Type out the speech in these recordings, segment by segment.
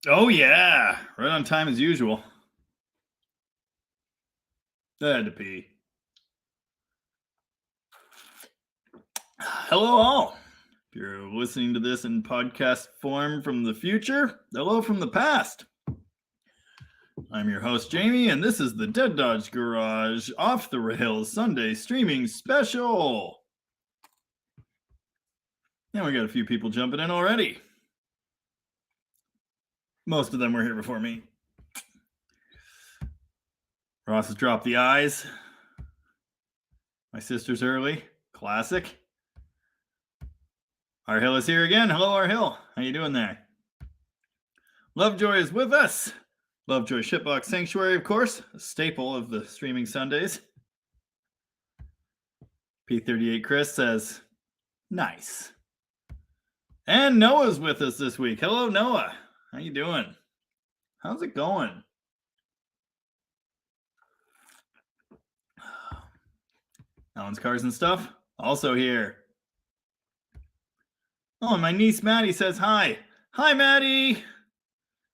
Oh, yeah. Right on time as usual. I had to pee. Hello, all. If you're listening to this in podcast form from the future, hello from the past. I'm your host, Jamie, and this is the Dead Dodge Garage Off the Rails Sunday streaming special. And we got a few people jumping in already. Most of them were here before me. Ross has dropped the eyes. My sister's early. Classic. Our Hill is here again. Hello, Our Hill. How you doing there? Lovejoy is with us. Lovejoy Shipbox Sanctuary, of course, a staple of the streaming Sundays. P38 Chris says, nice. And Noah's with us this week. Hello, Noah. How you doing? How's it going? Alan's Cars and Stuff, also here. Oh, and my niece Maddie says hi. Hi, Maddie.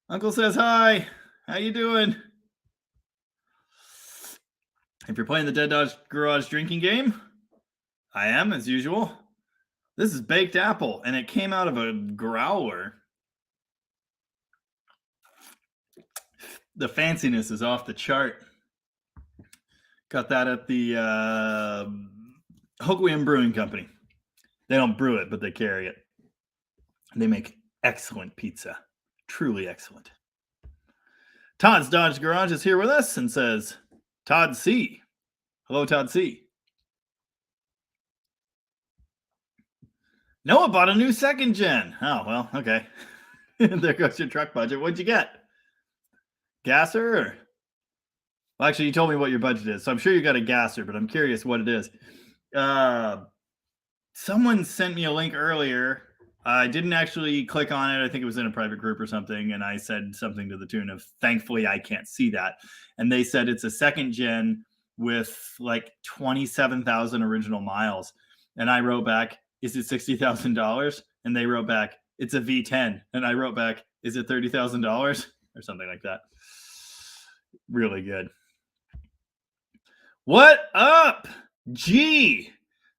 Uncle says hi. How you doing? If you're playing the Dead Dodge Garage drinking game, I am, as usual. This is Baked Apple, and it came out of a growler. The fanciness is off the chart. Got that at the Hoquiam Brewing Company. They don't brew it, but they carry it. They make excellent pizza. Truly excellent. Todd's Dodge Garage is here with us and says, Todd C. Hello, Todd C. Noah bought a new second gen. Oh, well, okay. There goes your truck budget. What'd you get? Gasser? Or... Well, actually, you told me what your budget is, so I'm sure you got a gasser, but I'm curious what it is. Someone sent me a link earlier. I didn't actually click on it. I think it was in a private group or something, and I said something to the tune of, thankfully, I can't see that. And they said it's a second gen with like 27,000 original miles. And I wrote back, is it $60,000? And they wrote back, it's a V10. And I wrote back, is it $30,000? Or something like that. Really good. What up? G.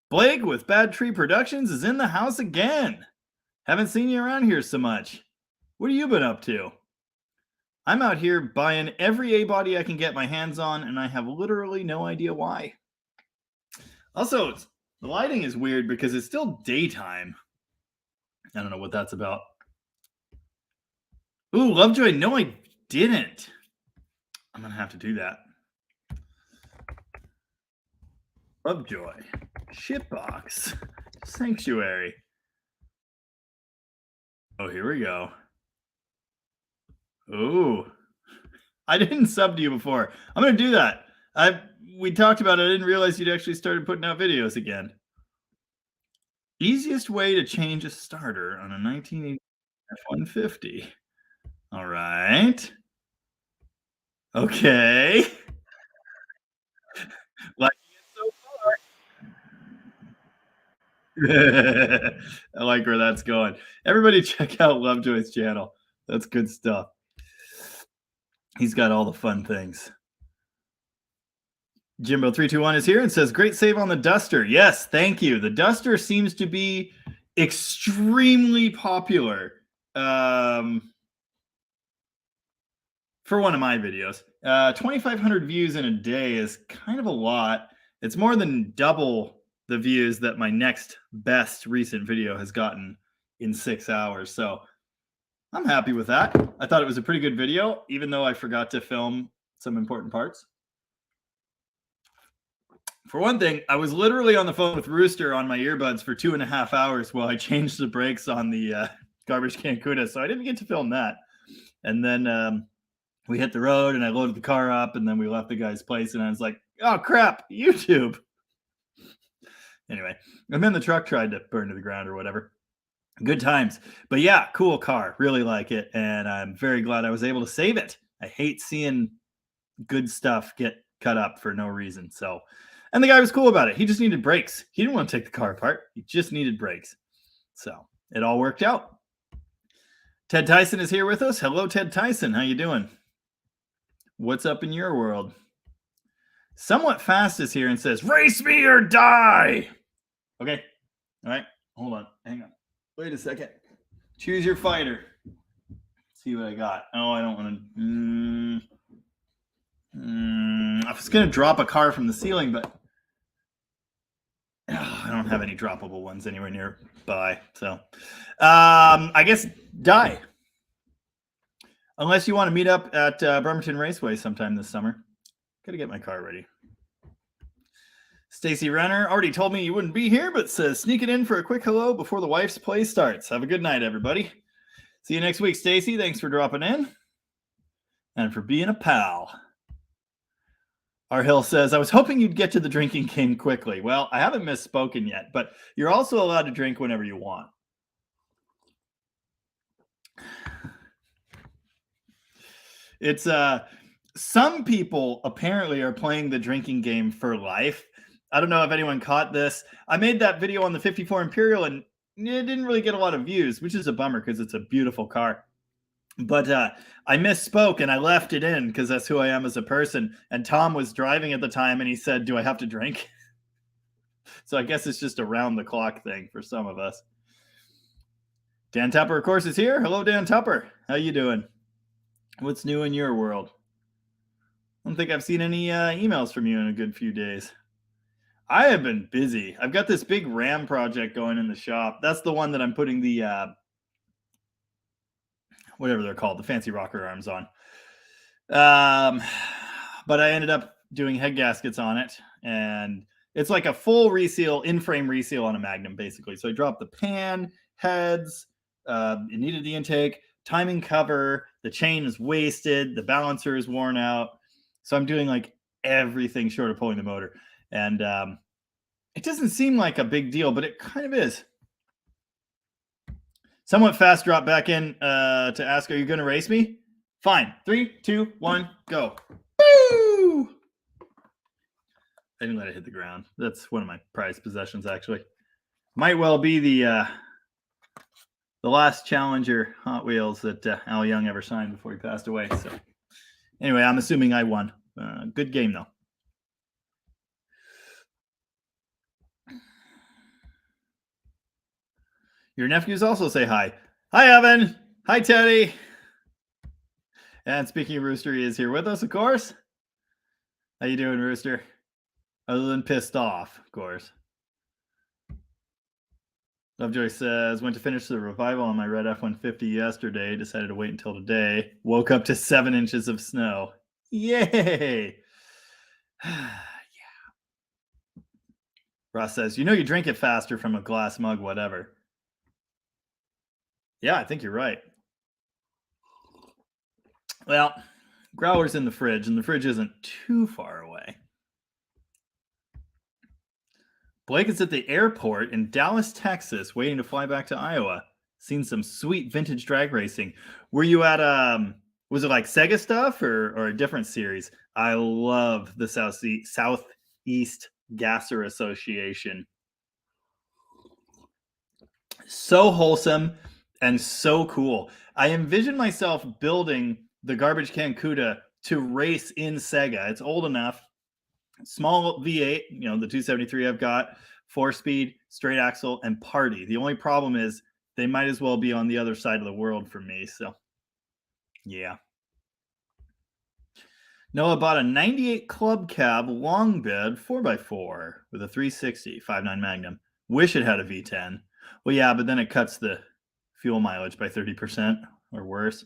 Blake with Bad Tree Productions is in the house again. Haven't seen you around here so much. What have you been up to? I'm out here buying every A-body I can get my hands on, and I have literally no idea why. Also, the lighting is weird because it's still daytime. I don't know what that's about. Ooh, Lovejoy, no, I didn't. I'm going to have to do that. Lovejoy, Shipbox, Sanctuary. Oh, here we go. Ooh, I didn't sub to you before. I'm going to do that. We talked about it. I didn't realize you'd actually started putting out videos again. Easiest way to change a starter on a 1980 F-150. All right. Okay. Liking it so far. I like where that's going. Everybody check out Lovejoy's channel. That's good stuff. He's got all the fun things. Jimbo321 is here and says, great save on the Duster. Yes, thank you. The Duster seems to be extremely popular for one of my videos. 2,500 views in a day is kind of a lot. It's more than double the views that my next best recent video has gotten in 6 hours. So I'm happy with that. I thought it was a pretty good video, even though I forgot to film some important parts. For one thing, I was literally on the phone with Rooster on my earbuds for 2.5 hours while I changed the brakes on the garbage can Cuda, so I didn't get to film that. And then we hit the road, and I loaded the car up, and then we left the guy's place, and I was like, oh, crap, YouTube. Anyway, and then the truck tried to burn to the ground or whatever. Good times. But yeah, cool car. Really like it, and I'm very glad I was able to save it. I hate seeing good stuff get cut up for no reason, so... And the guy was cool about it. He just needed brakes. He didn't want to take the car apart. He just needed brakes. So it all worked out. Ted Tyson is here with us. Hello, Ted Tyson. How you doing? What's up in your world? Somewhat Fast is here and says, race me or die. Okay. All right. Hold on. Hang on. Wait a second. Choose your fighter. Let's see what I got. Oh, I don't want to. I was going to drop a car from the ceiling, but I don't have any droppable ones anywhere nearby. So I guess die. Unless you want to meet up at Bremerton Raceway sometime this summer. Got to get my car ready. Stacy Renner already told me you wouldn't be here, but says sneak it in for a quick hello before the wife's play starts. Have a good night, everybody. See you next week, Stacy. Thanks for dropping in and for being a pal. R. Hill says, I was hoping you'd get to the drinking game quickly. Well, I haven't misspoken yet, but you're also allowed to drink whenever you want. It's some people apparently are playing the drinking game for life. I don't know if anyone caught this. I made that video on the 54 Imperial and it didn't really get a lot of views, which is a bummer because it's a beautiful car. But I misspoke and I left it in because that's who I am as a person. And Tom was driving at the time and he said, do I have to drink? So I guess it's just a round the clock thing for some of us. Dan Tupper, of course, is here. Hello, Dan Tupper. How you doing? What's new in your world? I don't think I've seen any emails from you in a good few days. I have been busy. I've got this big RAM project going in the shop. That's the one that I'm putting the whatever they're called, the fancy rocker arms on. But I ended up doing head gaskets on it, and it's like a full reseal, in-frame reseal on a Magnum, basically. So I dropped the pan, heads, it needed the intake, timing cover, the chain is wasted, the balancer is worn out. So I'm doing like everything short of pulling the motor. And it doesn't seem like a big deal, but it kind of is. Somewhat Fast dropped back in to ask, are you going to race me? Fine. 3, 2, 1, go. Woo! I didn't let it hit the ground. That's one of my prized possessions, actually. Might well be the last Challenger Hot Wheels that Al Young ever signed before he passed away. So anyway, I'm assuming I won. Good game, though. Your nephews also say hi. Hi, Evan. Hi, Teddy. And speaking of Rooster, he is here with us, of course. How you doing, Rooster? Other than pissed off, of course. Lovejoy says, went to finish the revival on my red F-150 yesterday. Decided to wait until today. Woke up to 7 inches of snow. Yay! Yeah. Ross says, you know you drink it faster from a glass mug, whatever. Yeah, I think you're right. Well, growler's in the fridge, and the fridge isn't too far away. Blake is at the airport in Dallas, Texas, waiting to fly back to Iowa. Seen some sweet vintage drag racing. Were you at was it like Sega stuff or a different series? I love the Southeast Gasser Association. So wholesome and so cool. I envision myself building the Garbage Can Cuda to race in Sega. It's old enough. Small V8, the 273 I've got, 4-speed, straight axle, and party. The only problem is they might as well be on the other side of the world for me. So, yeah. Noah bought a 98 Club Cab long bed 4x4 with a 360 5.9 Magnum. Wish it had a V10. Well, yeah, but then it cuts the fuel mileage by 30% or worse.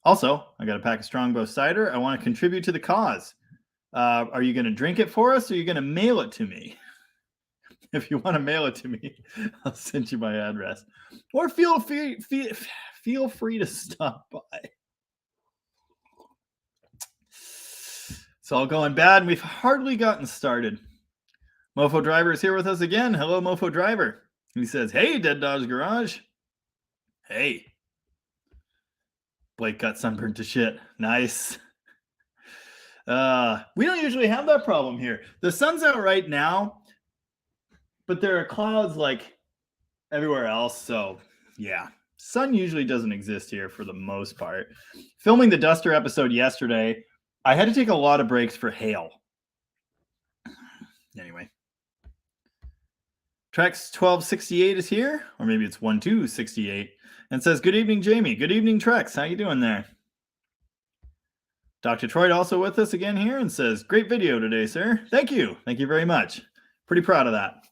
Also, I got a pack of Strongbow cider. I want to contribute to the cause. Are you going to drink it for us, or are you going to mail it to me? If you want to mail it to me, I'll send you my address. Or feel free to stop by. It's all going bad, and we've hardly gotten started. Mofo Driver is here with us again. Hello, Mofo Driver. He says, hey, Dead Dodge Garage. Hey. Blake got sunburned to shit. Nice. We don't usually have that problem here. The sun's out right now, but there are clouds like everywhere else. So, yeah, sun usually doesn't exist here for the most part. Filming the Duster episode yesterday, I had to take a lot of breaks for hail. Anyway. Trex 1268 is here, or maybe it's 1268, and says, good evening, Jamie. Good evening, Trex. How you doing there? Dr. Troy also with us again here and says, great video today, sir. Thank you. Thank you very much. Pretty proud of that.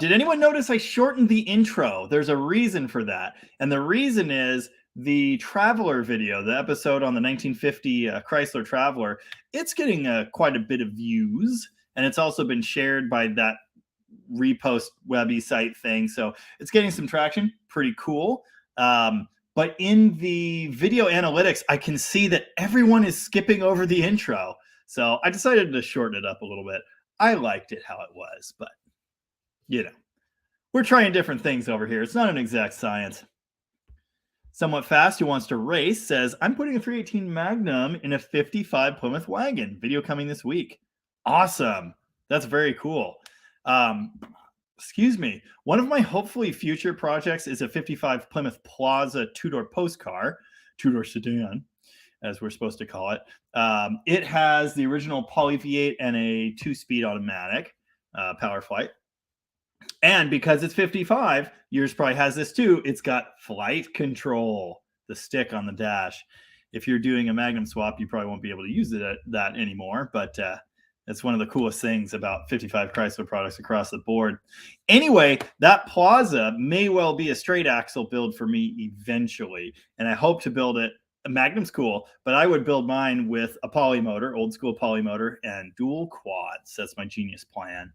Did anyone notice I shortened the intro? There's a reason for that. And the reason is the Traveler video, the episode on the 1950 Chrysler Traveler, it's getting quite a bit of views. And it's also been shared by that repost Webby site thing. So it's getting some traction. Pretty cool. But in the video analytics, I can see that everyone is skipping over the intro. So I decided to shorten it up a little bit. I liked it how it was, but you know, we're trying different things over here. It's not an exact science. Somewhat Fast, who wants to race, says, I'm putting a 318 Magnum in a 55 Plymouth wagon. Video coming this week. Awesome. That's very cool. Excuse me. One of my hopefully future projects is a 55 Plymouth Plaza two-door post car, two-door sedan, as we're supposed to call it. It has the original Poly V8 and a two-speed automatic power flight. And because it's 55, yours probably has this too. It's got flight control, the stick on the dash. If you're doing a Magnum swap, you probably won't be able to use that anymore. But it's one of the coolest things about 55 Chrysler products across the board. Anyway, that Plaza may well be a straight axle build for me eventually. And I hope to build it. Magnum's cool, but I would build mine with a poly motor, old school poly motor, and dual quads. That's my genius plan.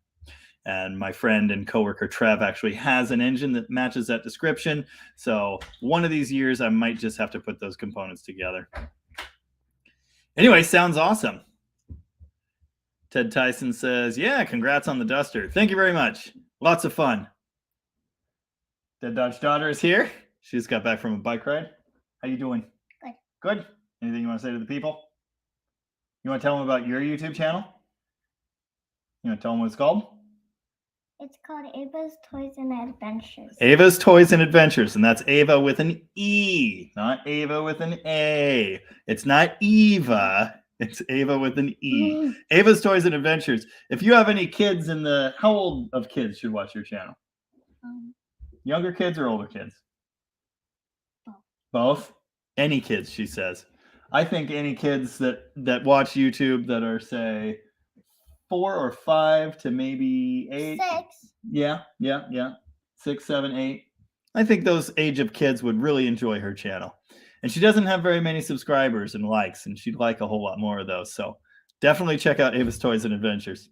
And my friend and coworker Trev actually has an engine that matches that description. So one of these years, I might just have to put those components together. Anyway, sounds awesome. Ted Tyson says, yeah, congrats on the Duster. Thank you very much. Lots of fun. Dead Dodge daughter is here. She just got back from a bike ride. How you doing? Good. Good? Anything you want to say to the people? You want to tell them about your YouTube channel? You want to tell them what it's called? It's called Ava's Toys and Adventures. Ava's Toys and Adventures, and that's Ava with an E, not Ava with an A. It's not Eva. It's Ava with an E. Ava's Toys and Adventures. If you have any kids in the, how old of kids should watch your channel? Younger kids or older kids? Both? Any kids, she says. I think any kids that watch YouTube that are, say, 4 or 5 to maybe 8. 6. Yeah. 6, 7, 8. I think those age of kids would really enjoy her channel. And she doesn't have very many subscribers and likes, and she'd like a whole lot more of those. So definitely check out Ava's Toys and Adventures.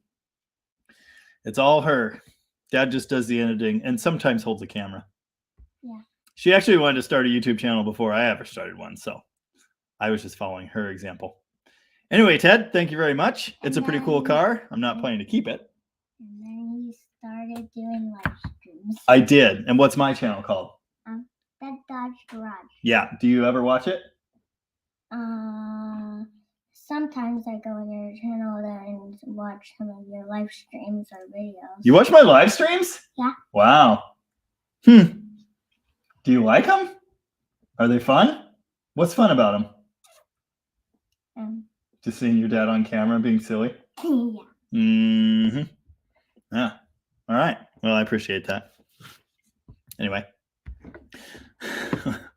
It's all her. Dad just does the editing and sometimes holds a camera. Yeah. She actually wanted to start a YouTube channel before I ever started one, so I was just following her example. Anyway, Ted, thank you very much. It's a pretty cool car. I'm not planning to keep it. And then you started doing live streams. I did. And what's my channel called? Dead Dodge Garage. Yeah. Do you ever watch it? Sometimes I go on your channel and watch some of your live streams or videos. You watch my live streams? Yeah. Wow. Do you like them? Are they fun? What's fun about them? Just seeing your dad on camera being silly? Yeah. Mm-hmm. Yeah. All right. Well, I appreciate that. Anyway.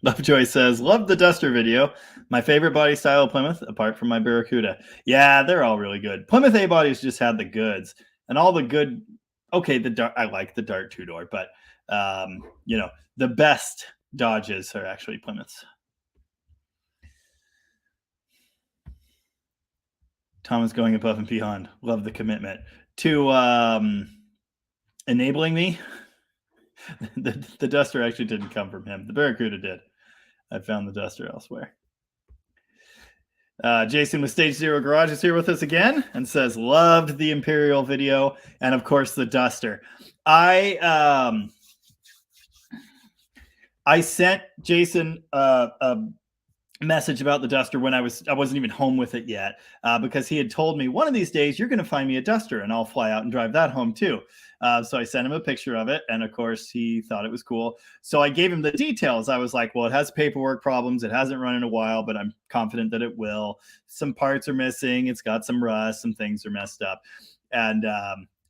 Lovejoy says, love the Duster video. My favorite body style of Plymouth, apart from my Barracuda. Yeah, they're all really good. Plymouth A-bodies just had the goods. And all the good... Okay, I like the Dart two-door, but, the best Dodges are actually Plymouths. Thomas going above and beyond. Love the commitment. To enabling me. The Duster actually didn't come from him. The Barracuda did. I found the Duster elsewhere. Jason with Stage Zero Garage is here with us again and says, loved the Imperial video and, of course, the Duster. I sent Jason a message about the Duster when I wasn't even home with it yet, because he had told me one of these days you're going to find me a Duster and I'll fly out and drive that home too. So I sent him a picture of it, and of course he thought it was cool. So I gave him the details. I was like, well, it has paperwork problems. It hasn't run in a while, but I'm confident that it will. Some parts are missing. It's got some rust. Some things are messed up. And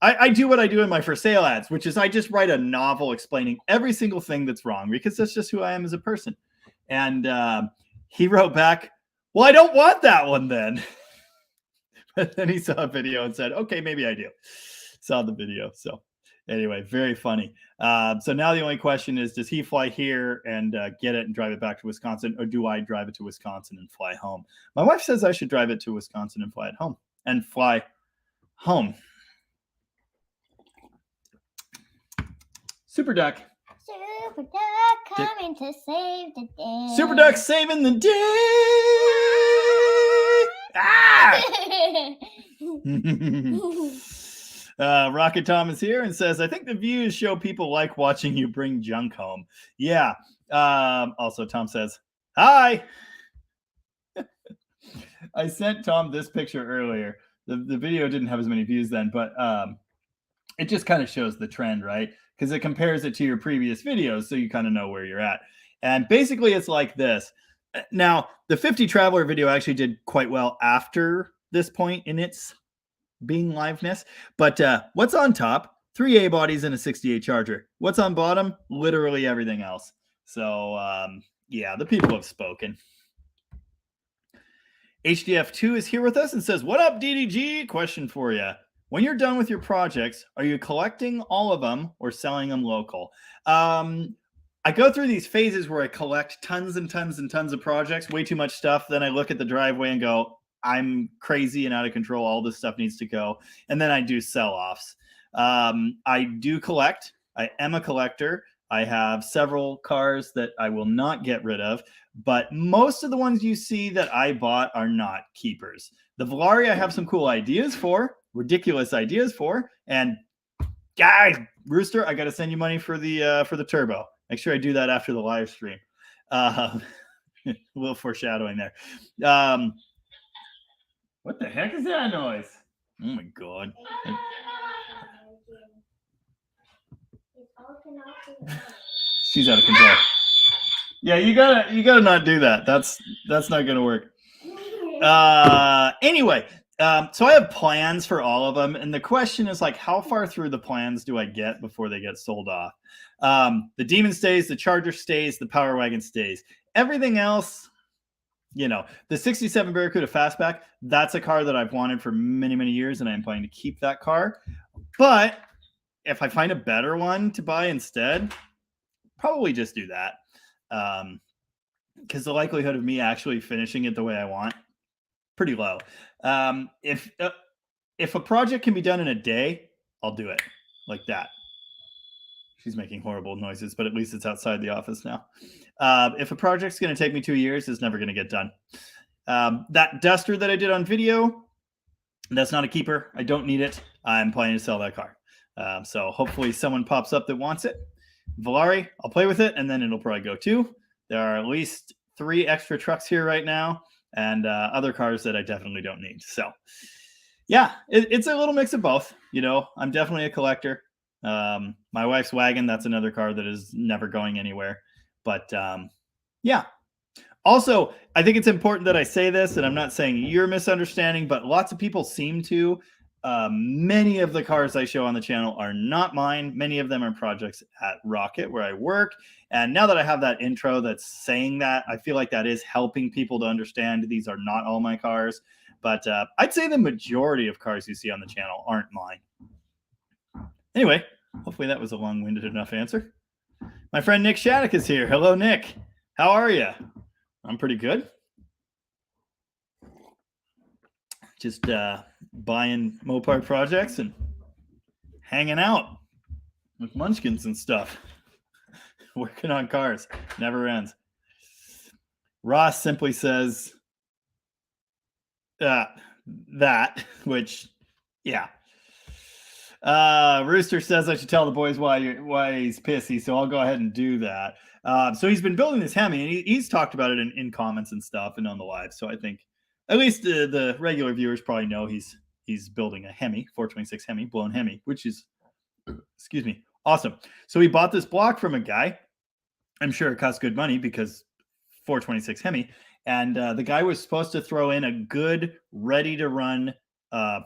I do what I do in my for sale ads, which is I just write a novel explaining every single thing that's wrong, because that's just who I am as a person. And he wrote back, well, I don't want that one then. But then he saw a video and said, okay, maybe I do. Saw the video. So anyway, very funny. So now the only question is, does he fly here and get it and drive it back to Wisconsin, or do I drive it to Wisconsin and fly home? My wife says I should drive it to Wisconsin and fly it home and fly home. Super Duck. Super Duck coming to save the day. Super Duck saving the day. Ah! Rocket Tom is here and says, I think the views show people like watching you bring junk home. Yeah. Also, Tom says, hi. I sent Tom this picture earlier. The video didn't have as many views then, but it just kind of shows the trend, right? Because it compares it to your previous videos, so you kind of know where you're at. And basically, it's like this. Now, the 50 Traveler video actually did quite well after this point in its being liveness. But what's on top? 3 A bodies and a 68 Charger. What's on bottom? Literally everything else. So, yeah, the people have spoken. HDF2 is here with us and says, what up, DDG? Question for you. When you're done with your projects, are you collecting all of them or selling them local? I go through these phases where I collect tons and tons and tons of projects, way too much stuff. Then I look at the driveway and go, I'm crazy and out of control. All this stuff needs to go. And then I do sell-offs. I do collect. I am a collector. I have several cars that I will not get rid of, but most of the ones you see that I bought are not keepers. The Volare I have some cool ideas for, ridiculous ideas for, and guys, Rooster, I got to send you money for the turbo. Make sure I do that after the live stream. A little foreshadowing there. What the heck is that noise? Oh my God. She's out of control. Yeah, you gotta not do that. That's not gonna work. Anyway, so I have plans for all of them, and the question is like, how far through the plans do I get before they get sold off? The Demon stays, the Charger stays, the Power Wagon stays. Everything else, you know, the 67 Barracuda Fastback, that's a car that I've wanted for many, many years, and I'm planning to keep that car. But if I find a better one to buy instead, probably just do that. Because the likelihood of me actually finishing it the way I want, pretty low. If a project can be done in a day, I'll do it like that. She's making horrible noises, but at least it's outside the office now. If a project's going to take me 2 years, it's never going to get done. That Duster that I did on video, that's not a keeper. I don't need it. I'm planning to sell that car. So hopefully someone pops up that wants it. Volare, I'll play with it, and then it'll probably go too. There are at least 3 extra trucks here right now, and other cars that I definitely don't need. So yeah, it's a little mix of both. You know, I'm definitely a collector. My wife's wagon, that's another car that is never going anywhere. But yeah. Also, I think it's important that I say this, and I'm not saying you're misunderstanding, but lots of people seem to. Many of the cars I show on the channel are not mine. Many of them are projects at Rocket where I work. And now that I have that intro that's saying that, I feel like that is helping people to understand these are not all my cars. But I'd say the majority of cars you see on the channel aren't mine. Anyway, hopefully that was a long-winded enough answer. My friend Nick Shattuck is here. Hello, Nick. How are you? I'm pretty good. Just buying Mopar projects and hanging out with munchkins and stuff. Working on cars. Never ends. Ross simply says that, which, yeah. Rooster says I should tell the boys why he's pissy, so I'll go ahead and do that. So he's been building this Hemi, and he's talked about it in comments and stuff and on the live. So I think at least the regular viewers probably know he's building a Hemi, 426 Hemi, blown Hemi, which is, excuse me, awesome. So he bought this block from a guy. I'm sure it cost good money because 426 Hemi. And the guy was supposed to throw in a good, ready to run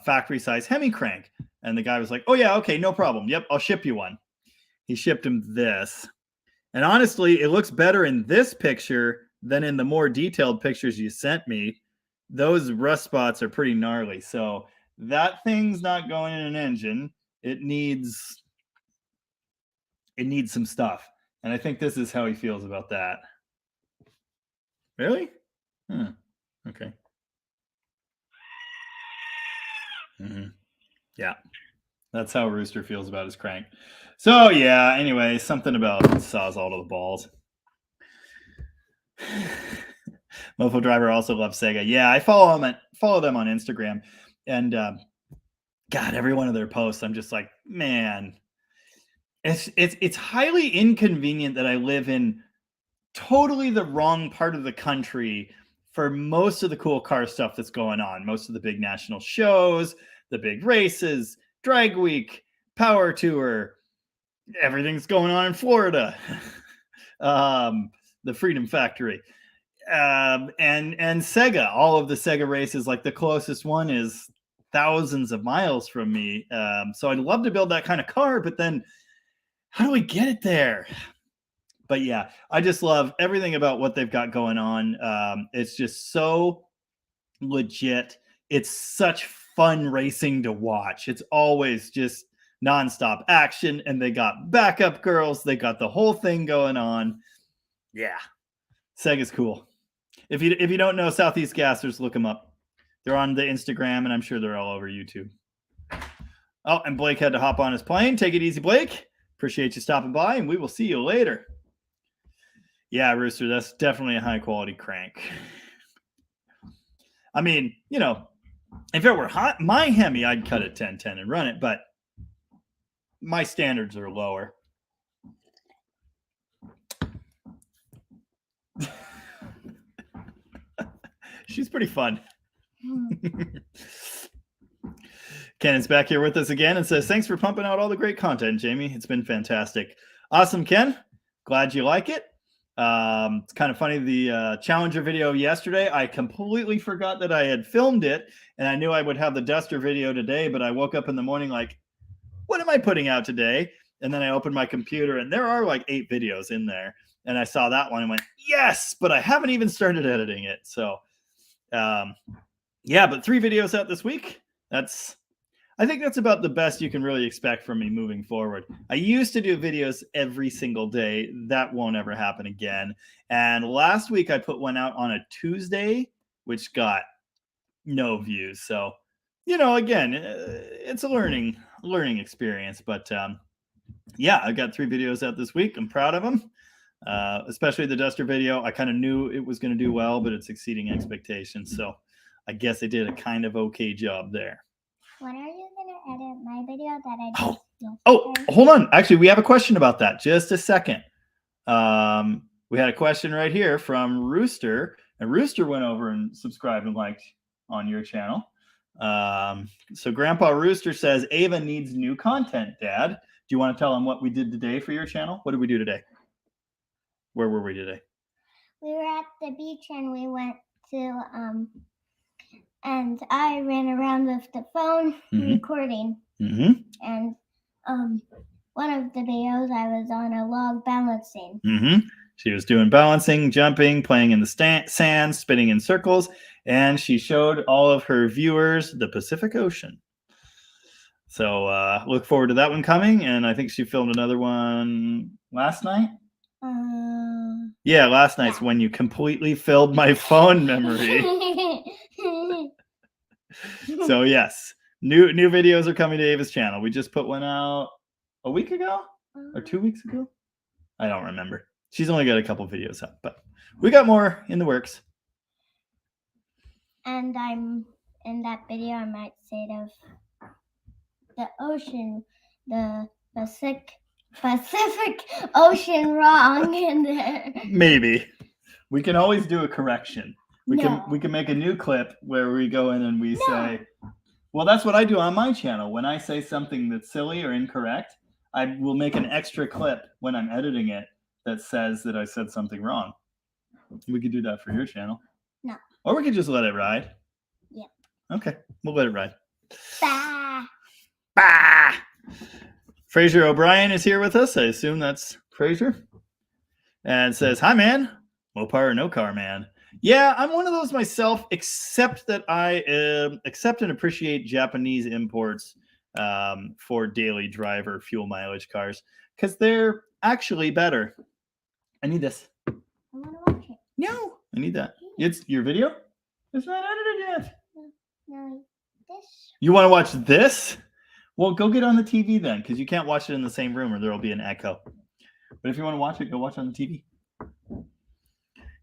factory size Hemi crank. And the guy was like, oh, yeah, okay, no problem. Yep, I'll ship you one. He shipped him this. And honestly, it looks better in this picture than in the more detailed pictures you sent me. Those rust spots are pretty gnarly. So that thing's not going in an engine. It needs some stuff. And I think this is how he feels about that. Really? Okay. Yeah. That's how Rooster feels about his crank. So yeah, anyway, something about Sawzall to the balls. Mofo Driver also loves Sega. Yeah, I follow them on Instagram, and God, every one of their posts, I'm just like, man, it's highly inconvenient that I live in totally the wrong part of the country for most of the cool car stuff that's going on. Most of the big national shows, the big races, Drag Week, Power Tour, everything's going on in Florida. The Freedom Factory. And Sega, all of the Sega races, like the closest one is thousands of miles from me. So I'd love to build that kind of car, but then how do we get it there? But yeah, I just love everything about what they've got going on. It's just so legit. It's such fun racing to watch. It's always just nonstop action, and they got backup girls. They got the whole thing going on. Yeah, Sega's cool. If you don't know Southeast Gassers, look them up. They're on the Instagram, and I'm sure they're all over YouTube. Oh, and Blake had to hop on his plane. Take it easy, Blake. Appreciate you stopping by, and we will see you later. Yeah, Rooster, that's definitely a high-quality crank. I mean, if it were my Hemi, I'd cut it 10-10 and run it, but my standards are lower. She's pretty fun. Ken is back here with us again and says, thanks for pumping out all the great content, Jamie. It's been fantastic. Awesome, Ken. Glad you like it. It's kind of funny, the Challenger video yesterday, I completely forgot that I had filmed it, and I knew I would have the Duster video today, but I woke up in the morning like, what am I putting out today? And then I opened my computer, and there are like 8 videos in there, and I saw that one and went, yes, but I haven't even started editing it. So yeah, but 3 videos out this week. I think that's about the best you can really expect from me moving forward. I used to do videos every single day. That won't ever happen again. And last week I put one out on a Tuesday, which got no views. So, again, it's a learning experience. But yeah, I got 3 videos out this week. I'm proud of them, especially the Duster video. I kind of knew it was going to do well, but it's exceeding expectations. So I guess I did a kind of okay job there. When are you going to edit my video that I just Oh, hold on. Actually, we have a question about that. Just a second. We had a question right here from Rooster, and Rooster went over and subscribed and liked on your channel. So Grandpa Rooster says, Ava needs new content, Dad. Do you want to tell him what we did today for your channel? What did we do today? Where were we today? We were at the beach, and we went to and I ran around with the phone recording. And one of the videos I was on a log balancing. She was doing balancing, jumping, playing in the sand, spinning in circles, and she showed all of her viewers the Pacific Ocean. So look forward to that one coming, and I think she filmed another one last night. Yeah, last night's when you completely filled my phone memory. So yes, new videos are coming to Ava's channel. We just put one out a week ago or 2 weeks ago. I don't remember. She's only got a couple videos up, but we got more in the works. And I'm in that video, I might say of the ocean, the Pacific Ocean wrong in there. Maybe. We can always do a correction. We can make a new clip where we go in and we say, well, that's what I do on my channel. When I say something that's silly or incorrect, I will make an extra clip when I'm editing it that says that I said something wrong. We could do that for your channel. No. Or we could just let it ride. Yeah. Okay, we'll let it ride. Bah. Bah! Fraser O'Brien is here with us. I assume that's Fraser. And says, hi, man. Mopar or no car, man. Yeah, I'm one of those myself, except that I accept and appreciate Japanese imports for daily driver fuel mileage cars because they're actually better. I need this. I want to watch it. No, I need that. It's your video? It's not edited yet. No, this. You want to watch this? Well, go get on the TV then, because you can't watch it in the same room or there will be an echo. But if you want to watch it, go watch on the TV.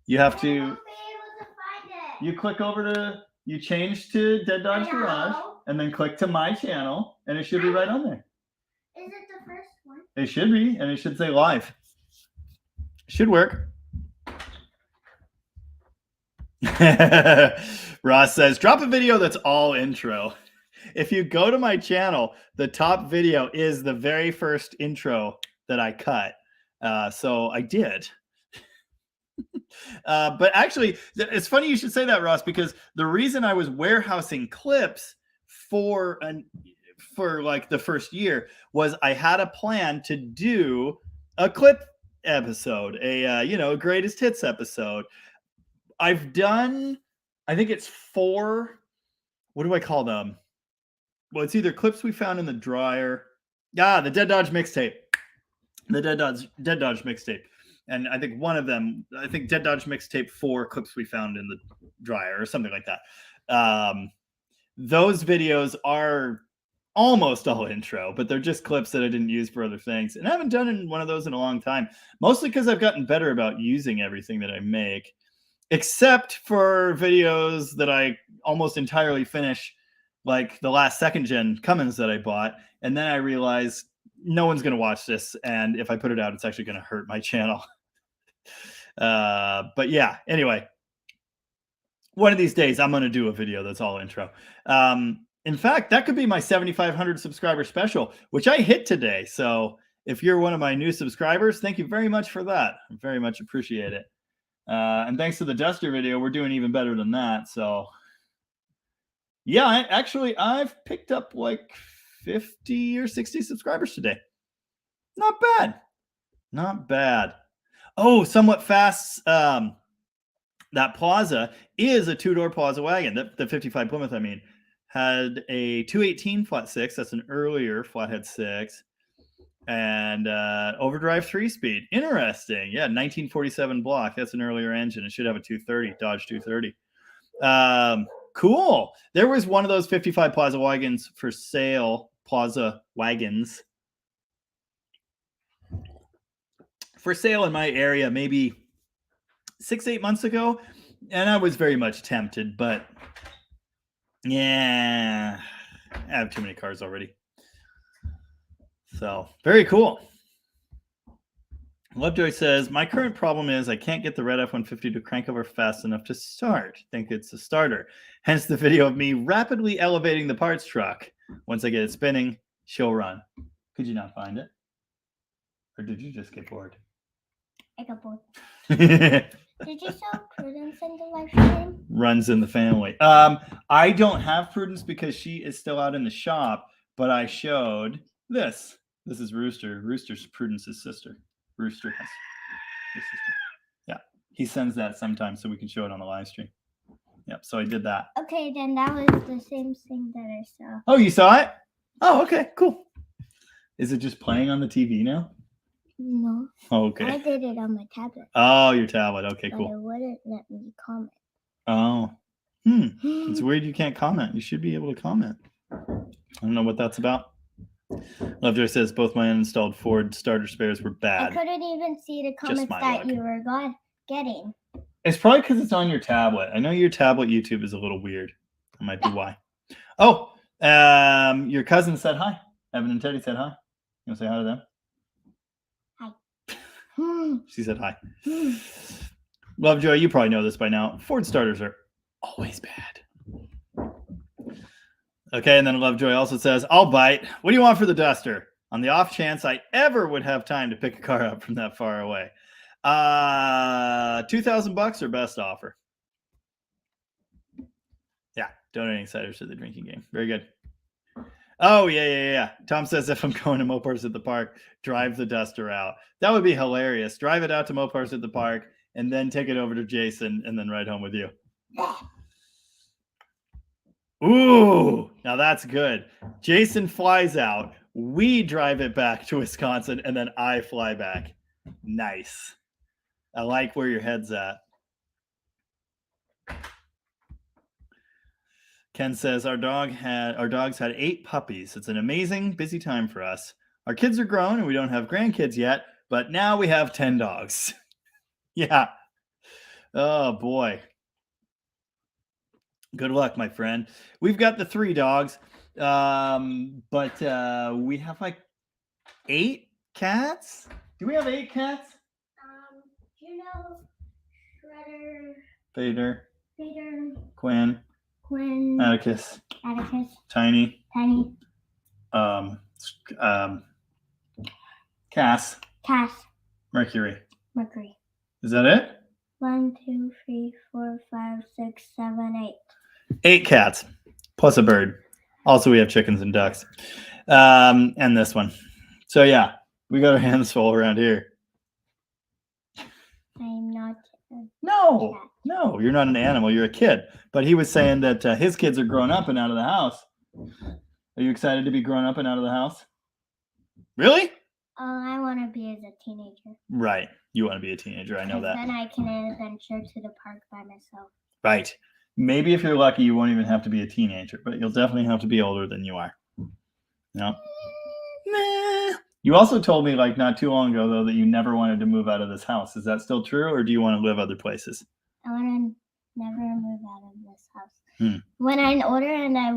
You have to. I won't be able to find it. You click over to. You change to Dead Dodge Garage, and then click to my channel, and it should be right on there. Is it the first one? It should be, and it should say live. Should work. Ross says, drop a video that's all intro. If you go to my channel, the top video is the very first intro that I cut. So I did. But actually, it's funny you should say that, Ross, because the reason I was warehousing clips for like the first year was I had a plan to do a clip episode, a greatest hits episode. I've done, I think it's 4. What do I call them? Well, it's either clips we found in the dryer. The Dead Dodge mixtape. The Dead Dodge mixtape. And I think one of them, Dead Dodge mixtape 4 clips we found in the dryer or something like that. Those videos are almost all intro, but they're just clips that I didn't use for other things. And I haven't done one of those in a long time, mostly because I've gotten better about using everything that I make, except for videos that I almost entirely finish, like the last 2nd gen Cummins that I bought. And then I realized no one's going to watch this. And if I put it out, it's actually going to hurt my channel. But yeah, anyway, one of these days I'm going to do a video that's all intro. In fact, that could be my 7,500 subscriber special, which I hit today. So if you're one of my new subscribers, thank you very much for that. I very much appreciate it. And thanks to the Duster video, we're doing even better than that. So yeah, I've picked up like 50 or 60 subscribers today. Not bad. Not bad. Oh, somewhat fast. That Plaza is a 2-door Plaza wagon. The 55 Plymouth, I mean, had a 218 flat 6. That's an earlier flathead 6. And overdrive 3-speed. Interesting. Yeah, 1947 block. That's an earlier engine. It should have a 230, Dodge 230. Cool. There was one of those 55 Plaza wagons for sale. Plaza wagons for sale in my area maybe 6-8 months ago, and I was very much tempted, but yeah, I have too many cars already. So very cool. Lovejoy says, my current problem is I can't get the red F-150 to crank over fast enough to start. Think it's a starter. Hence the video of me rapidly elevating the parts truck. Once I get it spinning, she'll run. Could you not find it? Or did you just get bored? I got bored. Did you show Prudence in the live stream? Runs in the family. I don't have Prudence because she is still out in the shop, but I showed this. This is Rooster. Rooster's Prudence's sister. Rooster has his sister. Yeah. He sends that sometimes so we can show it on the live stream. Yep. So I did that. Okay, then that was the same thing that I saw. Oh, you saw it? Oh, okay, cool. Is it just playing on the TV now? No. Oh, okay. I did it on my tablet. Oh, your tablet. Okay, cool. But it wouldn't let me comment. Oh. It's weird you can't comment. You should be able to comment. I don't know what that's about. Lovejoy says both my uninstalled Ford starter spares were bad. I couldn't even see the comments that you were getting. It's probably because it's on your tablet. I know your tablet YouTube is a little weird. That might be why. Oh, your cousin said hi. Evan and Teddy said hi. You want to say hi to them? She said hi. Lovejoy, you probably know this by now. Ford starters are always bad. Okay, and then Lovejoy also says, I'll bite. What do you want for the duster? On the off chance I ever would have time to pick a car up from that far away. $2,000 or best offer? Yeah, donating ciders to the drinking game. Very good. Oh, yeah. Tom says if I'm going to Mopars at the park, drive the duster out. That would be hilarious. Drive it out to Mopars at the park and then take it over to Jason and then ride home with you. Ooh, now that's good. Jason flies out. We drive it back to Wisconsin and then I fly back. Nice. I like where your head's at. Ken says our dogs had 8 puppies. It's an amazing, busy time for us. Our kids are grown and we don't have grandkids yet, but now we have 10 dogs. Yeah. Oh boy. Good luck, my friend. We've got the 3 dogs, but we have like 8 cats. Do we have 8 cats? Do you know Shredder? Vader. Quinn. Atticus. Tiny. Cass. Mercury. Is that it? 1, 2, 3, 4, 5, 6, 7, 8. 8 cats, plus a bird. Also, we have chickens and ducks. And this one. So yeah, we got our hands full around here. I'm not. No, you're not an animal. You're a kid. But he was saying that his kids are grown up and out of the house. Are you excited to be grown up and out of the house? Really? I want to be as a teenager. Right. You want to be a teenager. I know that. Then I can adventure to the park by myself. Right. Maybe if you're lucky, you won't even have to be a teenager, but you'll definitely have to be older than you are. No. Nah. You also told me like not too long ago, though, that you never wanted to move out of this house. Is that still true, or do you want to live other places? I want to never move out of this house. When I'm older and I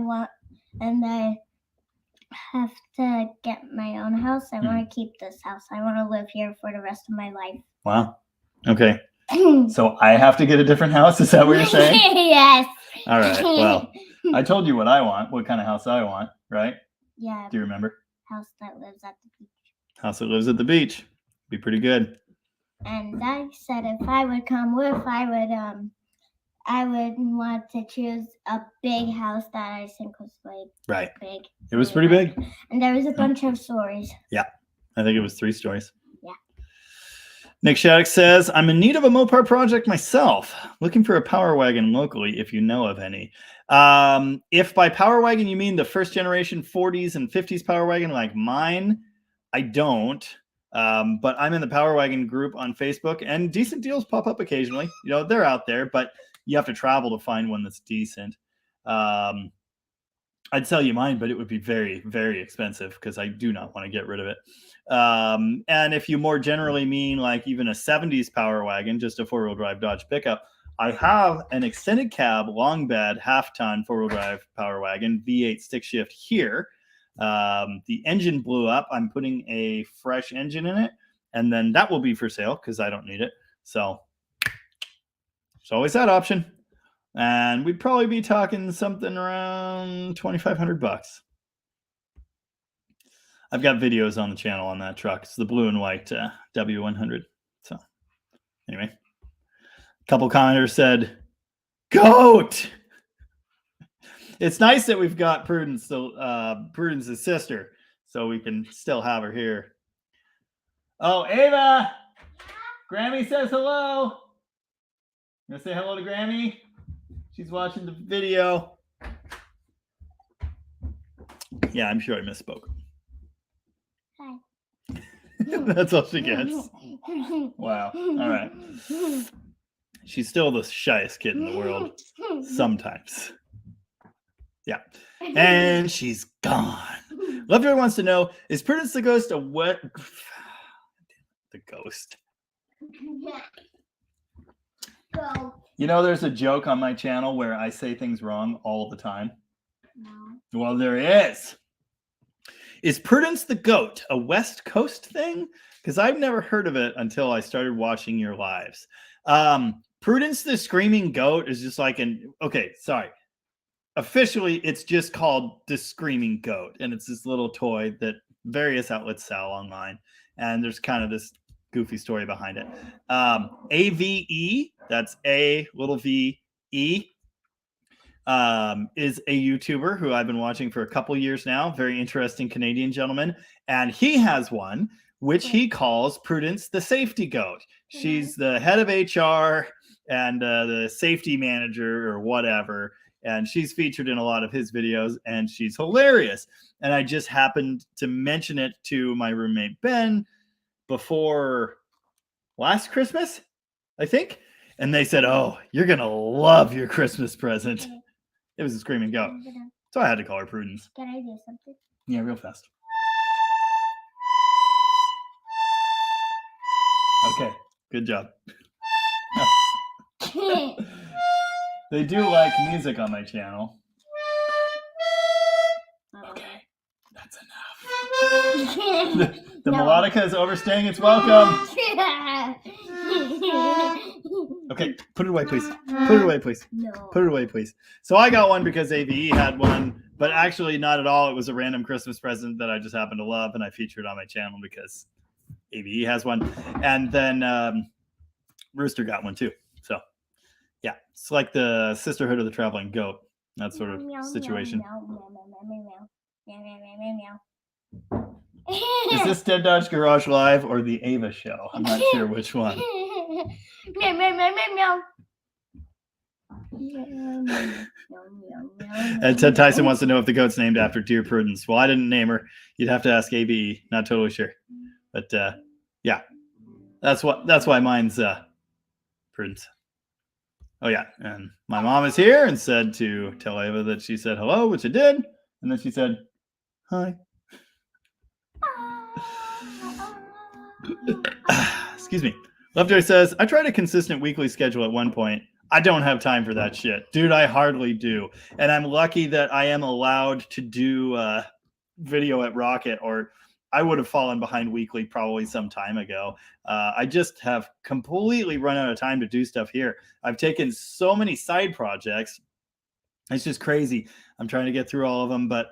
have to get my own house, I want to keep this house. I want to live here for the rest of my life. Wow. Okay. So I have to get a different house? Is that what you're saying? Yes. All right. Well, I told you what I want, what kind of house I want, right? Yeah. Do you remember? House that lives at the beach. House that lives at the beach. Be pretty good. And I said if I would come with, I would want to choose a big house that I think was like big. It was pretty big. And there was a bunch of stories. Yeah. I think it was 3 stories. Yeah. Nick Shattuck says, I'm in need of a Mopar project myself. Looking for a power wagon locally, if you know of any. If by power wagon you mean the first generation 40s and 50s power wagon like mine, I don't. But I'm in the power wagon group on Facebook, and decent deals pop up occasionally. You know, they're out there, but you have to travel to find one that's decent. I'd sell you mine, but it would be very, very expensive because I do not want to get rid of it. And if you more generally mean like even a 70s power wagon, just a 4-wheel drive Dodge pickup, I have an extended cab, long bed, half-ton 4-wheel drive power wagon, V8 stick shift here. The engine blew up. I'm putting a fresh engine in it, and then that will be for sale because I don't need it. So there's always that option. And we'd probably be talking something around $2,500. I've got videos on the channel on that truck. It's the blue and white W100. So anyway, a couple commenters said, "Goat." It's nice that we've got Prudence, Prudence's sister, so we can still have her here. Oh, Ava, Grammy says hello. You gonna say hello to Grammy? She's watching the video. Yeah, I'm sure I misspoke. Hi. That's all she gets. Wow. All right. She's still the shyest kid in the world. Sometimes. Yeah. And she's gone. Lovejoy wants to know, is Prudence the ghost a what? The ghost. Go. You know, there's a joke on my channel where I say things wrong all the time. No. Well, there is. Is Prudence the Goat a West Coast thing? Because I've never heard of it until I started watching your lives. Prudence the Screaming Goat is just like officially, it's just called the Screaming Goat, and it's this little toy that various outlets sell online, and there's kind of this goofy story behind it. AVE, that's A little V E, is a YouTuber who I've been watching for a couple years now. Very interesting Canadian gentleman, and he has one which he calls Prudence the Safety Goat. She's the head of HR and the safety manager or whatever. And she's featured in a lot of his videos, and she's hilarious. And I just happened to mention it to my roommate Ben before last Christmas, I think. And they said, "Oh, you're going to love your Christmas present." It was a Screaming Goat. So I had to call her Prudence. Can I do something? Yeah, real fast. Okay, good job. They do like music on my channel. Okay, that's enough. The melodica is overstaying its welcome. Okay, put it away, please. Put it away, please. No. Put it away, please. So I got one because AVE had one, but actually not at all. It was a random Christmas present that I just happened to love, and I featured on my channel because AVE has one. And then Rooster got one too. So yeah, it's like the Sisterhood of the Traveling Goat, that sort of situation. Is this Dead Dodge Garage Live or the Ava Show? I'm not sure which one. And Ted Tyson wants to know if the goat's named after Dear Prudence. Well, I didn't name her. You'd have to ask AV. Not totally sure. But yeah, that's why mine's Prudence. Oh yeah, and my mom is here and said to tell Ava that she said hello, which I did, and then she said hi. Excuse me. Lovejoy says, I tried a consistent weekly schedule at one point. I don't have time for that shit. Dude, I hardly do. And I'm lucky that I am allowed to do video at Rocket, or I would have fallen behind weekly probably some time ago. I just have completely run out of time to do stuff here. I've taken so many side projects. It's just crazy. I'm trying to get through all of them, but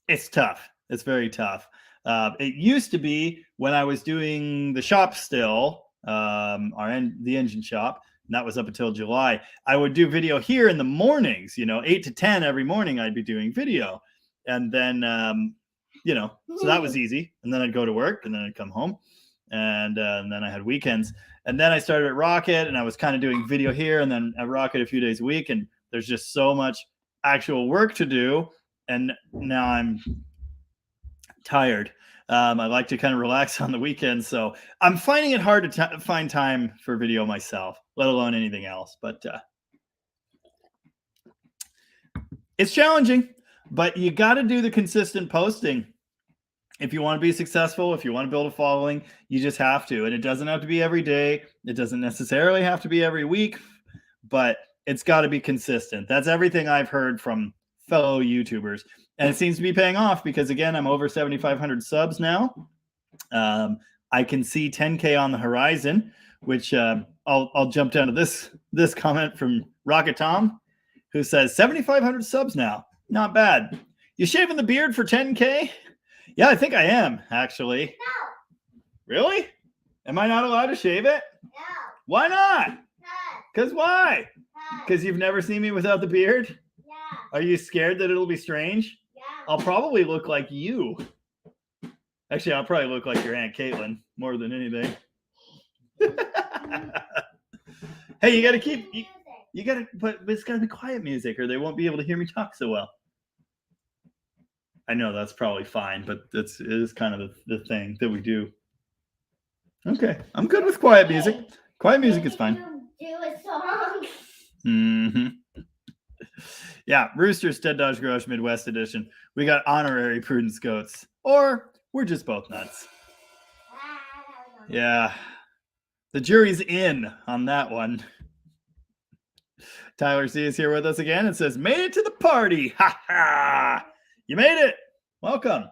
it's tough. It's very tough. It used to be when I was doing the shop still, the engine shop, and that was up until July, I would do video here in the mornings, 8 to 10 every morning I'd be doing video. And then, so that was easy. And then I'd go to work, and then I'd come home, and then I had weekends. And then I started at Rocket, and I was kind of doing video here and then at Rocket a few days a week. And there's just so much actual work to do. And now I'm tired. I like to kind of relax on the weekends. So I'm finding it hard to find time for video myself, let alone anything else. But it's challenging, but you got to do the consistent posting. If you want to be successful, if you want to build a following, you just have to. And it doesn't have to be every day. It doesn't necessarily have to be every week, but it's got to be consistent. That's everything I've heard from fellow YouTubers. And it seems to be paying off because, again, I'm over 7,500 subs now. I can see 10K on the horizon, which I'll jump down to this comment from Rocket Tom, who says 7,500 subs now. Not bad. You shaving the beard for 10K? Yeah, I think I am, actually. No. Really? Am I not allowed to shave it? No. Why not? Because why? Because you've never seen me without the beard? Yeah. Are you scared that it'll be strange? Yeah. I'll probably look like you. Actually, I'll probably look like your Aunt Caitlin more than anything. Hey, you got to keep... You got to... But it's got to be quiet music or they won't be able to hear me talk so well. I know that's probably fine, but it is kind of the thing that we do. Okay, I'm good with quiet music. Quiet music is fine. Do a song. Mm-hmm. Yeah, Rooster's Dead Dodge Garage Midwest Edition. We got honorary Prudence goats, or we're just both nuts. Yeah, the jury's in on that one. Tyler C is here with us again and says, "Made it to the party! Ha ha! You made it. Welcome."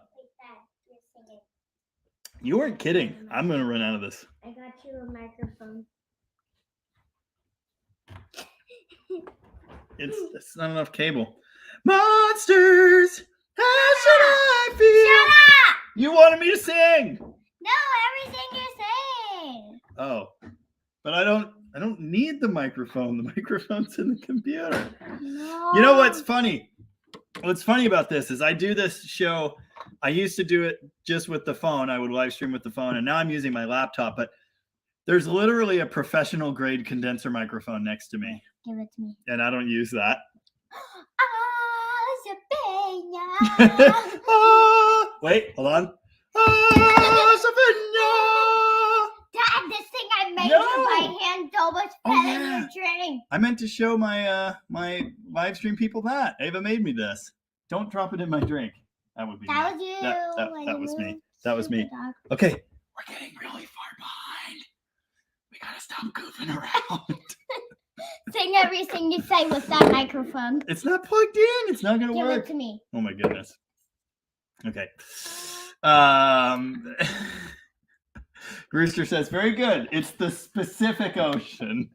You weren't kidding. I'm going to run out of this. I got you a microphone. It's not enough cable. Monsters, how should I feel? Shut up! You wanted me to sing. No, everything you're saying. Oh, but I don't need the microphone. The microphone's in the computer. No. You know what's funny? What's funny about this is I do this show. I used to do it just with the phone. I would live stream with the phone, and now I'm using my laptop. But there's literally a professional grade condenser microphone next to me. Give it to me. And I don't use that. Wait, hold on. Dad, this thing I made you by hand almost fell in your drink. I meant to show my my live stream people that. Ava made me this. Don't drop it in my drink. That would be That me. was you. That was me. That was me. Okay, we're getting really far behind. We gotta stop goofing around. Sing everything you say with that microphone. It's not plugged in. It's not gonna Give work. it to me. Oh my goodness. Okay. Rooster says, very good. It's the Pacific Ocean.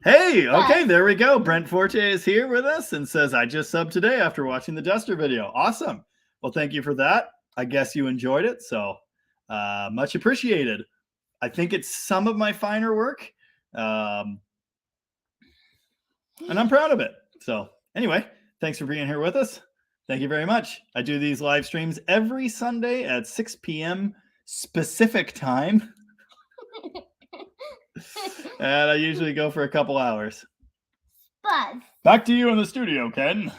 Hey, okay, there we go. Brent Forte is here with us and says, I just subbed today after watching the Duster video. Awesome. Well, thank you for that. I guess you enjoyed it, so much appreciated. I think it's some of my finer work, and I'm proud of it. So anyway, thanks for being here with us. Thank you very much. I do these live streams every Sunday at 6 p.m. Pacific time. And I usually go for a couple hours. Buzz. Back to you in the studio, Ken.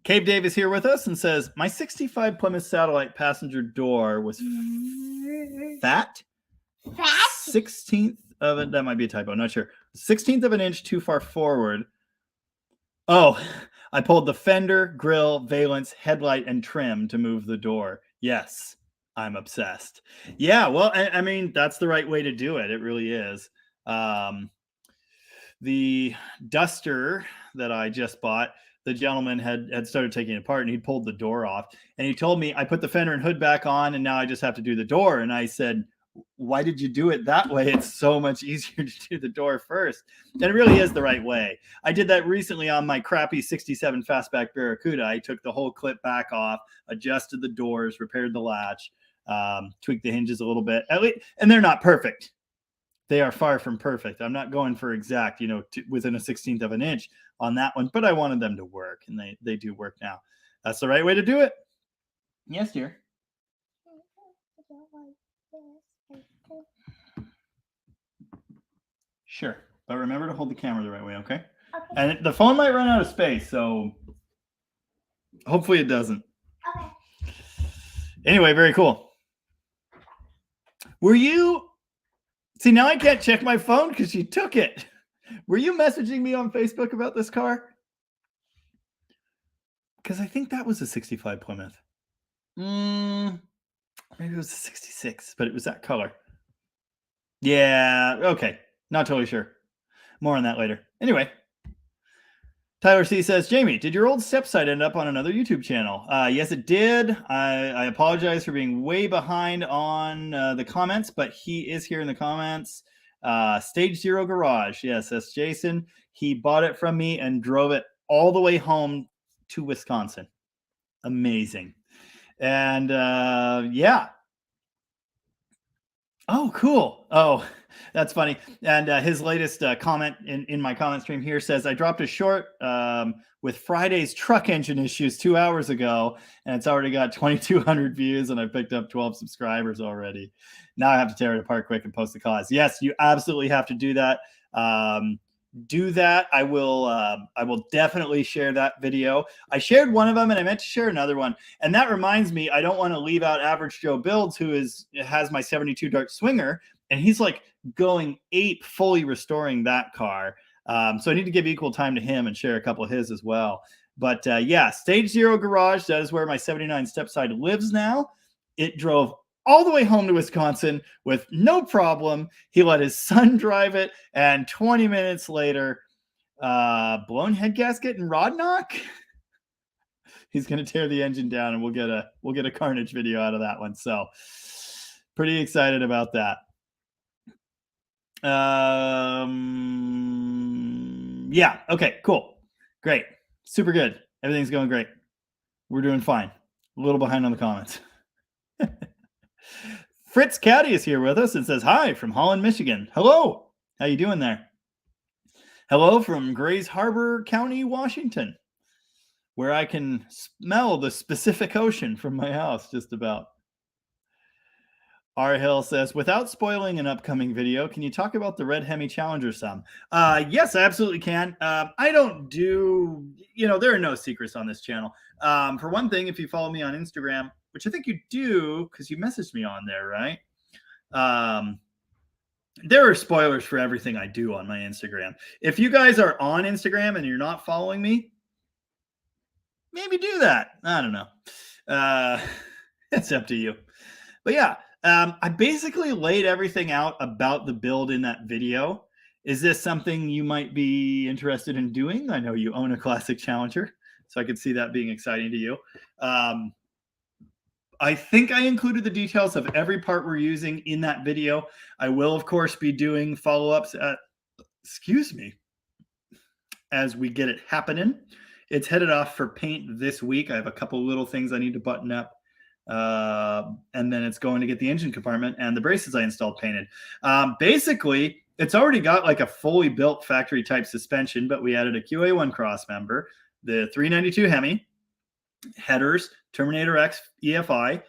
Cave Dave is here with us and says, my 65 Plymouth Satellite passenger door was fat. Fat? 16th of it. That might be a typo. Not sure. 16th of an inch too far forward. Oh, I pulled the fender, grill, valence, headlight, and trim to move the door. Yes, I'm obsessed. Yeah, well, I mean, that's the right way to do it. It really is. The Duster that I just bought, the gentleman had started taking it apart, and he pulled the door off. And he told me, I put the fender and hood back on, and now I just have to do the door. And I said, why did you do it that way? It's so much easier to do the door first. And it really is the right way. I did that recently on my crappy 67 Fastback Barracuda. I took the whole clip back off, adjusted the doors, repaired the latch, tweaked the hinges a little bit. At least, and they're not perfect. They are far from perfect. I'm not going for exact, within a 16th of an inch on that one, but I wanted them to work, and they do work now. That's the right way to do it. Yes, dear. Sure. But remember to hold the camera the right way, okay? Okay. And the phone might run out of space, so hopefully it doesn't. Okay. Anyway, very cool. Were you... See, now I can't check my phone because you took it. Were you messaging me on Facebook about this car? Because I think that was a 65 Plymouth. Maybe it was a 66, but it was that color. Yeah, okay. Not totally sure. More on that later. Anyway, Tyler C says, Jamie, did your old stepside end up on another YouTube channel? Yes, it did. I apologize for being way behind on the comments, but he is here in the comments. Stage Zero Garage. Yes, that's Jason. He bought it from me and drove it all the way home to Wisconsin. Amazing. And yeah. Oh, cool. Oh, that's funny. And his latest comment in my comment stream here says, I dropped a short with Friday's truck engine issues 2 hours ago, and it's already got 2,200 views, and I picked up 12 subscribers already. Now I have to tear it apart quick and post the cause. Yes, you absolutely have to do that. Do that. I will definitely share that video. I shared one of them, and I meant to share another one. And that reminds me, I don't want to leave out Average Joe Builds, who has my 72 Dart Swinger, and he's like going ape, fully restoring that car. So I need to give equal time to him and share a couple of his as well. But yeah, Stage Zero Garage, that is where my 79 Stepside lives now. It drove all the way home to Wisconsin with no problem. He let his son drive it, and 20 minutes later, blown head gasket and rod knock. He's going to tear the engine down, and we'll get a carnage video out of that one. So pretty excited about that. Yeah. Okay, cool. Great. Super good. Everything's going great. We're doing fine. A little behind on the comments. Fritz Caddy is here with us and says, hi from Holland, Michigan. Hello. How you doing there? Hello from Grays Harbor County, Washington, where I can smell the Pacific Ocean from my house just about. R. Hill says, without spoiling an upcoming video, can you talk about the Red Hemi Challenger some? Yes, I absolutely can. I don't do, there are no secrets on this channel. For one thing, if you follow me on Instagram, which I think you do because you messaged me on there, right? There are spoilers for everything I do on my Instagram. If you guys are on Instagram and you're not following me, maybe do that. I don't know. It's up to you. But yeah, I basically laid everything out about the build in that video. Is this something you might be interested in doing? I know you own a classic Challenger, so I could see that being exciting to you. I think I included the details of every part we're using in that video. I will, of course, be doing follow-ups as we get it happening. It's headed off for paint this week. I have a couple little things I need to button up. And then it's going to get the engine compartment and the braces I installed painted. Basically, it's already got like a fully built factory type suspension, but we added a QA1 cross member, the 392 Hemi, headers, Terminator X EFI,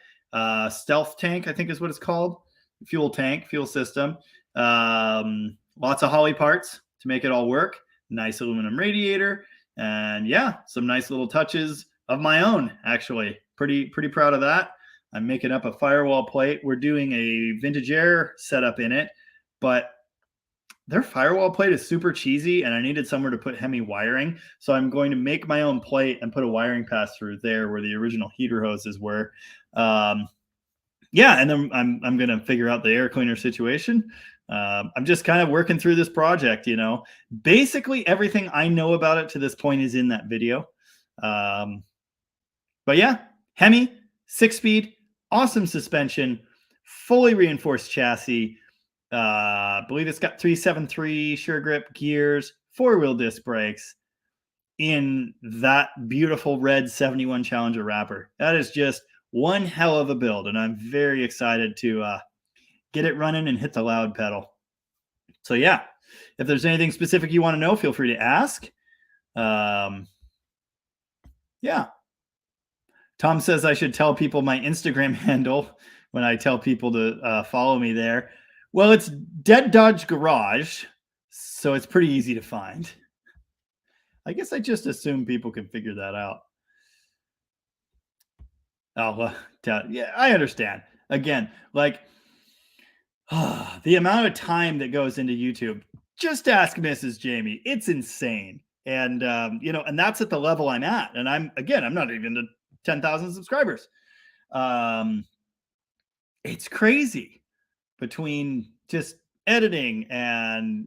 stealth tank, I think is what it's called, fuel tank, fuel system, lots of Holley parts to make it all work, nice aluminum radiator, and yeah, some nice little touches of my own, actually. Pretty proud of that. I'm making up a firewall plate. We're doing a vintage air setup in it, but their firewall plate is super cheesy and I needed somewhere to put Hemi wiring. So I'm going to make my own plate and put a wiring pass through there where the original heater hoses were. Yeah, and then I'm going to figure out the air cleaner situation. I'm just kind of working through this project, Basically everything I know about it to this point is in that video. But yeah, Hemi, 6-speed, awesome suspension, fully reinforced chassis. I believe it's got 373 sure grip gears, 4-wheel disc brakes in that beautiful red 71 Challenger wrapper. That is just one hell of a build, and I'm very excited to get it running and hit the loud pedal. So yeah, if there's anything specific you want to know, feel free to ask. Yeah. Tom says I should tell people my Instagram handle when I tell people to follow me there. Well, it's Dead Dodge Garage, so it's pretty easy to find. I guess I just assume people can figure that out. Oh, yeah, I understand. Again, like the amount of time that goes into YouTube, just ask Mrs. Jamie. It's insane. And, and that's at the level I'm at. And I'm not even to 10,000 subscribers. It's crazy between just editing and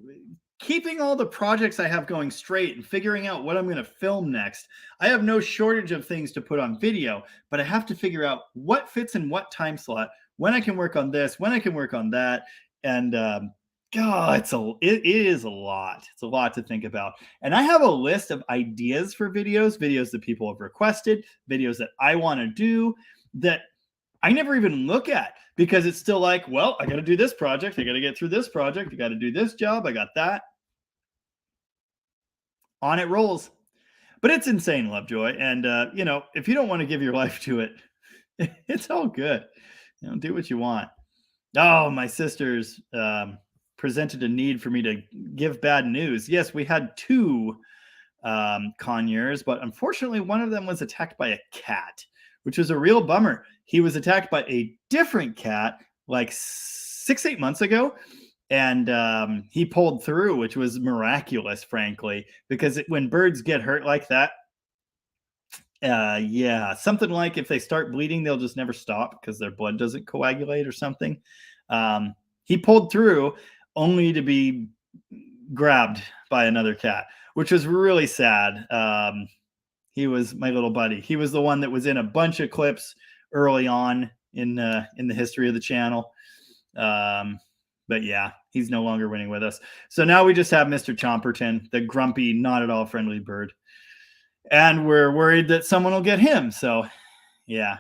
keeping all the projects I have going straight and figuring out what I'm going to film next. I have no shortage of things to put on video, but I have to figure out what fits in what time slot, when I can work on this, when I can work on that. And, it is a lot. It's a lot to think about. And I have a list of ideas for videos that people have requested, videos that I want to do that I never even look at because it's still like, well, I got to do this project. I got to get through this project. I got to do this job. I got that. On it rolls. But it's insane, Lovejoy. And, if you don't want to give your life to it, it's all good. Do what you want. Oh, my sisters presented a need for me to give bad news. Yes, we had 2 conures, but unfortunately, one of them was attacked by a cat, which was a real bummer. He was attacked by a different cat like 6-8 months ago, and he pulled through, which was miraculous, frankly, because when birds get hurt like that, yeah, something like if they start bleeding, they'll just never stop because their blood doesn't coagulate or something. He pulled through only to be grabbed by another cat, which was really sad. He was my little buddy. He was the one that was in a bunch of clips early on in the history of the channel. But yeah, he's no longer winning with us. So now we just have Mr. Chomperton, the grumpy, not at all friendly bird. And we're worried that someone will get him. So yeah.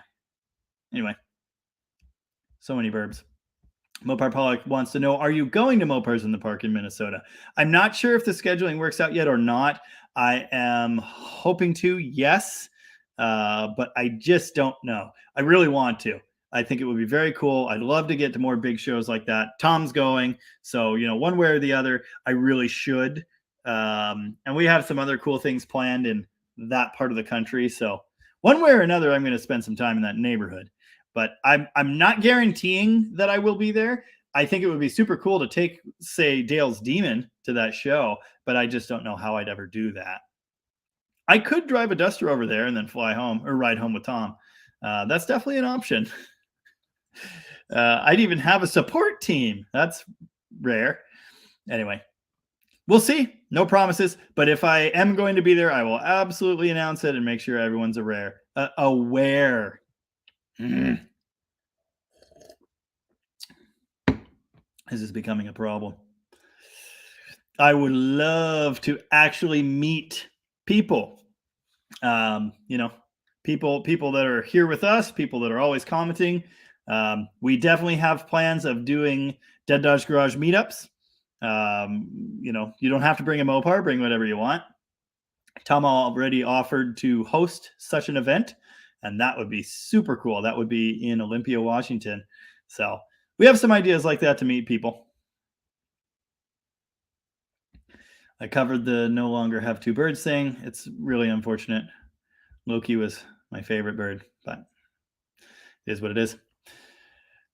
Anyway, so many verbs. Mopar Pollock wants to know, are you going to Mopars in the Park in Minnesota? I'm not sure if the scheduling works out yet or not. I am hoping to, yes, but I just don't know. I really want to. I think it would be very cool. I'd love to get to more big shows like that. Tom's going, so one way or the other, I really should. And we have some other cool things planned in that part of the country. So one way or another, I'm going to spend some time in that neighborhood. But I'm not guaranteeing that I will be there. I think it would be super cool to take, say, Dale's Demon to that show, but I just don't know how I'd ever do that. I could drive a Duster over there and then fly home or ride home with Tom. That's definitely an option. I'd even have a support team. That's rare. Anyway, we'll see. No promises. But if I am going to be there, I will absolutely announce it and make sure everyone's aware. This is becoming a problem. I would love to actually meet people. People that are here with us, people that are always commenting. We definitely have plans of doing Dead Dodge Garage meetups. You don't have to bring a Mopar, bring whatever you want. Tom already offered to host such an event, and that would be super cool. That would be in Olympia, Washington. So we have some ideas like that to meet people. I covered the no longer have two birds thing. It's really unfortunate. Loki was my favorite bird, but it is what it is.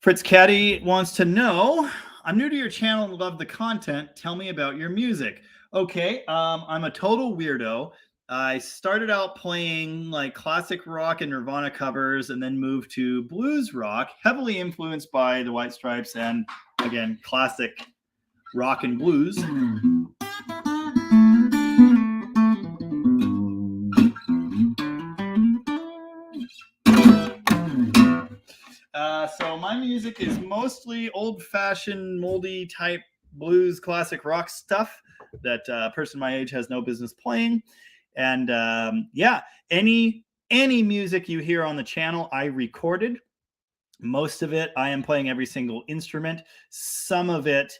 Fritz Caddy wants to know, I'm new to your channel and love the content. Tell me about your music. Okay, I'm a total weirdo. I started out playing like classic rock and Nirvana covers and then moved to blues rock, heavily influenced by the White Stripes and, again, classic rock and blues. So my music is mostly old-fashioned, moldy type blues, classic rock stuff that a person my age has no business playing. And any music you hear on the channel, I recorded. Most of it, I am playing every single instrument. Some of it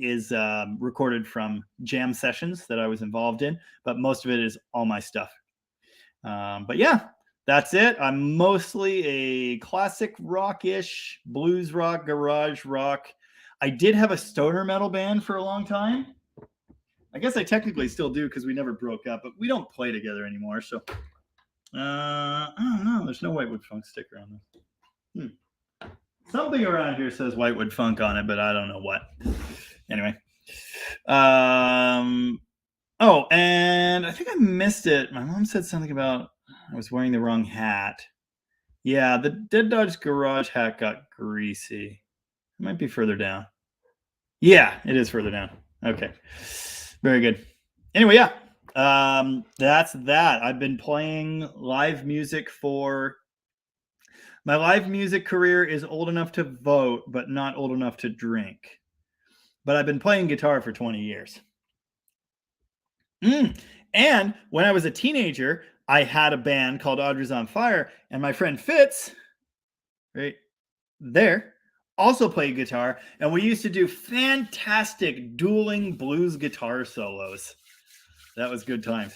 is recorded from jam sessions that I was involved in, but most of it is all my stuff. But yeah, that's it. I'm mostly a classic rock-ish, blues rock, garage rock. I did have a stoner metal band for a long time. I guess I technically still do because we never broke up, but we don't play together anymore. So I don't know. There's no Whitewood Funk sticker on this. Something around here says Whitewood Funk on it, but I don't know what. Anyway. Oh, and I think I missed it. My mom said something about I was wearing the wrong hat. Yeah, the Dead Dodge Garage hat got greasy. It might be further down. Yeah, it is further down. Okay. Very good. Anyway, yeah. That's that. I've been playing live music for... My live music career is old enough to vote, but not old enough to drink. But I've been playing guitar for 20 years. And when I was a teenager, I had a band called Audrey's on Fire, and my friend Fitz, right there, also played guitar, and we used to do fantastic dueling blues guitar solos. That was good times.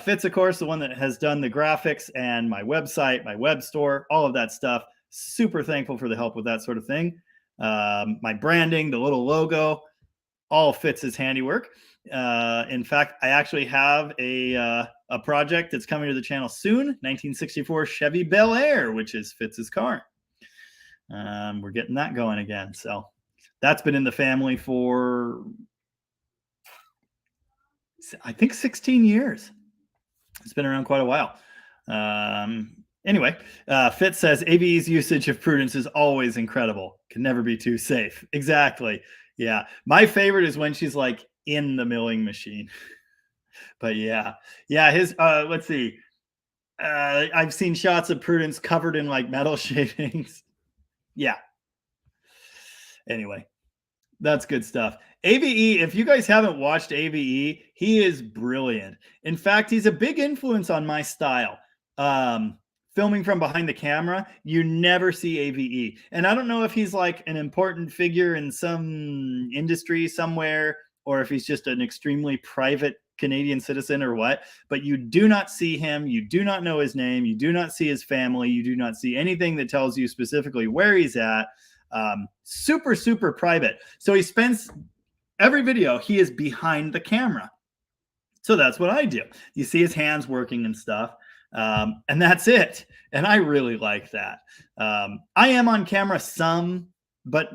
Fitz, of course, the one that has done the graphics and my website, my web store, all of that stuff. Super thankful for the help with that sort of thing. My branding, the little logo, all Fitz's handiwork. In fact, I actually have a project that's coming to the channel soon, 1964 Chevy Bel Air, which is Fitz's car. We're getting that going again. So that's been in the family for, I think, 16 years. It's been around quite a while. Anyway, Fitz says, AVE's usage of prudence is always incredible. Can never be too safe. Exactly. Yeah. My favorite is when she's like in the milling machine. But yeah, his let's see. I've seen shots of Prudence covered in like metal shavings. Yeah. Anyway, that's good stuff. AVE, if you guys haven't watched AVE, he is brilliant. In fact, he's a big influence on my style. Filming from behind the camera, you never see AVE. And I don't know if he's like an important figure in some industry somewhere, or if he's just an extremely private Canadian citizen or what, but you do not see him. You do not know his name. You do not see his family. You do not see anything that tells you specifically where he's at. Super, super private. So he spends every video, he is behind the camera. So that's what I do. You see his hands working and stuff. And that's it. And I really like that. I am on camera some, but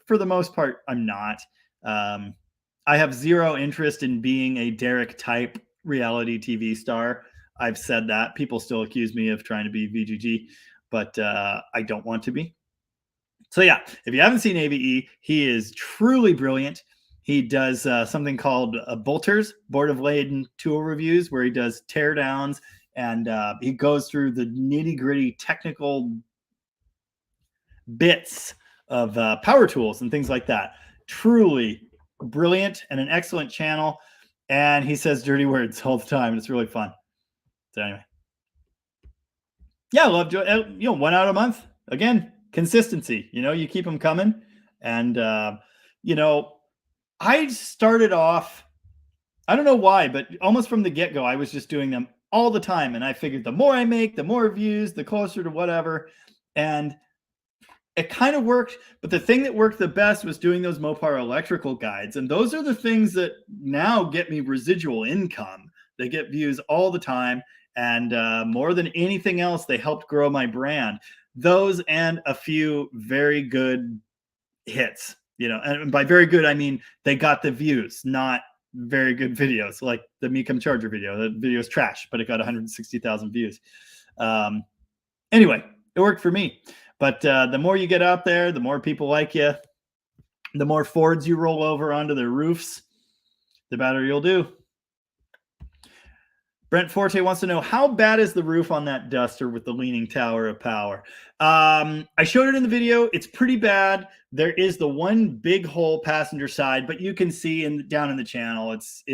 for the most part, I'm not. I have zero interest in being a Derek type reality TV star. I've said that. People still accuse me of trying to be VGG, but I don't want to be. So yeah, if you haven't seen AVE, he is truly brilliant. He does something called Bolters, Board of Laden tool reviews, where he does teardowns, and he goes through the nitty-gritty technical bits of power tools and things like that. Truly brilliant and an excellent channel. And he says dirty words all the time. It's really fun. So anyway. Yeah, I love, one out a month. Again, consistency. You keep them coming. And, I started off, I don't know why, but almost from the get-go, I was just doing them all the time. And I figured the more I make, the more views, the closer to whatever. And it kind of worked. But the thing that worked the best was doing those Mopar electrical guides. And those are the things that now get me residual income. They get views all the time. And more than anything else, they helped grow my brand. Those and a few very good hits, and by very good, I mean, they got the views, not very good videos. Like the Me Come Charger video, the video is trash, but it got 160,000 views. Anyway, it worked for me. But the more you get out there, the more people like you, the more Fords you roll over onto their roofs, the better you'll do. Brent Forte wants to know, how bad is the roof on that Duster with the leaning tower of power? I showed it in the video. It's pretty bad. There is the one big hole passenger side, but you can see down in the channel, it's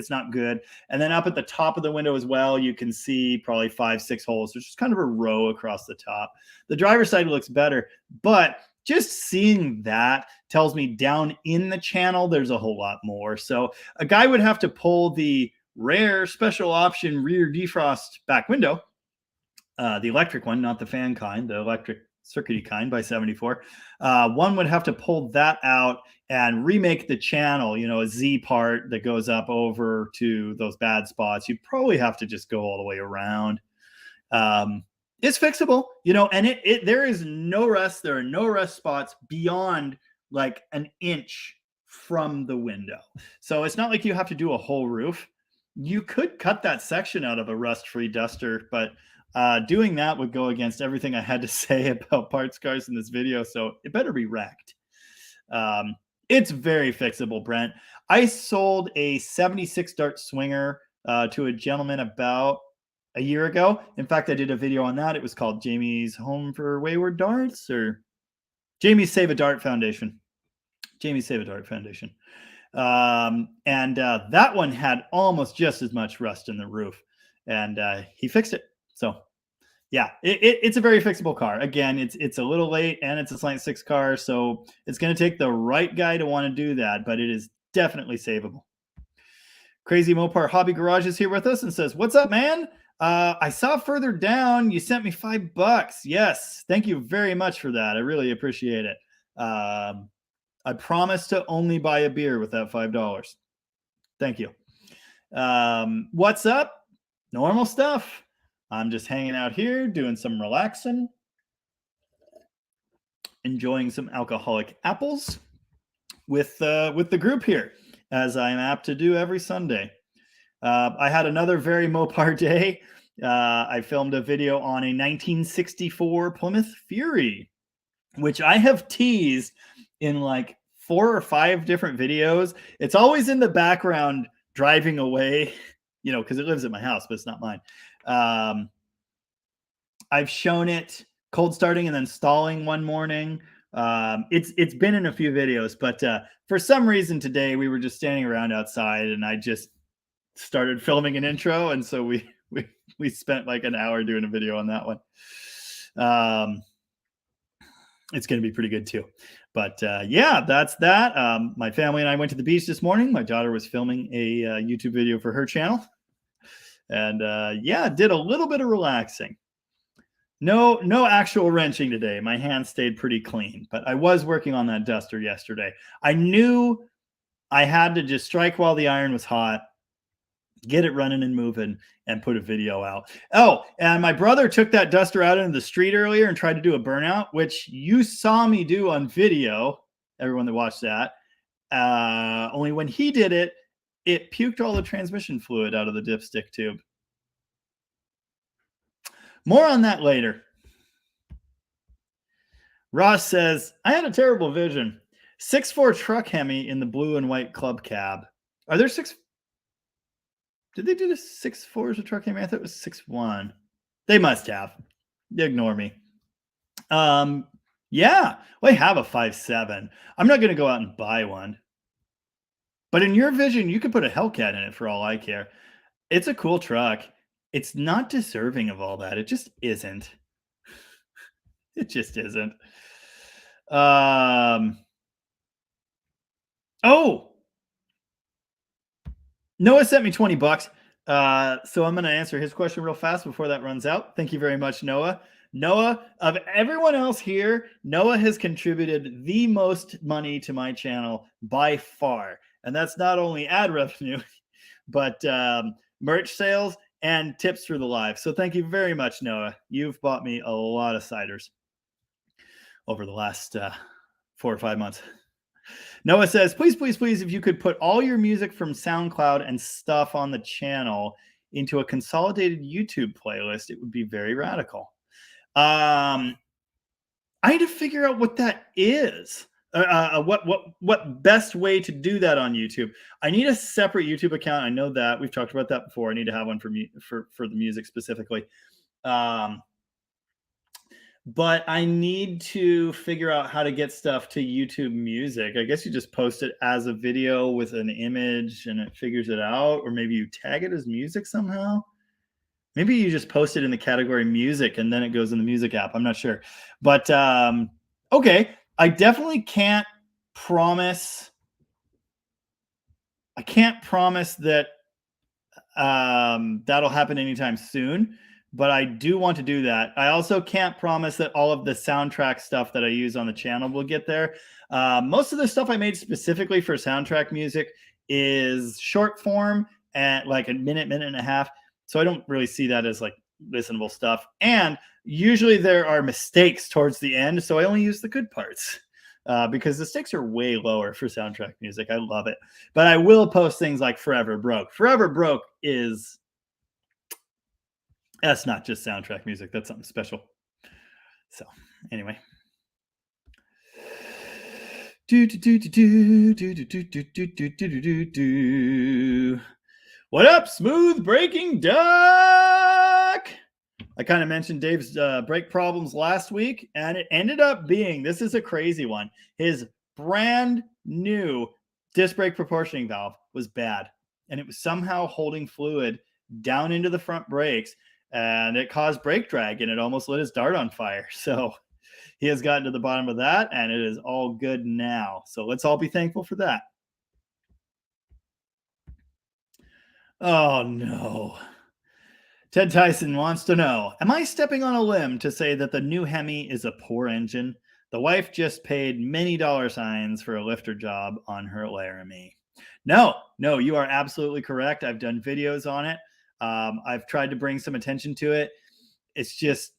not good. And then up at the top of the window as well, you can see probably 5-6 holes. There's just kind of a row across the top. The driver's side looks better, but just seeing that tells me down in the channel, there's a whole lot more. So a guy would have to pull the rare special option rear defrost back window, the electric one, not the fan kind, the electric circuity kind by 74. One would have to pull that out and remake the channel, a Z part that goes up over to those bad spots. You'd probably have to just go all the way around. It's fixable, and there is no rust. There are no rust spots beyond like an inch from the window. So it's not like you have to do a whole roof. You could cut that section out of a rust-free Duster, but doing that would go against everything I had to say about parts cars in this video, so it better be wrecked. It's very fixable, Brent. I sold a 76 Dart Swinger to a gentleman about a year ago. In fact, I did a video on that. It was called Jamie's Home for Wayward Darts, or Jamie's Save a Dart Foundation. Jamie's Save a Dart Foundation. That one had almost just as much rust in the roof, and he fixed it. So yeah, it's a very fixable car. Again, it's a little late, and it's a Slant 6 car, so it's going to take the right guy to want to do that, but it is definitely savable. Crazy Mopar Hobby Garage is here with us and says, "What's up, man? I saw further down you sent me $5. Yes, thank you very much for that. I really appreciate it. I promise to only buy a beer with that $5. Thank you. What's up? Normal stuff. I'm just hanging out here, doing some relaxing, enjoying some alcoholic apples with the group here, as I'm apt to do every Sunday. I had another very Mopar day. I filmed a video on a 1964 Plymouth Fury, which I have teased in like 4 or 5 different videos. It's always in the background driving away, because it lives at my house, but it's not mine. I've shown it cold starting and then stalling one morning. It's been in a few videos, but for some reason today we were just standing around outside and I just started filming an intro, and so we spent like an hour doing a video on that one. It's going to be pretty good too. But yeah, that's that. My family and I went to the beach this morning. My daughter was filming a YouTube video for her channel, and yeah, did a little bit of relaxing. No actual wrenching today. My hands stayed pretty clean, but I was working on that duster yesterday. I knew I had to just strike while the iron was hot, get it running and moving, and put a video out. Oh, and my brother took that duster out into the street earlier and tried to do a burnout, which you saw me do on video, everyone that watched that. Only when he did it, it puked all the transmission fluid out of the dipstick tube. More on that later. Ross says, I had a terrible vision. 6'4" truck Hemi in the blue and white club cab. Are there six? Did they do the 6'4" as a truck Hemi? I thought it was 6'1". They must have. Ignore me. Yeah, well, I have a 5'7". I'm not going to go out and buy one. But in your vision, you could put a Hellcat in it for all I care. It's a cool truck. It's not deserving of all that. It just isn't. It just isn't. Oh, Noah sent me $20. So I'm going to answer his question real fast before that runs out. Thank you very much, Noah. Noah, of everyone else here, Noah has contributed the most money to my channel by far. And that's not only ad revenue, but merch sales and tips through the live. So thank you very much, Noah. You've bought me a lot of ciders over the last 4 or 5 months. Noah says, please, please, please, if you could put all your music from SoundCloud and stuff on the channel into a consolidated YouTube playlist, it would be very radical. I need to figure out what that is. What best way to do that on YouTube? I need a separate YouTube account. I know that we've talked about that before. I need to have one for me for the music specifically. But I need to figure out how to get stuff to YouTube Music. I guess you just post it as a video with an image and it figures it out, or maybe you tag it as music somehow. Maybe you just post it in the category music and then it goes in the music app. I'm not sure. But okay, I definitely can't promise. I can't promise that that'll happen anytime soon, but I do want to do that. I also can't promise that all of the soundtrack stuff that I use on the channel will get there. Most of the stuff I made specifically for soundtrack music is short form at like a minute and a half. So I don't really see that as like listenable stuff. And usually there are mistakes towards the end. So I only use the good parts because the stakes are way lower for soundtrack music. I love it. But I will post things like Forever Broke. Forever Broke is... that's not just soundtrack music. That's something special. So anyway. What up, Smooth Breaking Duck? I kind of mentioned Dave's brake problems last week, and it ended up being, this is a crazy one, his brand new disc brake proportioning valve was bad, and it was somehow holding fluid down into the front brakes, and it caused brake drag, and it almost lit his dart on fire. So he has gotten to the bottom of that, and it is all good now. So let's all be thankful for that. Oh, no. Ted Tyson wants to know, am I stepping on a limb to say that the new Hemi is a poor engine? The wife just paid many $signs for a lifter job on her Laramie. No, you are absolutely correct. I've done videos on it. I've tried to bring some attention to it. It's just,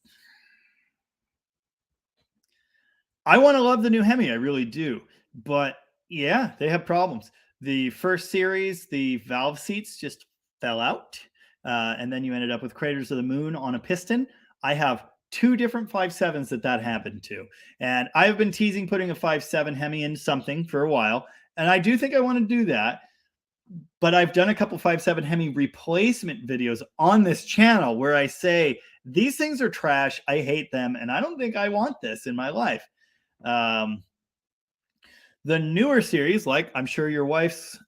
I want to love the new Hemi. I really do. But yeah, they have problems. The first series, the valve seats just fell out. And then you ended up with Craters of the Moon on a piston. I have 2 different 5.7s that happened to. And I've been teasing putting a 5.7 Hemi in something for a while. And I do think I want to do that. But I've done a couple 5.7 Hemi replacement videos on this channel where I say, these things are trash. I hate them. And I don't think I want this in my life. The newer series, like I'm sure your wife's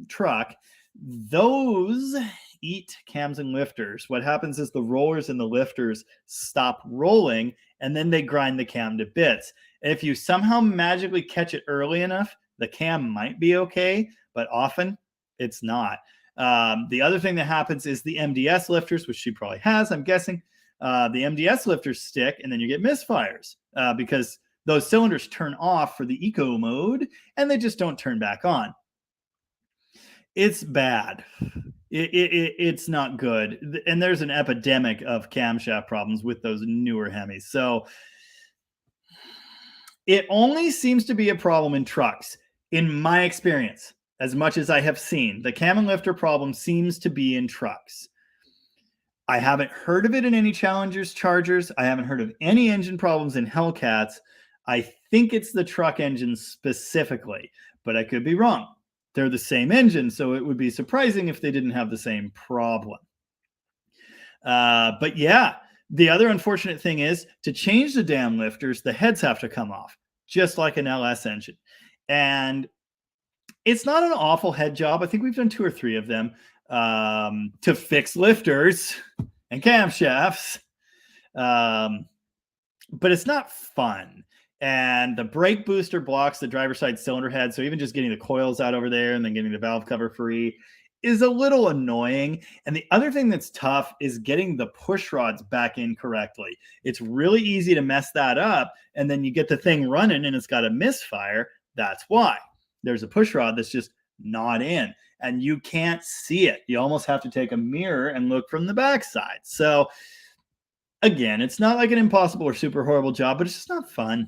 truck, those eat cams and lifters. What happens is the rollers and the lifters stop rolling and then they grind the cam to bits. And if you somehow magically catch it early enough, the cam might be okay, but often it's not. The other thing that happens is the MDS lifters, which she probably has, I'm guessing, the MDS lifters stick and then you get misfires because those cylinders turn off for the eco mode and they just don't turn back on. It's bad. It's not good. And there's an epidemic of camshaft problems with those newer Hemis. So it only seems to be a problem in trucks, in my experience, as much as I have seen. The cam and lifter problem seems to be in trucks. I haven't heard of it in any Challengers, Chargers. I haven't heard of any engine problems in Hellcats. I think it's the truck engine specifically, but I could be wrong. They're the same engine, so it would be surprising if they didn't have the same problem. But yeah, the other unfortunate thing is to change the damn lifters, the heads have to come off, just like an LS engine. And it's not an awful head job. I think we've done 2 or 3 of them to fix lifters and camshafts. But it's not fun. And the brake booster blocks the driver's side cylinder head. So even just getting the coils out over there and then getting the valve cover free is a little annoying. And the other thing that's tough is getting the push rods back in correctly. It's really easy to mess that up. And then you get the thing running and it's got a misfire. That's why. There's a push rod that's just not in. And you can't see it. You almost have to take a mirror and look from the backside. So again, it's not like an impossible or super horrible job, but it's just not fun.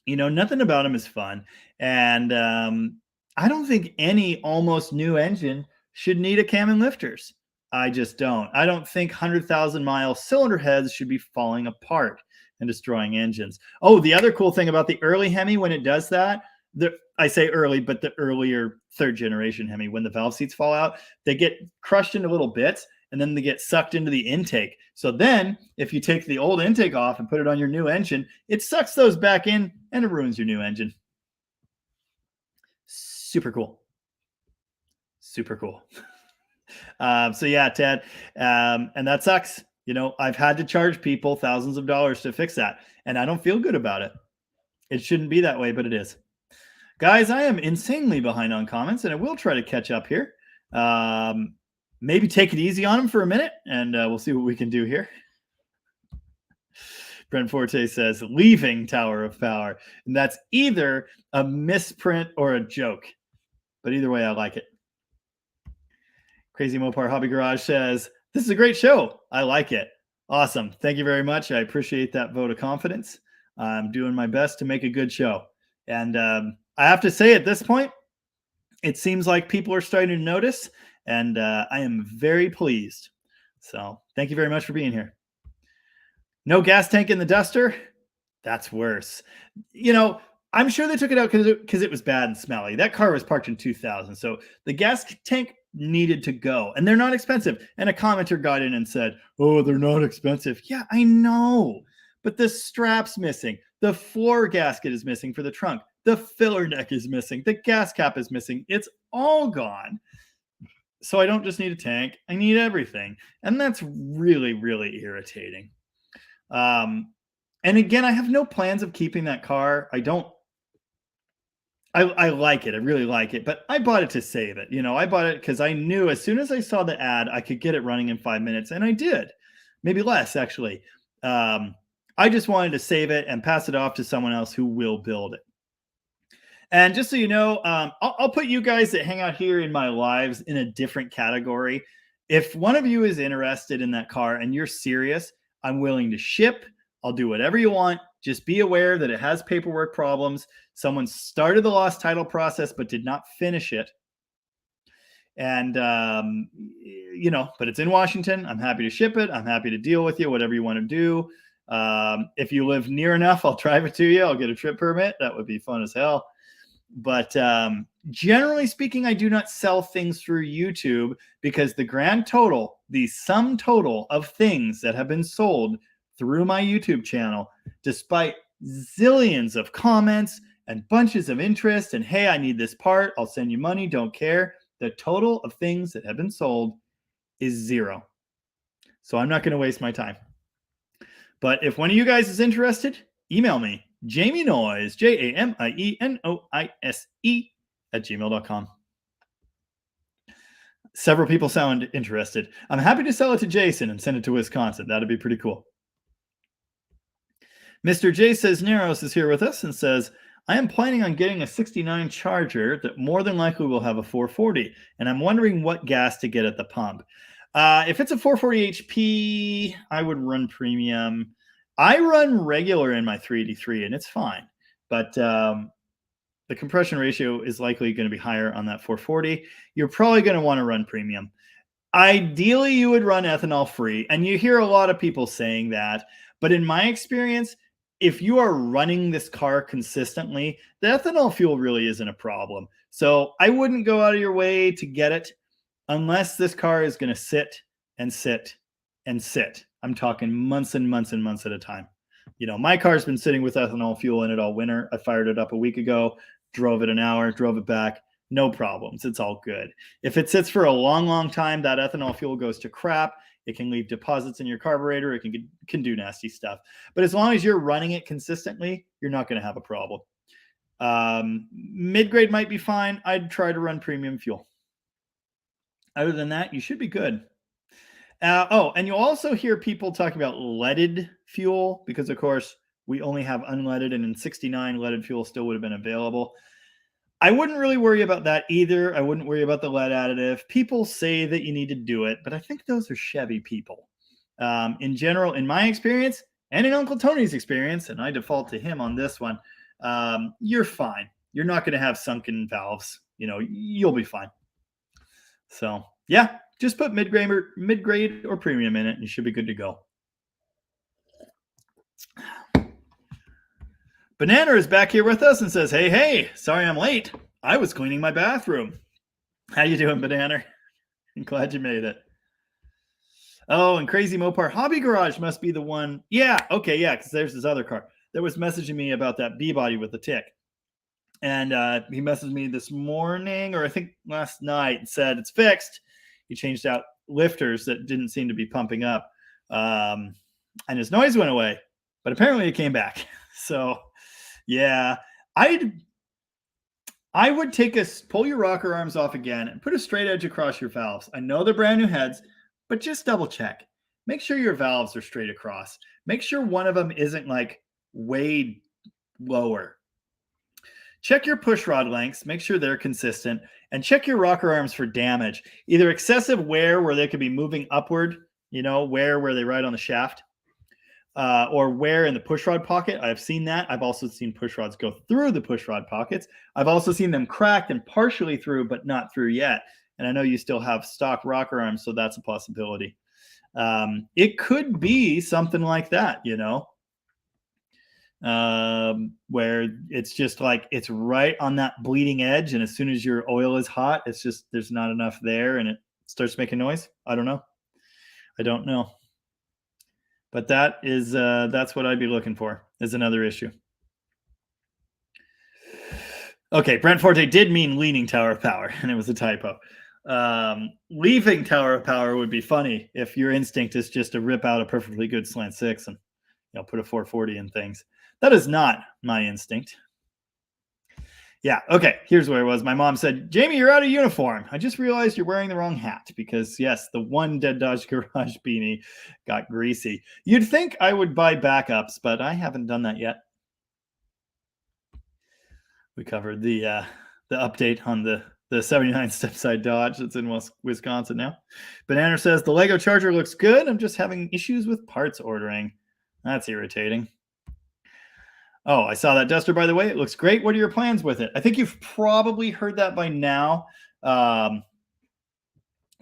You know, nothing about them is fun. And I don't think any almost new engine should need a cam and lifters. I just don't. I don't think 100,000-mile cylinder heads should be falling apart and destroying engines. Oh, the other cool thing about the early Hemi when it does that, I say early, but the earlier 3rd generation Hemi, when the valve seats fall out, they get crushed into little bits and then they get sucked into the intake. So then if you take the old intake off and put it on your new engine, it sucks those back in and it ruins your new engine. Super cool. Super cool. So yeah, Ted, and that sucks. You know, I've had to charge people thousands of dollars to fix that, and I don't feel good about it. It shouldn't be that way, but it is. Guys, I am insanely behind on comments, and I will try to catch up here. Maybe take it easy on them for a minute, and we'll see what we can do here. Brent Forte says, leaving Tower of Power. And that's either a misprint or a joke. But either way, I like it. Crazy Mopar Hobby Garage says, this is a great show. I like it. Awesome. Thank you very much. I appreciate that vote of confidence. I'm doing my best to make a good show. And I have to say at this point, it seems like people are starting to notice. And I am very pleased. So thank you very much for being here. No gas tank in the Duster? That's worse. You know, I'm sure they took it out because it was bad and smelly. That car was parked in 2000. So the gas tank needed to go. And they're not expensive. And a commenter got in and said, oh, they're not expensive. Yeah, I know. But the strap's missing. The floor gasket is missing for the trunk. The filler neck is missing. The gas cap is missing. It's all gone. So I don't just need a tank. I need everything. And that's really, really irritating. And again, I have no plans of keeping that car. I like it. I really like it. But I bought it to save it. You know, I bought it because I knew as soon as I saw the ad, I could get it running in 5 minutes. And I did. Maybe less, actually. I just wanted to save it and pass it off to someone else who will build it. And just so you know, I'll put you guys that hang out here in my lives in a different category. If one of you is interested in that car and you're serious, I'm willing to ship. I'll do whatever you want. Just be aware that it has paperwork problems. Someone started the lost title process but did not finish it. And, you know, but it's in Washington. I'm happy to ship it. I'm happy to deal with you, whatever you want to do. If you live near enough, I'll drive it to you. I'll get a trip permit. That would be fun as hell. But Generally speaking, I do not sell things through YouTube because the grand total, the sum total of things that have been sold through my YouTube channel, despite zillions of comments and bunches of interest and, hey, I need this part, I'll send you money, don't care. The total of things that have been sold is 0. So I'm not going to waste my time. But if one of you guys is interested, email me, Jamie Noise, JAMIENOISE @gmail.com. Several people sound interested. I'm happy to sell it to Jason and send it to Wisconsin. That'd be pretty cool. Mr. J says Neros is here with us and says, I am planning on getting a 69 Charger that more than likely will have a 440, and I'm wondering what gas to get at the pump. If it's a 440 HP, I would run premium. I run regular in my 383, and it's fine. But the compression ratio is likely going to be higher on that 440. You're probably going to want to run premium. Ideally, you would run ethanol free, and you hear a lot of people saying that. But in my experience, if you are running this car consistently, the ethanol fuel really isn't a problem. So I wouldn't go out of your way to get it unless this car is going to sit and sit and sit. I'm talking months and months and months at a time. You know, my car's been sitting with ethanol fuel in it all winter. I fired it up a week ago, drove it an hour, drove it back. No problems. It's all good. If it sits for a long, long time, that ethanol fuel goes to crap. It can leave deposits in your carburetor. It can do nasty stuff. But as long as you're running it consistently, you're not going to have a problem. Mid-grade might be fine. I'd try to run premium fuel. Other than that, you should be good. And you'll also hear people talking about leaded fuel because, of course, we only have unleaded, and in 69, leaded fuel still would have been available. I wouldn't really worry about that either. I wouldn't worry about the lead additive. People say that you need to do it, but I think those are Chevy people. In general, in my experience, and in Uncle Tony's experience, and I default to him on this one, you're fine. You're not going to have sunken valves. You know, you'll be fine. So, yeah, just put mid-grade or premium in it, and you should be good to go. Banana is back here with us and says, hey, sorry I'm late. I was cleaning my bathroom. How you doing, Banana? I'm glad you made it. Oh, and Crazy Mopar Hobby Garage must be the one. Yeah, okay, yeah, because there's this other car that was messaging me about that B-body with the tick. And he messaged me this morning, or I think last night, and said it's fixed. He changed out lifters that didn't seem to be pumping up. And his noise went away, but apparently it came back. So, yeah, I would pull your rocker arms off again and put a straight edge across your valves. I know they're brand new heads, but just double check. Make sure your valves are straight across. Make sure one of them isn't like way lower. Check your push rod lengths, make sure they're consistent, and check your rocker arms for damage. Either excessive wear where they could be moving upward, you know, wear where they ride on the shaft, or wear in the push rod pocket. I've seen that. I've also seen push rods go through the push rod pockets. I've also seen them cracked and partially through, but not through yet. And I know you still have stock rocker arms, so that's a possibility. It could be something like that, you know, where it's just like it's right on that bleeding edge, and as soon as your oil is hot, it's just there's not enough there, and it starts making noise. I don't know. But that is that's what I'd be looking for is another issue. Okay, Brent Forte did mean leaning tower of power, and it was a typo. Leaving tower of power would be funny if your instinct is just to rip out a perfectly good slant six and put a 440 in things. That is not my instinct. Yeah, okay, here's where it was. My mom said, Jamie, you're out of uniform. I just realized you're wearing the wrong hat because, yes, the one Dead Dodge Garage beanie got greasy. You'd think I would buy backups, but I haven't done that yet. We covered the update on the 79 step-side Dodge that's in Wisconsin now. Banana says, the Lego Charger looks good. I'm just having issues with parts ordering. That's irritating. Oh, I saw that Duster, by the way. It looks great. What are your plans with it? I think you've probably heard that by now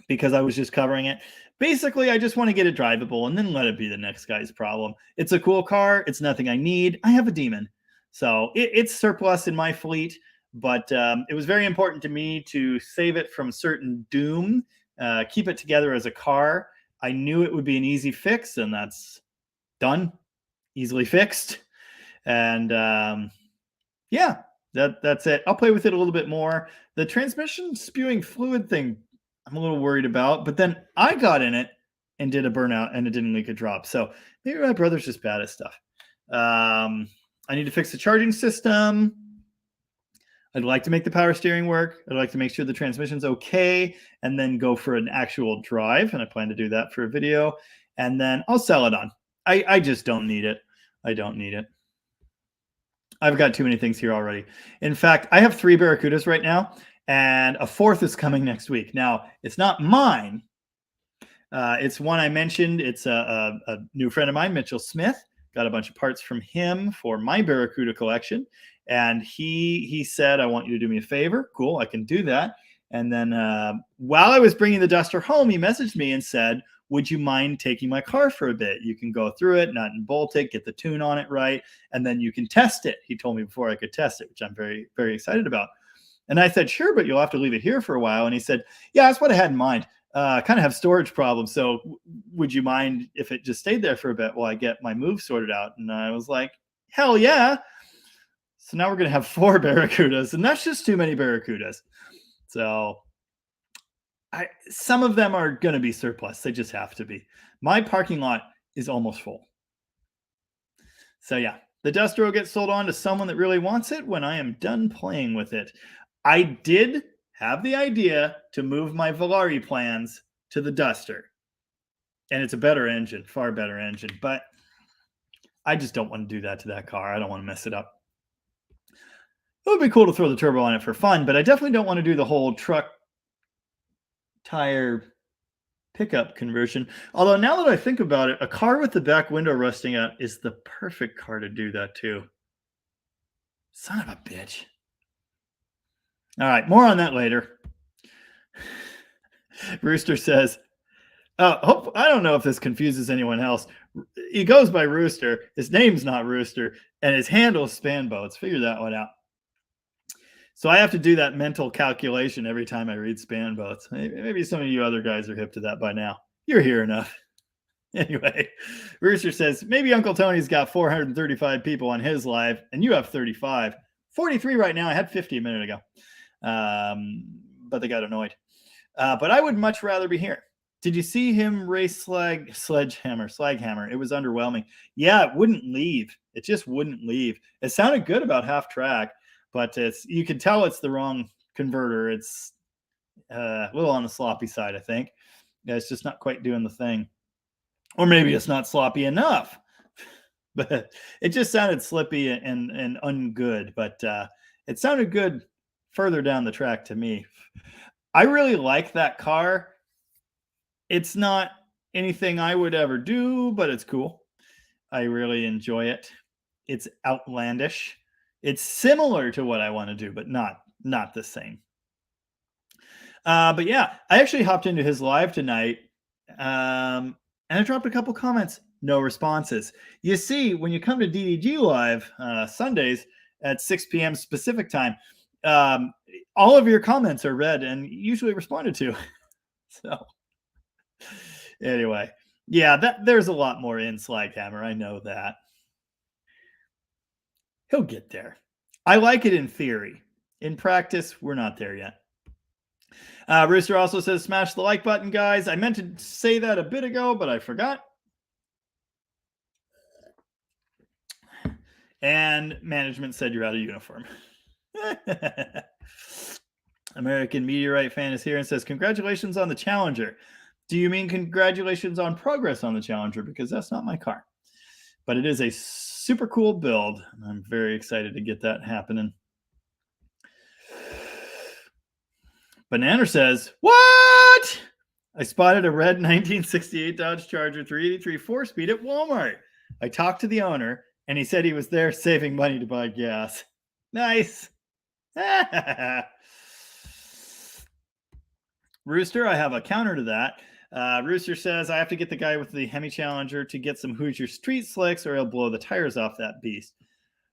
because I was just covering it. Basically, I just want to get it drivable and then let it be the next guy's problem. It's a cool car. It's nothing I need. I have a Demon. So it's surplus in my fleet. but it was very important to me to save it from certain doom, keep it together as a car. I knew it would be an easy fix, and that's done, easily fixed. And yeah, that's it. I'll play with it a little bit more. The transmission spewing fluid thing, I'm a little worried about, but then I got in it and did a burnout and it didn't leak a drop. So maybe my brother's just bad at stuff. I need to fix the charging system. I'd like to make the power steering work. I'd like to make sure the transmission's okay and then go for an actual drive. And I plan to do that for a video. And then I'll sell it on. I just don't need it. I don't need it. I've got too many things here already. In fact, I have 3 Barracudas right now, and a 4th is coming next week. Now, it's not mine. It's one I mentioned. It's a new friend of mine, Mitchell Smith. Got a bunch of parts from him for my Barracuda collection. And he said, I want you to do me a favor. Cool, I can do that. And then while I was bringing the Duster home, he messaged me and said, would you mind taking my car for a bit? You can go through it, nut and bolt it, get the tune on it right, and then you can test it. He told me before I could test it, which I'm very, very excited about. And I said, sure, but you'll have to leave it here for a while. And he said, yeah, that's what I had in mind. Kind of have storage problems. So would you mind if it just stayed there for a bit while I get my move sorted out? And I was like, hell yeah. So now we're going to have 4 Barracudas, and that's just too many Barracudas. So some of them are going to be surplus. They just have to be. My parking lot is almost full. So yeah, the Duster will get sold on to someone that really wants it when I am done playing with it. I did have the idea to move my Volare plans to the Duster. And it's a better engine, far better engine. But I just don't want to do that to that car. I don't want to mess it up. It would be cool to throw the turbo on it for fun, but I definitely don't want to do the whole truck tire pickup conversion. Although now that I think about it, a car with the back window rusting out is the perfect car to do that too. Son of a bitch. All right, more on that later. Rooster says, I don't know if this confuses anyone else. He goes by Rooster. His name's not Rooster, and his handle is Span Boats. Figure that one out. So I have to do that mental calculation every time I read Span Boats. Maybe some of you other guys are hip to that by now. You're here enough. Anyway, Rooster says, maybe Uncle Tony's got 435 people on his live, and you have 35. 43 right now. I had 50 a minute ago. But they got annoyed. But I would much rather be here. Did you see him race Slaghammer? It was underwhelming. Yeah, it wouldn't leave. It just wouldn't leave. It sounded good about half track, but you can tell it's the wrong converter. It's a little on the sloppy side, I think. Yeah, it's just not quite doing the thing. Or maybe it's not sloppy enough. But it just sounded slippy and ungood. But it sounded good further down the track to me. I really like that car. It's not anything I would ever do, but it's cool. I really enjoy it. It's outlandish. It's similar to what I want to do, but not the same. But yeah, I actually hopped into his live tonight, and I dropped a couple comments. No responses. You see, when you come to DDG Live Sundays at 6 p.m. specific time, all of your comments are read and usually responded to. So anyway, yeah, there's a lot more in Slaghammer. I know that. He'll get there. I like it in theory. In practice, we're not there yet. Rooster also says, smash the like button, guys. I meant to say that a bit ago, but I forgot. And management said you're out of uniform. American Meteorite fan is here and says, congratulations on the Challenger. Do you mean congratulations on progress on the Challenger? Because that's not my car. But it is a super cool build. I'm very excited to get that happening. Banana says, what? I spotted a red 1968 Dodge Charger 383 4-speed at Walmart. I talked to the owner, and he said he was there saving money to buy gas. Nice. Rooster, I have a counter to that. Rooster says, I have to get the guy with the Hemi Challenger to get some Hoosier street slicks or he'll blow the tires off that beast.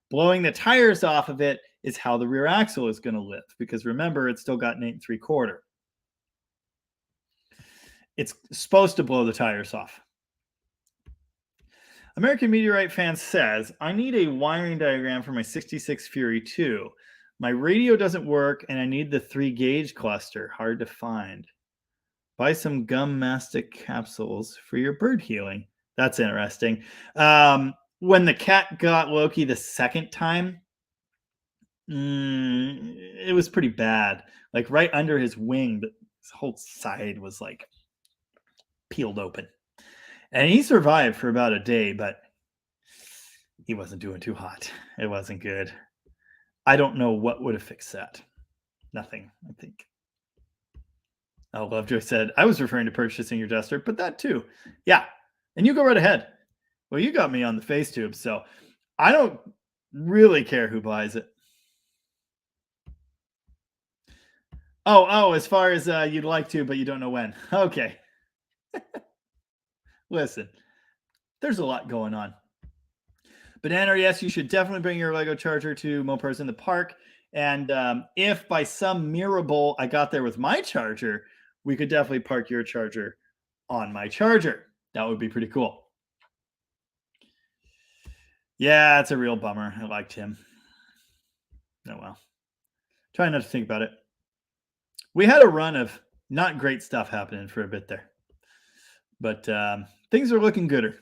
Blowing the tires off of it is how the rear axle is going to live, because remember, it's still got an 8 3/4. It's supposed to blow the tires off. American Meteorite fan says, I need a wiring diagram for my 66 Fury 2. My radio doesn't work and I need the 3-gauge cluster. Hard to find. Buy some gum mastic capsules for your bird healing. That's interesting. When the cat got Loki the second time, it was pretty bad. Like right under his wing, his whole side was like peeled open. And he survived for about a day, but he wasn't doing too hot. It wasn't good. I don't know what would have fixed that. Nothing, I think. Oh, Lovejoy said, I was referring to purchasing your duster, but that too. Yeah. And you go right ahead. Well, you got me on the face tube, so I don't really care who buys it. Oh, as far as you'd like to, but you don't know when. Okay. Listen, there's a lot going on. Banana, yes, you should definitely bring your Lego charger to Mopers in the park. And if by some miracle I got there with my charger, we could definitely park your charger on my charger. That would be pretty cool. Yeah, it's a real bummer. I liked him. Oh, well. Try not to think about it. We had a run of not great stuff happening for a bit there. But things are looking gooder.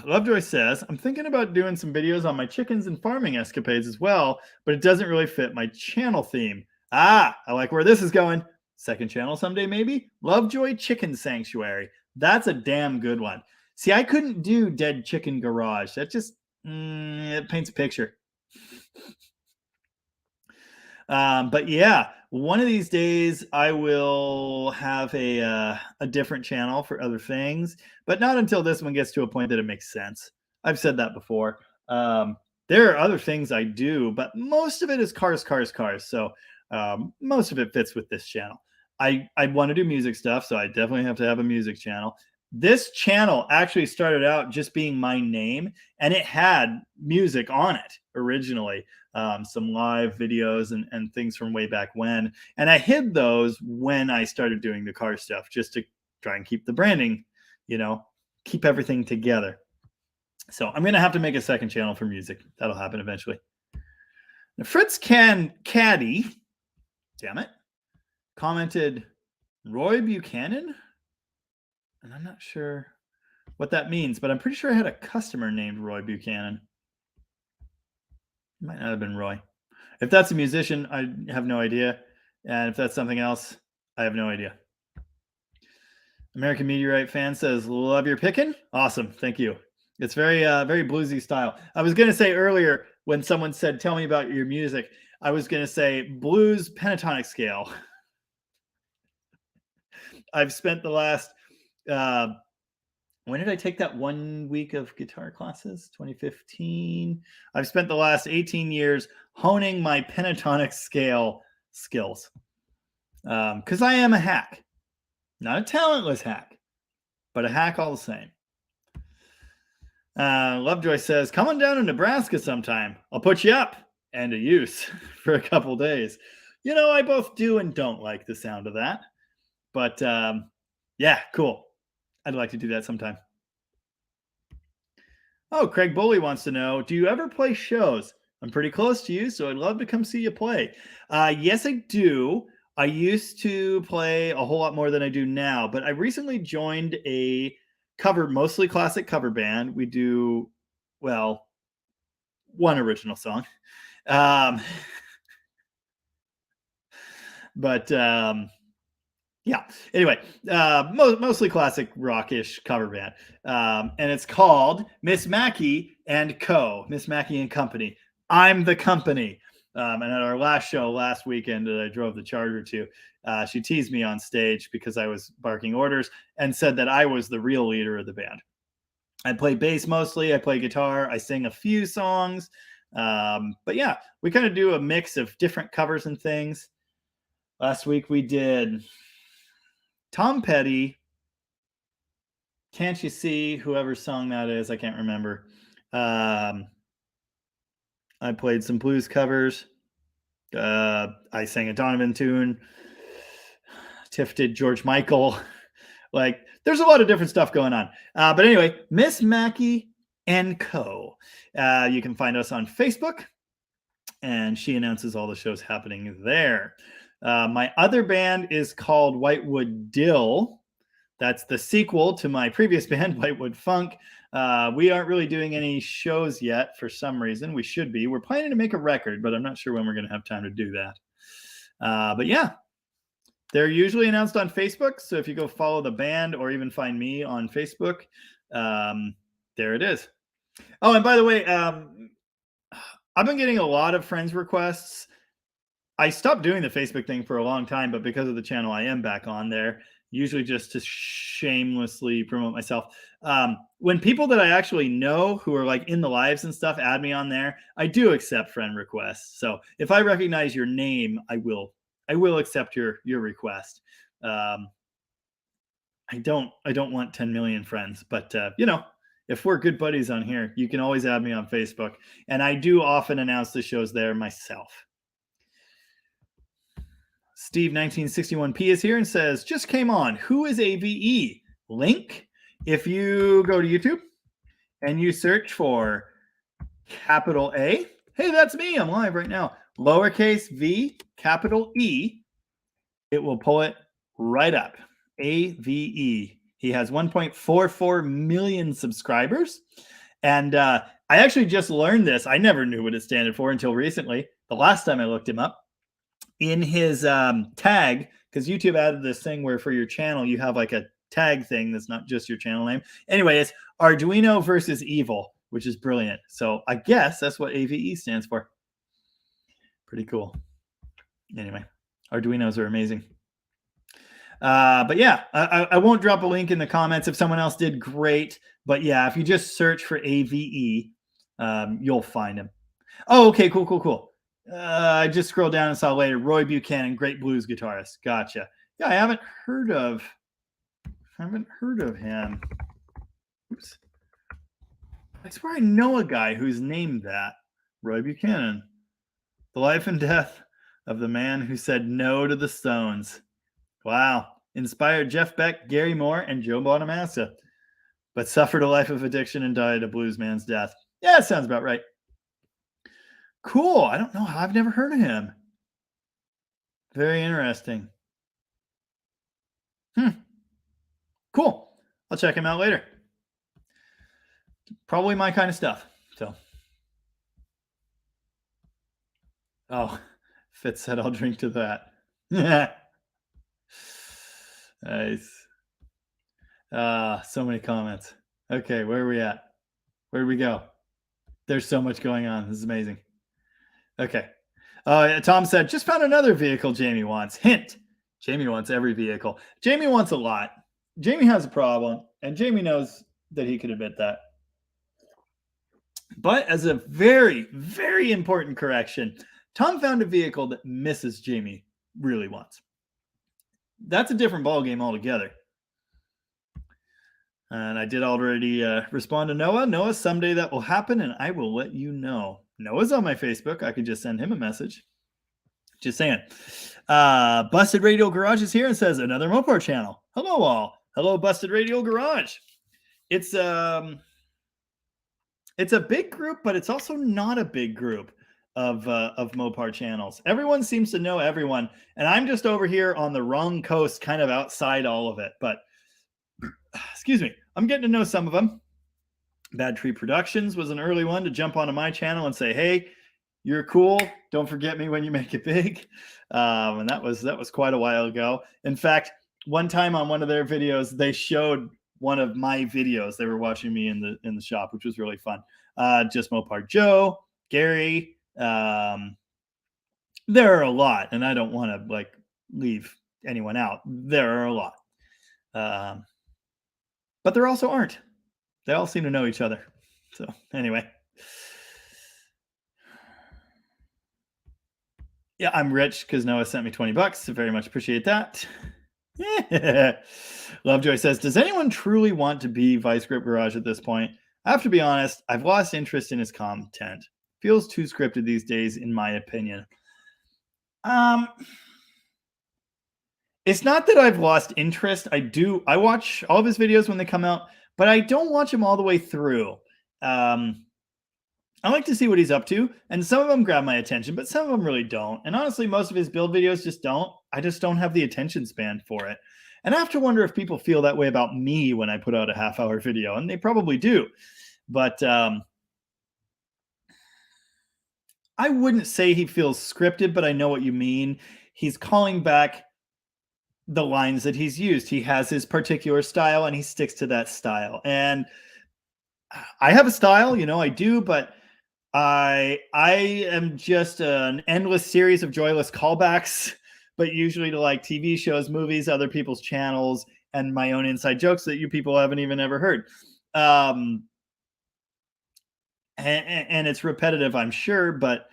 Lovejoy says, I'm thinking about doing some videos on my chickens and farming escapades as well, but it doesn't really fit my channel theme. I like where this is going. Second channel someday, maybe? Lovejoy Chicken Sanctuary. That's a damn good one. See, I couldn't do Dead Chicken Garage. That just, it paints a picture. But yeah, one of these days I will have a different channel for other things, but not until this one gets to a point that it makes sense. I've said that before. There are other things I do, but most of it is cars. So most of it fits with this channel. I want to do music stuff, so I definitely have to have a music channel. This channel actually started out just being my name, and it had music on it originally. Some live videos and things from way back when. And I hid those when I started doing the car stuff, just to try and keep the branding, keep everything together. So I'm going to have to make a second channel for music. That'll happen eventually. Now, Fritz Caddy, damn it, commented Roy Buchanan. And I'm not sure what that means, but I'm pretty sure I had a customer named Roy Buchanan. It might not have been Roy. If that's a musician, I have no idea. And if that's something else, I have no idea. American Meteorite fan says, love your picking. Awesome. Thank you. It's very, very bluesy style. I was going to say earlier when someone said, tell me about your music, I was going to say blues pentatonic scale. I've spent the last, when did I take that 1 week of guitar classes? 2015. I've spent the last 18 years honing my pentatonic scale skills. Because I am a hack. Not a talentless hack, but a hack all the same. Lovejoy says, come on down to Nebraska sometime. I'll put you up and to use for a couple days. I both do and don't like the sound of that. But yeah, cool. I'd like to do that sometime. Oh, Craig Bully wants to know, do you ever play shows? I'm pretty close to you, so I'd love to come see you play. Yes, I do. I used to play a whole lot more than I do now, but I recently joined a mostly classic cover band. We do, well, one original song. But yeah. Anyway, mostly classic rockish cover band, and it's called Miss Mackey and Co. Miss Mackey and Company. I'm the company. And at our last show last weekend that I drove the charger to, she teased me on stage because I was barking orders and said that I was the real leader of the band. I play bass mostly. I play guitar. I sing a few songs. But yeah, we kind of do a mix of different covers and things. Last week we did Tom Petty, Can't You See, whoever song that is, I can't remember. I played some blues covers. I sang a Donovan tune. Tiff did George Michael. Like, there's a lot of different stuff going on. But anyway, Miss Mackie and Co. You can find us on Facebook, and she announces all the shows happening there. My other band is called Whitewood Dill. That's the sequel to my previous band, Whitewood Funk. We aren't really doing any shows yet for some reason. We should be. We're planning to make a record, but I'm not sure when we're going to have time to do that. But yeah, they're usually announced on Facebook. So if you go follow the band or even find me on Facebook, there it is. Oh, and by the way, I've been getting a lot of friends requests. I stopped doing the Facebook thing for a long time, but because of the channel, I am back on there, usually just to shamelessly promote myself. When people that I actually know who are like in the lives and stuff add me on there, I do accept friend requests. So if I recognize your name, I will accept your request. I don't want 10 million friends, but if we're good buddies on here, you can always add me on Facebook. And I do often announce the shows there myself. Steve 1961P is here and says, just came on. Who is AVE? Link. If you go to YouTube and you search for capital A, hey, that's me. I'm live right now. Lowercase v, capital E, it will pull it right up. AVE. He has 1.44 million subscribers. And I actually just learned this. I never knew what it stood for until recently. The last time I looked him up. In his tag, because YouTube added this thing where for your channel, you have like a tag thing that's not just your channel name. Anyway, it's Arduino versus Evil, which is brilliant. So I guess that's what AVE stands for. Pretty cool. Anyway, Arduinos are amazing. But yeah, I won't drop a link in the comments. If someone else did, great. But yeah, if you just search for AVE, you'll find him. Oh, okay, cool. I just scrolled down and saw later, Roy Buchanan, great blues guitarist. Gotcha. Yeah, I haven't heard of him. Oops. I swear I know a guy who's named that. Roy Buchanan. The life and death of the man who said no to the Stones. Wow. Inspired Jeff Beck, Gary Moore, and Joe Bonamassa, but suffered a life of addiction and died a blues man's death. Yeah, it sounds about right. Cool. I don't know. I've never heard of him. Very interesting. Cool. I'll check him out later. Probably my kind of stuff. So. Oh, Fitz said I'll drink to that. Nice. So many comments. Okay, where are we at? Where do we go? There's so much going on. This is amazing. Okay. Tom said, just found another vehicle Jamie wants. Hint, Jamie wants every vehicle. Jamie wants a lot. Jamie has a problem, and Jamie knows that he could admit that. But as a very, very important correction, Tom found a vehicle that Mrs. Jamie really wants. That's a different ballgame altogether. And I did already respond to Noah. Noah, someday that will happen, and I will let you know. Noah's on my Facebook. I could just send him a message. Just saying. Busted Radio Garage is here and says, another Mopar channel. Hello, all. Hello, Busted Radio Garage. It's a big group, but it's also not a big group of Mopar channels. Everyone seems to know everyone, and I'm just over here on the wrong coast, kind of outside all of it. But excuse me, I'm getting to know some of them. Bad Tree Productions was an early one to jump onto my channel and say, hey, you're cool. Don't forget me when you make it big. And that was quite a while ago. In fact, one time on one of their videos, they showed one of my videos. They were watching me in the shop, which was really fun. Just Mopar Joe, Gary. There are a lot, and I don't want to like leave anyone out. There are a lot. But there also aren't. They all seem to know each other. So anyway. Yeah, I'm rich because Noah sent me $20. So very much appreciate that. Lovejoy says, does anyone truly want to be Vice Grip Garage at this point? I have to be honest, I've lost interest in his content. Feels too scripted these days, in my opinion. It's not that I've lost interest. I watch all of his videos when they come out, but I don't watch them all the way through. I like to see what he's up to, and some of them grab my attention, but some of them really don't. And honestly, most of his build videos just don't. I just don't have the attention span for it. And I have to wonder if people feel that way about me when I put out a half-hour video, and they probably do. But I wouldn't say he feels scripted, but I know what you mean. He's calling back the lines that he's used. He has his particular style, and he sticks to that style. And I have a style, I do, but I am just an endless series of joyless callbacks, but usually to like TV shows, movies, other people's channels, and my own inside jokes that you people haven't even ever heard. And it's repetitive, I'm sure, but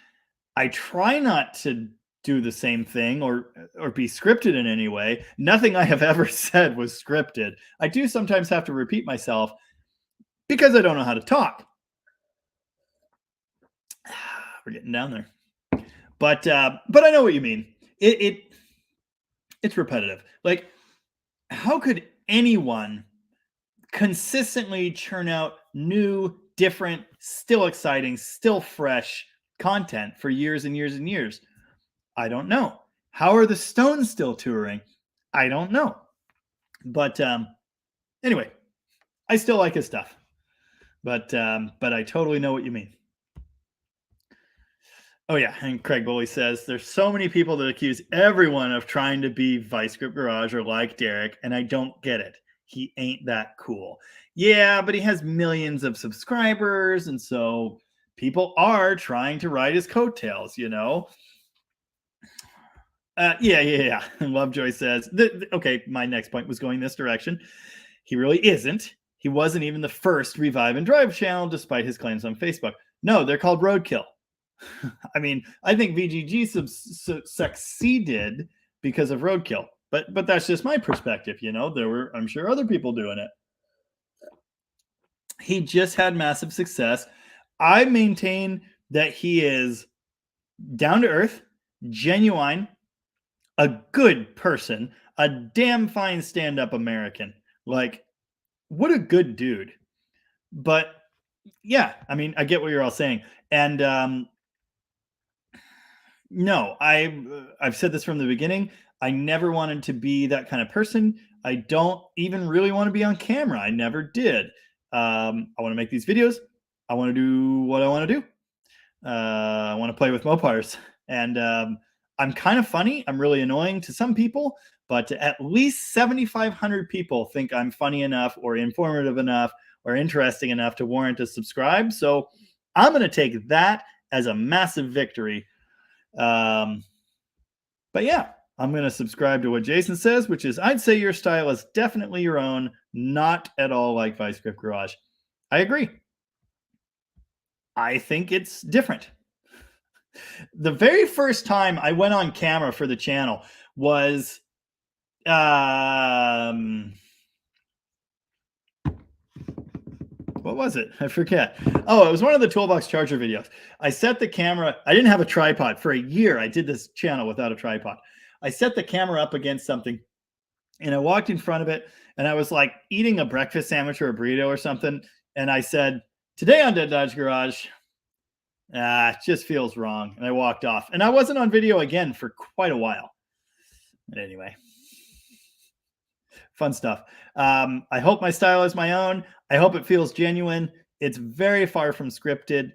I try not to do the same thing or be scripted in any way. Nothing I have ever said was scripted. I do sometimes have to repeat myself because I don't know how to talk. We're getting down there. But I know what you mean. It's repetitive. Like, how could anyone consistently churn out new, different, still exciting, still fresh content for years and years and years? I don't know. How are the Stones still touring? I don't know. But anyway, I still like his stuff. But I totally know what you mean. Oh, yeah. And Craig Bully says, there's so many people that accuse everyone of trying to be Vice Grip Garage or like Derek, and I don't get it. He ain't that cool. Yeah, but he has millions of subscribers, and so people are trying to ride his coattails, Yeah. Lovejoy says, okay, my next point was going this direction. He really isn't. He wasn't even the first Revive and Drive channel, despite his claims on Facebook. No, they're called Roadkill. I mean, I think VGG succeeded because of Roadkill, but that's just my perspective. There were, I'm sure, other people doing it. He just had massive success. I maintain that he is down to earth, genuine, a good person, a damn fine stand-up American. Like, what a good dude. But yeah, I mean, I get what you're all saying. And no, I've said this from the beginning. I never wanted to be that kind of person. I don't even really want to be on camera. I never did. I want to make these videos. I want to do what I want to do. I want to play with Mopars. And I'm kind of funny. I'm really annoying to some people, but at least 7,500 people think I'm funny enough or informative enough or interesting enough to warrant a subscribe. So I'm going to take that as a massive victory. But yeah, I'm going to subscribe to what Jason says, which is, I'd say your style is definitely your own, not at all like Vice Grip Garage. I agree. I think it's different. The very first time I went on camera for the channel was, what was it? I forget. Oh, it was one of the Toolbox Charger videos. I set the camera. I didn't have a tripod for a year. I did this channel without a tripod. I set the camera up against something and I walked in front of it and I was like eating a breakfast sandwich or a burrito or something. And I said, today on Dead Dodge Garage, it just feels wrong. And I walked off and I wasn't on video again for quite a while. But anyway, fun stuff. I hope my style is my own. I hope it feels genuine. It's very far from scripted.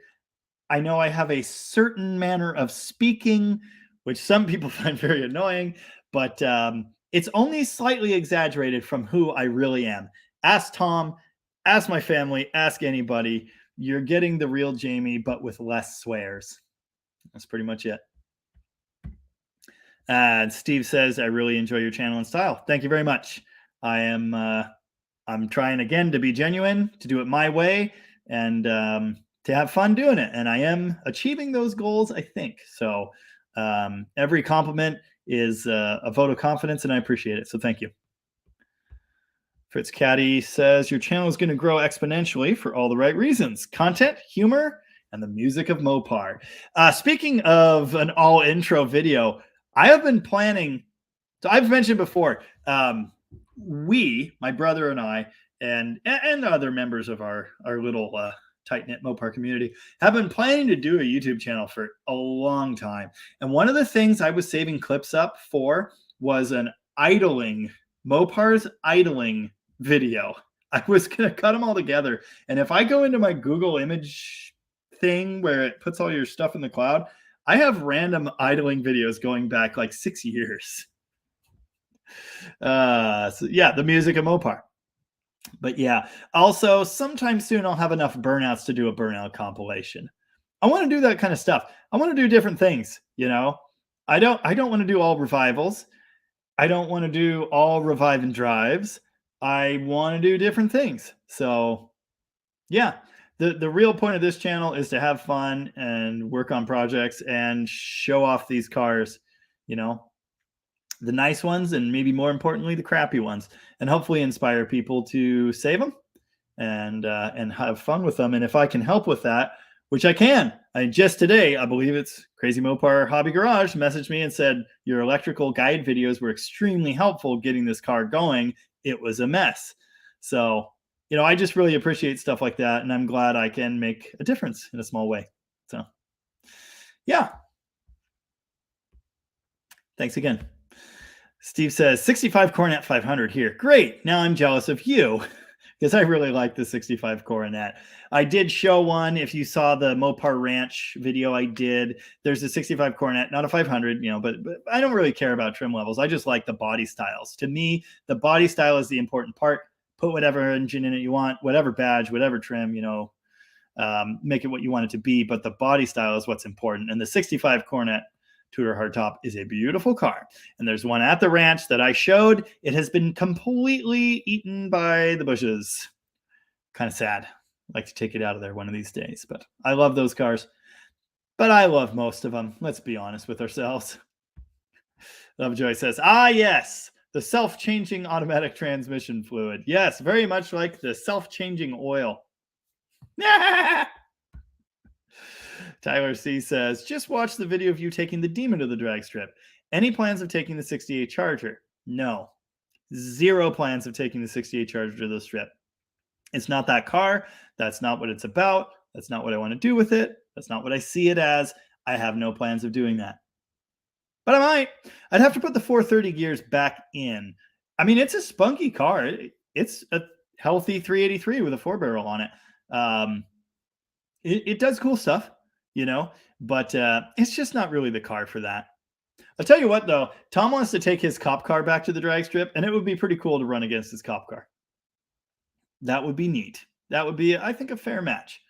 I know I have a certain manner of speaking, which some people find very annoying, but it's only slightly exaggerated from who I really am. Ask Tom, ask my family, ask anybody. You're getting the real Jamie, but with less swears. That's pretty much it. And Steve says, I really enjoy your channel and style. Thank you very much. I'm trying again to be genuine, to do it my way, and to have fun doing it. And I am achieving those goals, I think. So every compliment is a vote of confidence, and I appreciate it. So thank you. Fritz Caddy says, your channel is going to grow exponentially for all the right reasons. Content, humor, and the music of Mopar. Speaking of an all intro video, I have been planning. So I've mentioned before, my brother and I, and other members of our little tight-knit Mopar community have been planning to do a YouTube channel for a long time. And one of the things I was saving clips up for was an Mopar's idling video. I was going to cut them all together. And if I go into my Google image thing where it puts all your stuff in the cloud, I have random idling videos going back like 6 years. So yeah, the music of Mopar. But yeah, also sometime soon I'll have enough burnouts to do a burnout compilation. I want to do that kind of stuff. I want to do different things, you know. I don't want to do all revivals. I don't want to do all revive and drives. I want to do different things. So yeah, the real point of this channel is to have fun and work on projects and show off these cars, you know, the nice ones, and maybe more importantly, the crappy ones, and hopefully inspire people to save them and have fun with them. And if I can help with that, which I can, just today, I believe it's Crazy Mopar Hobby Garage messaged me and said, your electrical guide videos were extremely helpful getting this car going. It was a mess. So, you know, I just really appreciate stuff like that. And I'm glad I can make a difference in a small way. So yeah. Thanks again. Steve says 65 Coronet 500 here. Great. Now I'm jealous of you because I really like the 65 Coronet. I did show one. If you saw the Mopar Ranch video I did, there's a 65 Coronet, not a 500, you know, but I don't really care about trim levels. I just like the body styles. To me, the body style is the important part. Put whatever engine in it you want, whatever badge, whatever trim, you know, make it what you want it to be. But the body style is what's important. And the 65 Coronet Tudor hardtop is a beautiful car. And there's one at the ranch that I showed. It has been completely eaten by the bushes. Kind of sad. I'd like to take it out of there one of these days. But I love those cars. But I love most of them. Let's be honest with ourselves. Lovejoy says, yes, the self-changing automatic transmission fluid. Yes, very much like the self-changing oil. Tyler C says, just watch the video of you taking the Demon to the drag strip. Any plans of taking the 68 Charger? No. Zero plans of taking the 68 Charger to the strip. It's not that car. That's not what it's about. That's not what I want to do with it. That's not what I see it as. I have no plans of doing that. But I might. I'd have to put the 430 gears back in. I mean, it's a spunky car. It's a healthy 383 with a 4-barrel on it. It does cool stuff, you know, but it's just not really the car for that. I'll tell you what, though. Tom wants to take his cop car back to the drag strip, and it would be pretty cool to run against his cop car. That would be neat. That would be, I think, a fair match.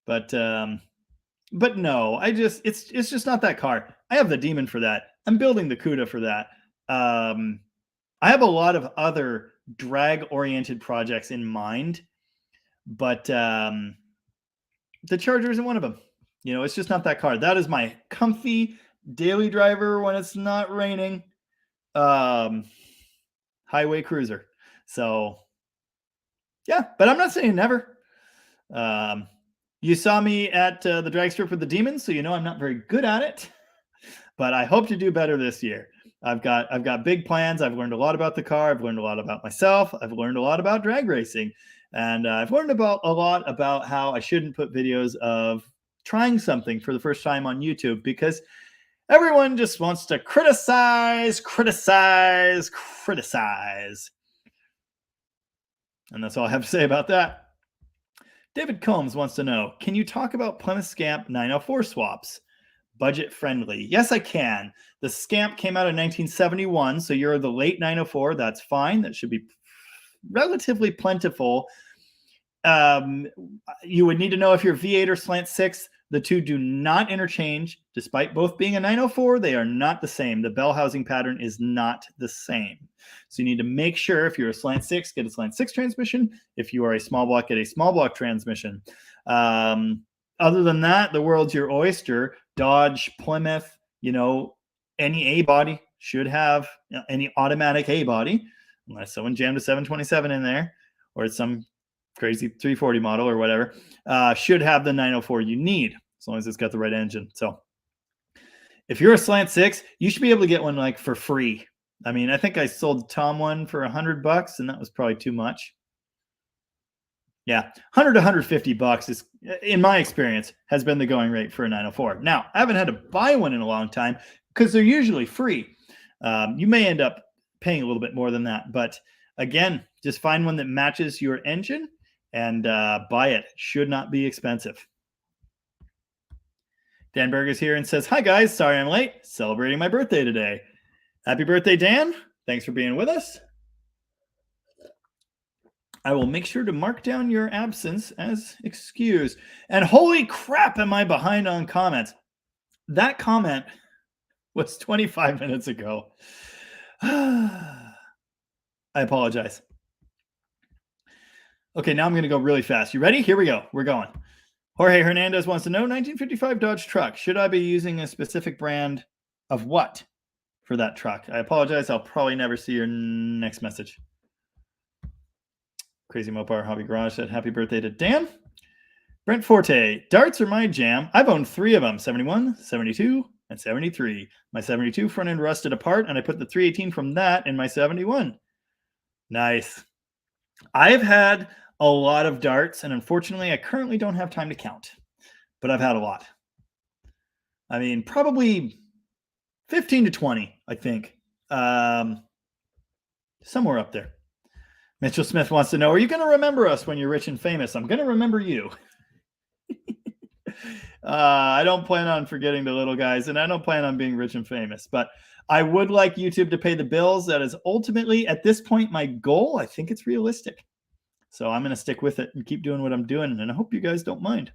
But no, it's just not that car. I have the Demon for that. I'm building the CUDA for that. I have a lot of other drag-oriented projects in mind, but the Charger isn't one of them. You know, it's just not that car. That is my comfy daily driver when it's not raining. Highway cruiser. So yeah, but I'm not saying never. You saw me at the drag strip with the Demon, so you know I'm not very good at it. But I hope to do better this year. I've got big plans. I've learned a lot about the car. I've learned a lot about myself. I've learned a lot about drag racing. And I've learned a lot about how I shouldn't put videos of trying something for the first time on YouTube, because everyone just wants to criticize. And that's all I have to say about that. David Combs wants to know, can you talk about Plymouth Scamp 904 swaps? Budget friendly. Yes, I can. The Scamp came out in 1971, so you're the late 904. That's fine. That should be relatively plentiful. You would need to know if you're V8 or slant 6. The two do not interchange. Despite both being a 904, they are not the same. The bell housing pattern is not the same. So you need to make sure if you're a slant 6, get a slant 6 transmission. If you are a small block, get a small block transmission. Other than that, the world's your oyster. Dodge, Plymouth, you know, any A body should have any automatic A body, unless someone jammed a 727 in there, or it's some crazy 340 model or whatever, should have the 904 you need, as long as it's got the right engine. So if you're a slant six, you should be able to get one like for free. I mean, I think I sold Tom one for $100, and that was probably too much. Yeah, 100 to 150 bucks is, in my experience, has been the going rate for a 904. Now, I haven't had to buy one in a long time because they're usually free. You may end up paying a little bit more than that, but again, just find one that matches your engine and buy it. Should not be expensive. Dan Berg is here and says, "Hi guys, sorry I'm late. Celebrating my birthday today." Happy birthday, Dan. Thanks for being with us. I will make sure to mark down your absence as excused. And holy crap, am I behind on comments? That comment was 25 minutes ago. I apologize. Okay, now I'm going to go really fast. You ready? Here we go. We're going. Jorge Hernandez wants to know, 1955 Dodge truck. Should I be using a specific brand of what for that truck? I apologize. I'll probably never see your next message. Crazy Mopar Hobby Garage said, happy birthday to Dan. Brent Forte, darts are my jam. I've owned 3 of them, 71, 72, and 73. My 72 front end rusted apart, and I put the 318 from that in my 71. Nice. I've had a lot of darts, and unfortunately, I currently don't have time to count, but I've had a lot. I mean, probably 15 to 20, I think. Somewhere up there. Mitchell Smith wants to know, are you going to remember us when you're rich and famous? I'm going to remember you. I don't plan on forgetting the little guys, and I don't plan on being rich and famous, but I would like YouTube to pay the bills. That is ultimately, at this point, my goal. I think it's realistic. So I'm going to stick with it and keep doing what I'm doing, and I hope you guys don't mind.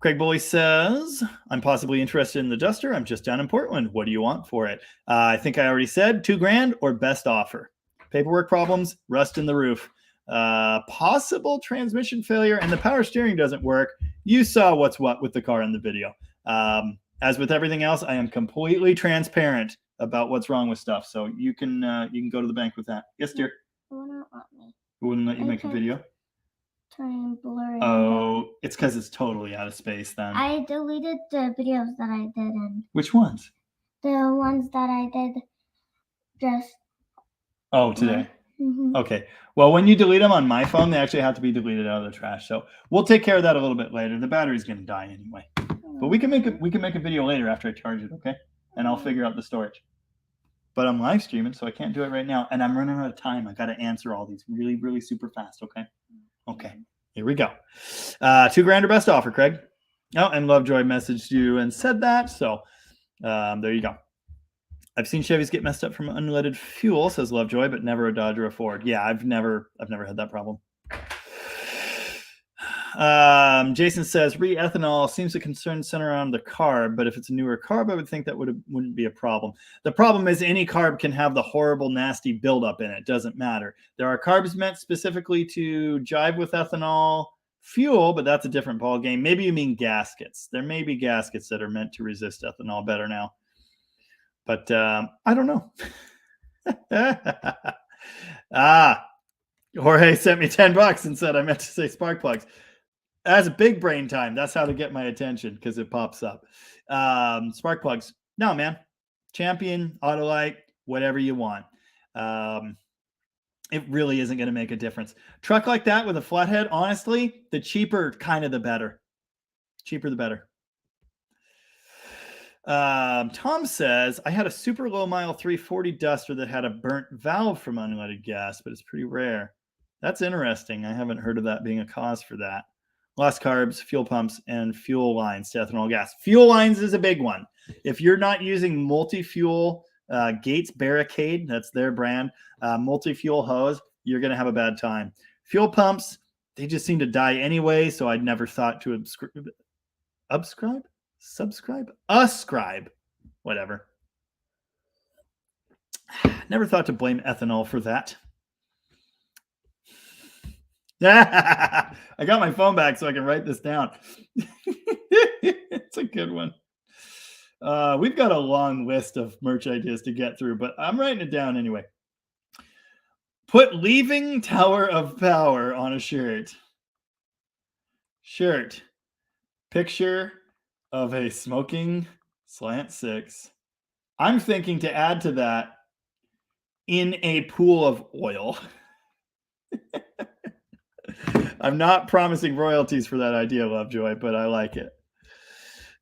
Craig Bully says, I'm possibly interested in the Duster. I'm just down in Portland. What do you want for it? I think I already said $2,000 or best offer. Paperwork problems, rust in the roof, possible transmission failure, and the power steering doesn't work. You saw what's what with the car in the video. As with everything else, I am completely transparent about what's wrong with stuff. So you can go to the bank with that. Yes, dear. It wouldn't let me. It wouldn't let you make a video? Turning blurry. Oh, it's because it's totally out of space then. I deleted the videos that I did. And which ones? The ones that I did just... Oh, today. Mm-hmm. Okay. Well, when you delete them on my phone, they actually have to be deleted out of the trash. So we'll take care of that a little bit later. The battery's going to die anyway. But we can make a video later after I charge it, okay? And I'll figure out the storage. But I'm live streaming, so I can't do it right now. And I'm running out of time. I got to answer all these really, really super fast, okay? Okay. Here we go. $2,000 or best offer, Craig. Oh, and Lovejoy messaged you and said that. So there you go. I've seen Chevys get messed up from unleaded fuel, says Lovejoy, but never a Dodge or a Ford. Yeah, I've never had that problem. Jason says re-ethanol seems to concern center around the carb, but if it's a newer carb, I would think that wouldn't be a problem. The problem is any carb can have the horrible, nasty buildup in it. Doesn't matter. There are carbs meant specifically to jive with ethanol fuel, but that's a different ball game. Maybe you mean gaskets. There may be gaskets that are meant to resist ethanol better now. But I don't know. Jorge sent me $10 and said I meant to say spark plugs. That's a big brain time. That's how to get my attention because it pops up. Spark plugs. No, man. Champion, Autolite, whatever you want. It really isn't going to make a difference. Truck like that with a flathead, honestly, the cheaper kind of the better. Cheaper the better. Tom says, I had a super low mile 340 Duster that had a burnt valve from unleaded gas, but it's pretty rare. That's interesting. I haven't heard of that being a cause for that. Lost carbs, fuel pumps, and fuel lines to ethanol gas. Fuel lines is a big one. If you're not using multi-fuel Gates Barricade, that's their brand, multi-fuel hose, you're going to have a bad time. Fuel pumps, they just seem to die anyway, so I'd never thought to ascribe, whatever. Never thought to blame ethanol for that. I got my phone back so I can write this down. It's a good one. We've got a long list of merch ideas to get through, but I'm writing it down anyway. Put leaving Tower of Power on a shirt. Picture of a smoking slant six. I'm thinking to add to that in a pool of oil. I'm not promising royalties for that idea, Lovejoy, but I like it.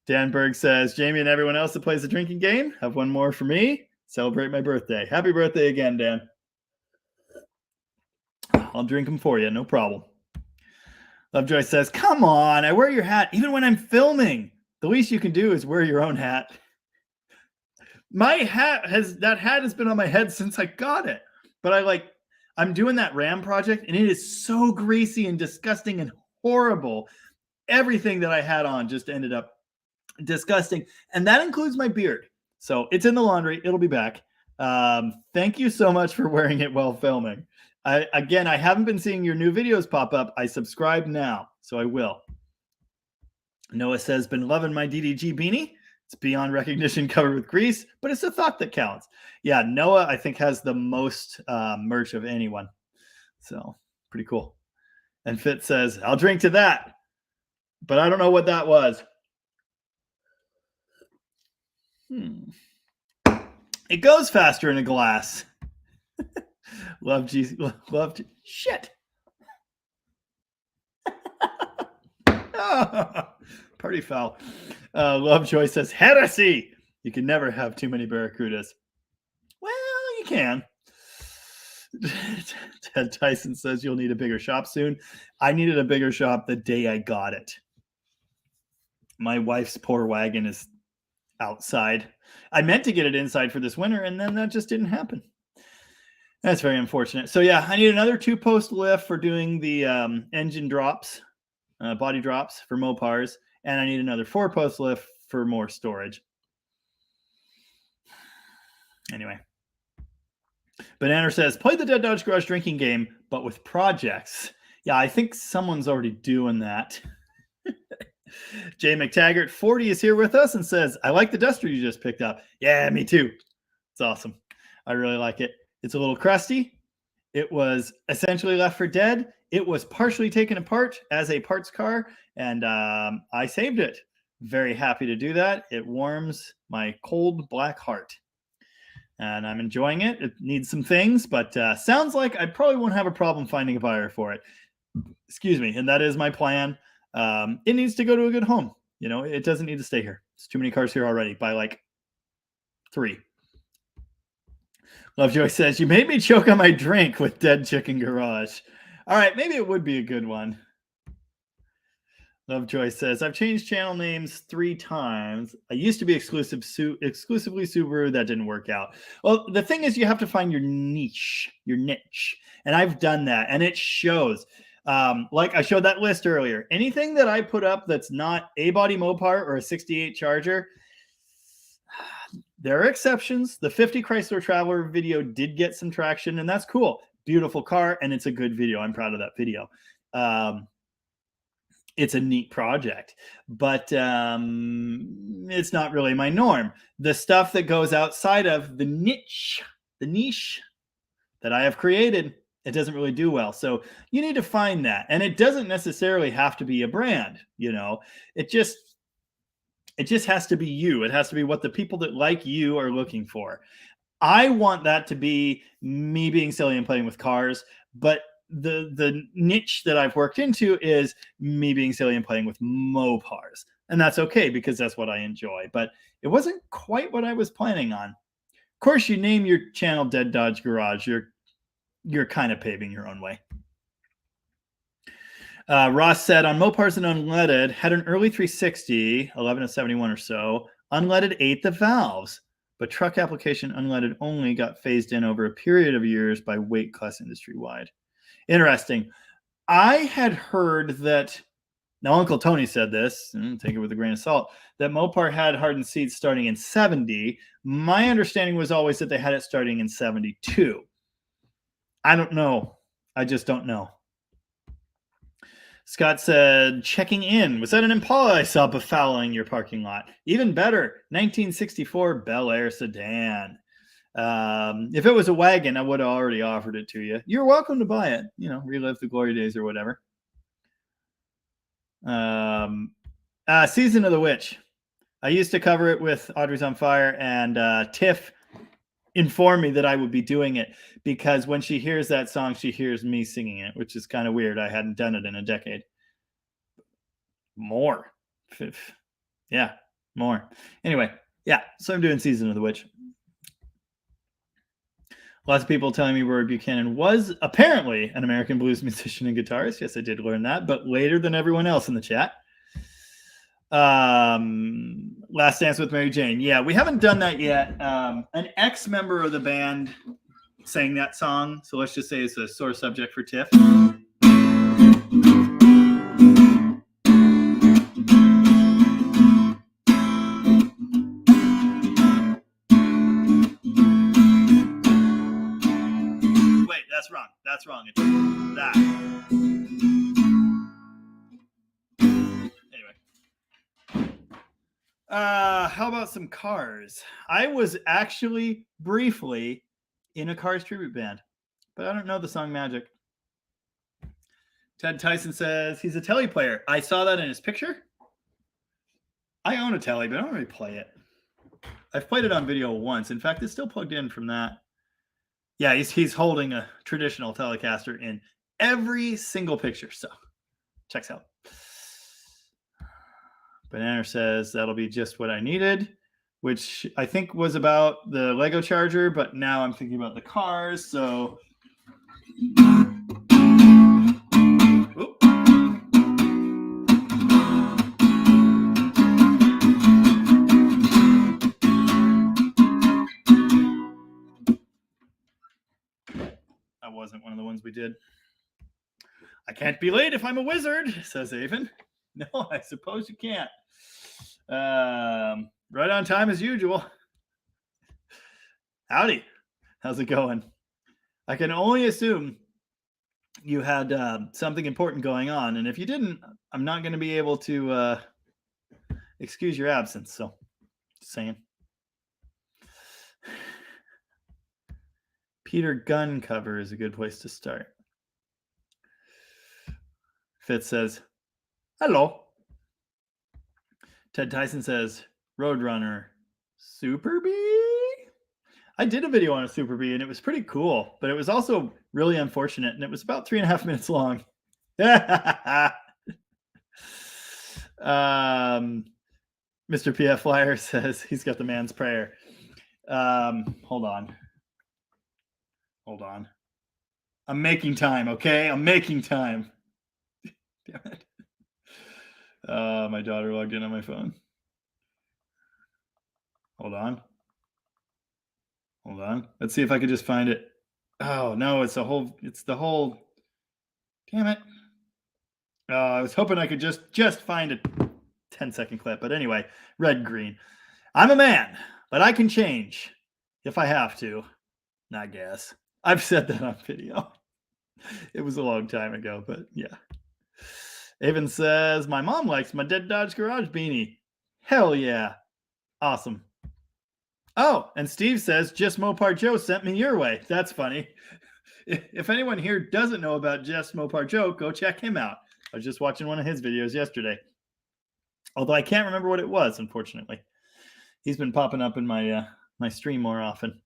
Dan Berg says, Jamie and everyone else that plays the drinking game, have one more for me. Celebrate my birthday. Happy birthday again, Dan. I'll drink them for you, no problem. Lovejoy says, come on, I wear your hat even when I'm filming. The least you can do is wear your own hat. My hat has been on my head since I got it. But I'm doing that RAM project and it is so greasy and disgusting and horrible. Everything that I had on just ended up disgusting. And that includes my beard. So it's in the laundry. It'll be back. Thank you so much for wearing it while filming. I haven't been seeing your new videos pop up. I subscribe now, so I will. Noah says, been loving my DDG beanie. It's beyond recognition, covered with grease, but it's the thought that counts. Yeah, Noah, I think, has the most merch of anyone. So, pretty cool. And Fitz says, I'll drink to that, but I don't know what that was. It goes faster in a glass. Shit. Party foul. Lovejoy says, heresy. You can never have too many barracudas. Well, you can. Ted Tyson says you'll need a bigger shop soon. I needed a bigger shop the day I got it. My wife's poor wagon is outside. I meant to get it inside for this winter, and then that just didn't happen. That's very unfortunate. So yeah, I need another 2-post lift for doing the engine drops, body drops for Mopars, and I need another 4-post lift for more storage. Anyway. Banana says, play the Dead Dodge Garage drinking game, but with projects. Yeah, I think someone's already doing that. Jay McTaggart, 40, is here with us and says, I like the duster you just picked up. Yeah, me too. It's awesome. I really like it. It's a little crusty. It was essentially left for dead. It was partially taken apart as a parts car, and I saved it. Very happy to do that. It warms my cold black heart. And I'm enjoying it. It needs some things, but sounds like I probably won't have a problem finding a buyer for it. Excuse me. And that is my plan. It needs to go to a good home. You know, it doesn't need to stay here. There's too many cars here already by like 3. Lovejoy says, you made me choke on my drink with Dead Chicken Garage. All right, maybe it would be a good one. Lovejoy says, I've changed channel names 3 times. I used to be exclusively Subaru. That didn't work out. Well, the thing is, you have to find your niche. And I've done that, and it shows. Like I showed that list earlier. Anything that I put up that's not a body Mopar or a 68 Charger, there are exceptions. The 50 Chrysler Traveler video did get some traction, and that's cool. Beautiful car, and it's a good video. I'm proud of that video. It's a neat project, but it's not really my norm. The stuff that goes outside of the niche that I have created, it doesn't really do well. So you need to find that. And it doesn't necessarily have to be a brand, you know. It just has to be you. It has to be what the people that like you are looking for. I want that to be me being silly and playing with cars, but the niche that I've worked into is me being silly and playing with Mopars. And that's okay because that's what I enjoy. But it wasn't quite what I was planning on. Of course, you name your channel Dead Dodge Garage, you're kind of paving your own way. Ross said, on Mopars and unleaded, had an early 360, 11 to 71 or so. Unleaded ate the valves, but truck application unleaded only got phased in over a period of years by weight class industry-wide. Interesting. I had heard that, now Uncle Tony said this, and take it with a grain of salt, that Mopar had hardened seats starting in 70. My understanding was always that they had it starting in 72. I don't know. I just don't know. Scott said, checking in. Was that an Impala I saw befouling your parking lot? Even better, 1964 Bel Air sedan. If it was a wagon, I would have already offered it to you. You're welcome to buy it. Relive the glory days or whatever. Season of the Witch. I used to cover it with Audrey's on Fire, and Tiff informed me that I would be doing it because when she hears that song, she hears me singing it, which is kind of weird. I hadn't done it in a decade. More. Yeah, more. Anyway, yeah, so I'm doing Season of the Witch. Lots of people telling me Roy Buchanan was apparently an American blues musician and guitarist. Yes, I did learn that, but later than everyone else in the chat. Last Dance with Mary Jane. Yeah, we haven't done that yet. An ex-member of the band sang that song, so let's just say it's a sore subject for Tiff. That's wrong. It's that. Anyway. How about some Cars? I was actually briefly in a Cars tribute band, but I don't know the song Magic. Ted Tyson says he's a telly player. I saw that in his picture. I own a telly, but I don't really play it. I've played it on video once. In fact, it's still plugged in from that. Yeah, he's holding a traditional Telecaster in every single picture. So, checks out. Banana says that'll be just what I needed, which I think was about the Lego charger, but now I'm thinking about the Cars. So, oop. That wasn't one of the ones we did. I can't be late if I'm a wizard, says Avon. No, I suppose you can't. Right on time as usual. Howdy. How's it going? I can only assume you had something important going on. And if you didn't, I'm not going to be able to excuse your absence. So, just saying. Peter Gunn cover is a good place to start. Fitz says, hello. Ted Tyson says, Roadrunner, Super Bee? I did a video on a Super Bee, and it was pretty cool, but it was also really unfortunate, and it was about 3.5 minutes long. Mr. PF Flyer says he's got the man's prayer. Hold on. I'm making time, okay? I'm making time. Damn it. My daughter logged in on my phone. Hold on. Let's see if I could just find it. Oh, no, it's the whole. Damn it. I was hoping I could just find a 10-second clip. But anyway, red, green. I'm a man, but I can change if I have to, I guess. I've said that on video. It was a long time ago, but yeah. Avon says, my mom likes my Dead Dodge Garage beanie. Hell yeah. Awesome. Oh, and Steve says, Just Mopar Joe sent me your way. That's funny. If anyone here doesn't know about Just Mopar Joe, go check him out. I was just watching one of his videos yesterday. Although I can't remember what it was, unfortunately. He's been popping up in my my stream more often.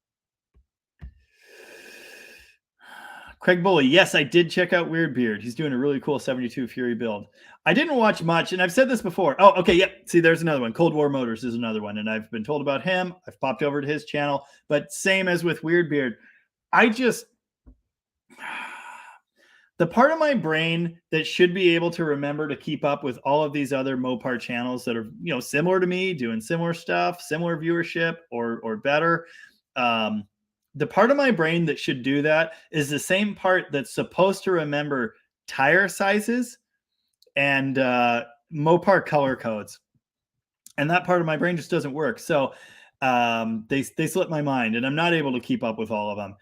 Craig Bully, yes, I did check out Weirdbeard. He's doing a really cool 72 Fury build. I didn't watch much, and I've said this before. Oh, okay, yep. See, there's another one. Cold War Motors is another one, and I've been told about him. I've popped over to his channel, but same as with Weirdbeard. The part of my brain that should be able to remember to keep up with all of these other Mopar channels that are, similar to me, doing similar stuff, similar viewership, or better. The part of my brain that should do that is the same part that's supposed to remember tire sizes and Mopar color codes. And that part of my brain just doesn't work. So they slipped my mind, and I'm not able to keep up with all of them.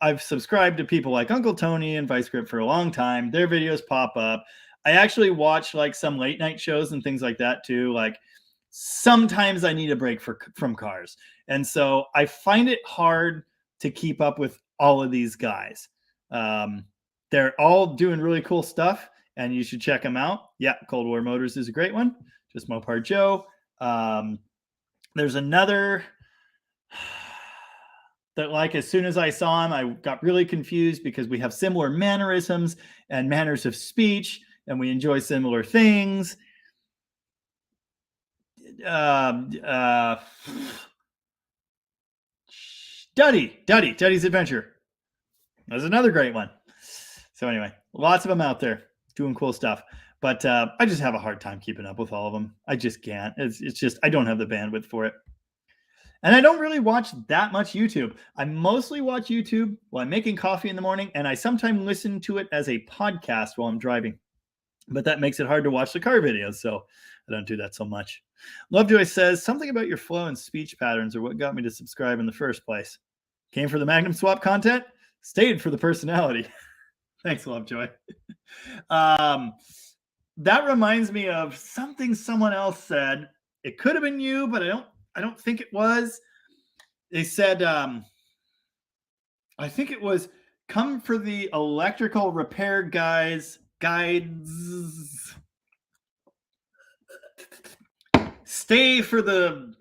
I've subscribed to people like Uncle Tony and Vice Grip for a long time. Their videos pop up. I actually watch like some late night shows and things like that too. Like sometimes I need a break from cars. And so I find it hard to keep up with all of these guys. They're all doing really cool stuff, and you should check them out. Yeah, Cold War Motors is a great one. Just Mopar Joe. There's another that, like, as soon as I saw him, I got really confused because we have similar mannerisms and manners of speech, and we enjoy similar things. Duddy's Adventure. That's another great one. So anyway, lots of them out there doing cool stuff. But I just have a hard time keeping up with all of them. I just can't. It's just, I don't have the bandwidth for it. And I don't really watch that much YouTube. I mostly watch YouTube while I'm making coffee in the morning, and I sometimes listen to it as a podcast while I'm driving. But that makes it hard to watch the car videos, so I don't do that so much. Lovejoy says, something about your flow and speech patterns are what got me to subscribe in the first place. Came for the Magnum Swap content, stayed for the personality. Thanks, Lovejoy. That reminds me of something someone else said. It could have been you, but I don't think it was. They said, I think it was, come for the electrical repair guides, stay for the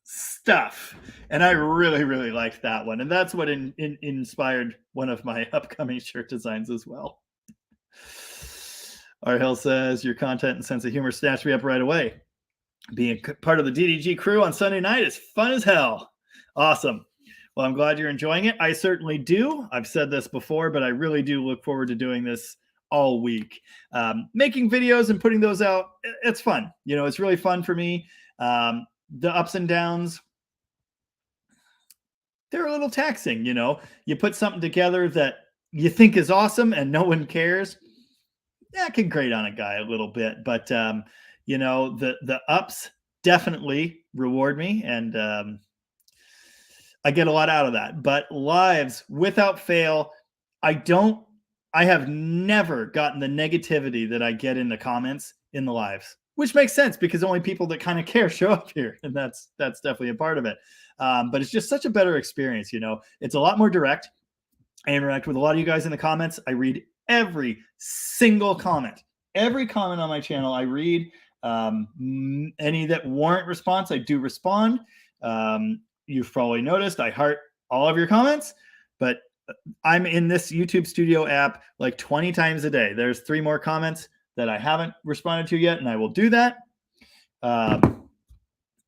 stuff. And I really, really liked that one. And that's what inspired one of my upcoming shirt designs as well. R. Hill says, your content and sense of humor snatched me up right away. Being part of the DDG crew on Sunday night is fun as hell. Awesome. Well, I'm glad you're enjoying it. I certainly do. I've said this before, but I really do look forward to doing this all week. Making videos and putting those out, it's fun. You know, it's really fun for me. The ups and downs, they're a little taxing. You know, you put something together that you think is awesome and no one cares. That can grate on a guy a little bit, but you know, the ups definitely reward me, and I get a lot out of that. But lives, without fail, I have never gotten the negativity that I get in the comments in the lives, which makes sense because only people that kind of care show up here, and that's definitely a part of it. But it's just such a better experience. You know, it's a lot more direct. I interact with a lot of you guys in the comments. I read every single comment. Every comment on my channel I read. Any that warrant response, I do respond. You've probably noticed I heart all of your comments, but I'm in this YouTube Studio app like 20 times a day. There's 3 more comments that I haven't responded to yet, and I will do that.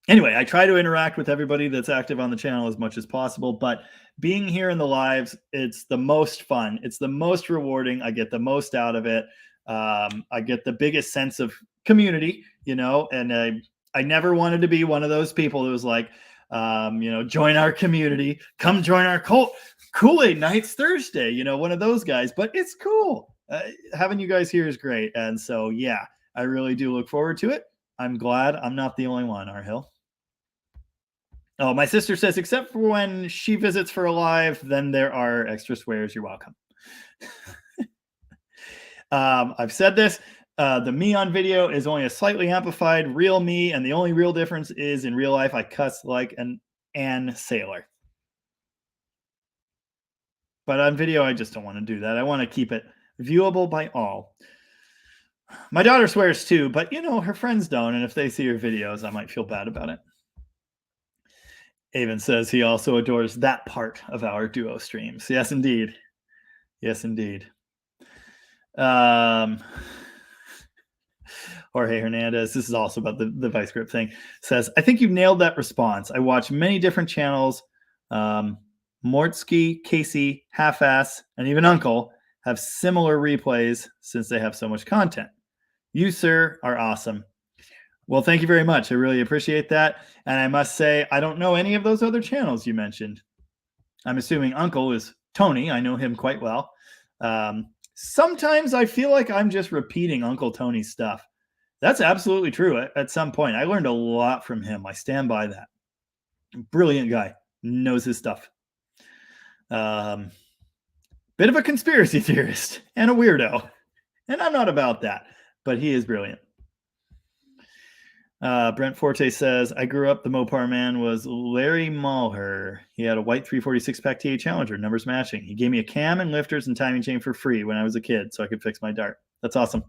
Anyway, I try to interact with everybody that's active on the channel as much as possible, but being here in the lives, it's the most fun. It's the most rewarding. I get the most out of it. I get the biggest sense of community, you know, and I never wanted to be one of those people who was like, you know, join our community, come join our Kool-Aid Nights Thursday, you know, one of those guys, but it's cool. Having you guys here is great. And so, yeah, I really do look forward to it. I'm glad I'm not the only one, R. Hill. Oh, my sister says, except for when she visits for a live, then there are extra swears. You're welcome. I've said this. The me on video is only a slightly amplified real me, and the only real difference is in real life I cuss like an sailor. But on video, I just don't want to do that. I want to keep it viewable by all. My daughter swears too, but you know, her friends don't, and if they see her videos, I might feel bad about it. Avon says he also adores that part of our duo streams. Yes, indeed. Yes, indeed. Jorge Hernandez, this is also about the vice grip thing, says, I think you've nailed that response. I watch many different channels. Mortsky, Casey, Half-Ass, and even Uncle have similar replays since they have so much content. You, sir, are awesome. Well, thank you very much. I really appreciate that. And I must say, I don't know any of those other channels you mentioned. I'm assuming Uncle is Tony. I know him quite well. Sometimes I feel like I'm just repeating Uncle Tony's stuff. That's absolutely true. At some point, I learned a lot from him. I stand by that. Brilliant guy. Knows his stuff. Bit of a conspiracy theorist and a weirdo. And I'm not about that, but he is brilliant. Brent Forte says, I grew up, the Mopar man was Larry Mulher. He had a white 346 pack TA Challenger, numbers matching. He gave me a cam and lifters and timing chain for free when I was a kid so I could fix my dart. That's awesome.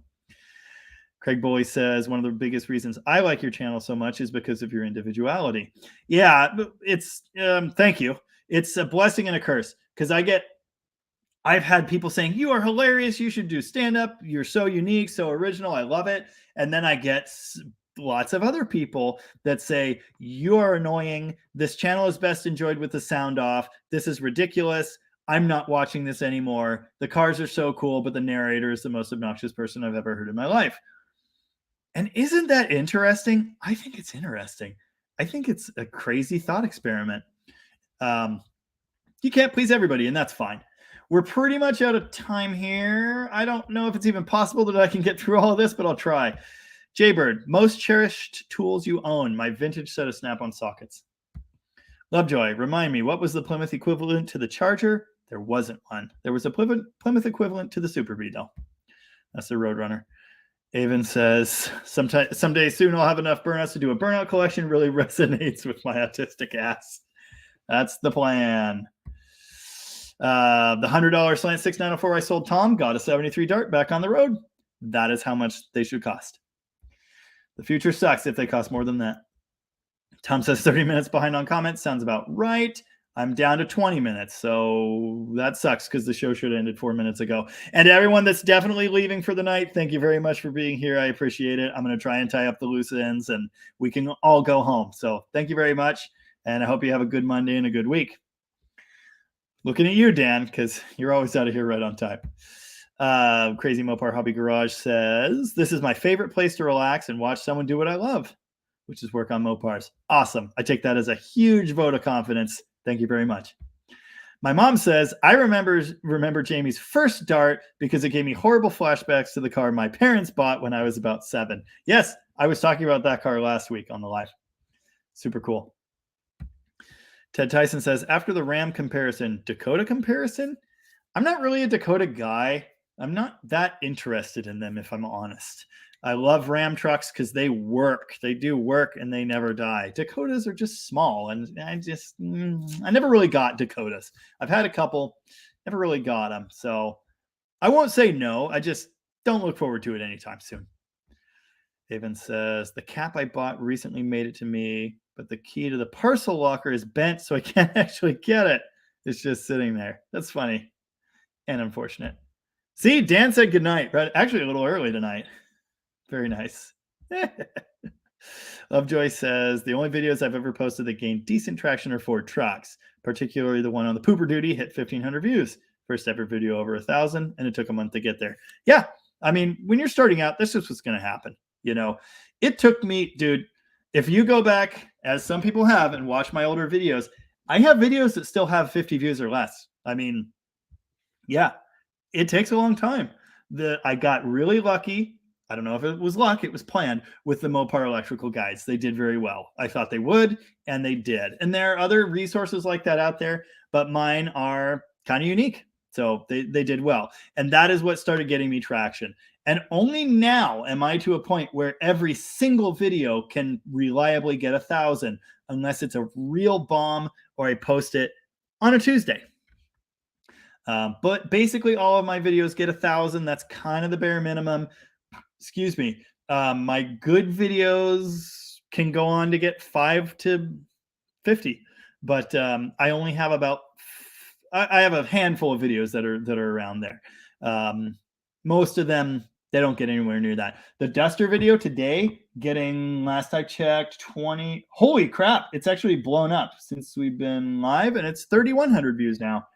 Craig Bully says, one of the biggest reasons I like your channel so much is because of your individuality. Yeah, it's, thank you. It's a blessing and a curse because I've had people saying, you are hilarious. You should do stand-up. You're so unique, so original. I love it. And then I get lots of other people that say, you're annoying. This channel is best enjoyed with the sound off. This is ridiculous. I'm not watching this anymore. The cars are so cool, but the narrator is the most obnoxious person I've ever heard in my life. And isn't that interesting? I think it's interesting. I think it's a crazy thought experiment. You can't please everybody, and that's fine. We're pretty much out of time here. I don't know if it's even possible that I can get through all of this, but I'll try. Jaybird, most cherished tools you own. My vintage set of Snap-on sockets. Lovejoy, remind me, what was the Plymouth equivalent to the Charger? There wasn't one. There was a Plymouth equivalent to the Super Bee, though. That's the Roadrunner. Avon says, someday soon I'll have enough burnouts to do a burnout collection. Really resonates with my autistic ass. That's the plan. The $100 Slant 6904 I sold Tom got a 73 Dart back on the road. That is how much they should cost. The future sucks if they cost more than that. Tom says 30 minutes behind on comments. Sounds about right. I'm down to 20 minutes, so that sucks because the show should have ended 4 minutes ago. And everyone that's definitely leaving for the night, thank you very much for being here. I appreciate it. I'm going to try and tie up the loose ends, and we can all go home. So thank you very much, and I hope you have a good Monday and a good week. Looking at you, Dan, because you're always out of here right on time. Crazy Mopar Hobby Garage says, this is my favorite place to relax and watch someone do what I love, which is work on Mopars. Awesome. I take that as a huge vote of confidence. Thank you very much. My mom says, I remember Jamie's first Dart because it gave me horrible flashbacks to the car my parents bought when I was about 7. Yes, I was talking about that car last week on the live. Super cool. Ted Tyson says, after the Ram comparison, Dakota comparison? I'm not really a Dakota guy. I'm not that interested in them, if I'm honest. I love Ram trucks because they work. They do work and they never die. Dakotas are just small, and I never really got Dakotas. I've had a couple, never really got them. So I won't say no. I just don't look forward to it anytime soon. Haven says, the cap I bought recently made it to me, but the key to the parcel locker is bent, so I can't actually get it. It's just sitting there. That's funny and unfortunate. See, Dan said goodnight, right? Actually, a little early tonight. Very nice. Lovejoy says, the only videos I've ever posted that gained decent traction are Ford trucks, particularly the one on the pooper duty hit 1,500 views. First ever video over 1,000, and it took a month to get there. Yeah, I mean, when you're starting out, this is what's going to happen. You know, it took me, dude, if you go back, as some people have, and watch my older videos, I have videos that still have 50 views or less. I mean, yeah, it takes a long time. I got really lucky. I don't know if it was luck, it was planned with the Mopar electrical guides. They did very well. I thought they would, and they did. And there are other resources like that out there, but mine are kind of unique. So they did well. And that is what started getting me traction. And only now am I to a point where every single video can reliably get 1,000 unless it's a real bomb or I post it on a Tuesday. But basically all of my videos get 1,000. That's kind of the bare minimum. Excuse me. My good videos can go on to get 5 to 50, but I only have I have a handful of videos that are around there. Most of them, they don't get anywhere near that. The Duster video today, getting, last I checked, 20. Holy crap. It's actually blown up since we've been live, and it's 3,100 views now.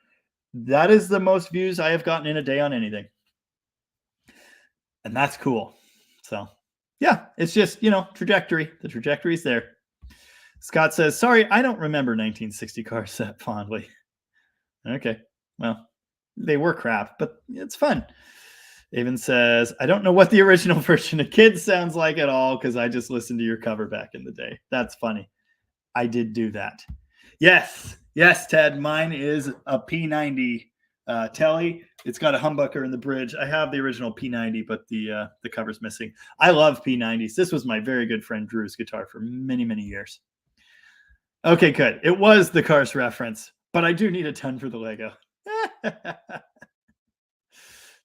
That is the most views I have gotten in a day on anything. And that's cool. So yeah, it's just, trajectory. The trajectory is there. Scott says, sorry, I don't remember 1960 cars that fondly. Okay, well, they were crap, but it's fun. Avon says, I don't know what the original version of Kids sounds like at all because I just listened to your cover back in the day. That's funny. I did do that. Yes, Ted, mine is a P90 Telly. It's got a humbucker in the bridge. I have the original P90, but the cover's missing. I love P90s. This was my very good friend Drew's guitar for many, many years. Okay, good. It was the Cars reference, but I do need a ton for the Lego.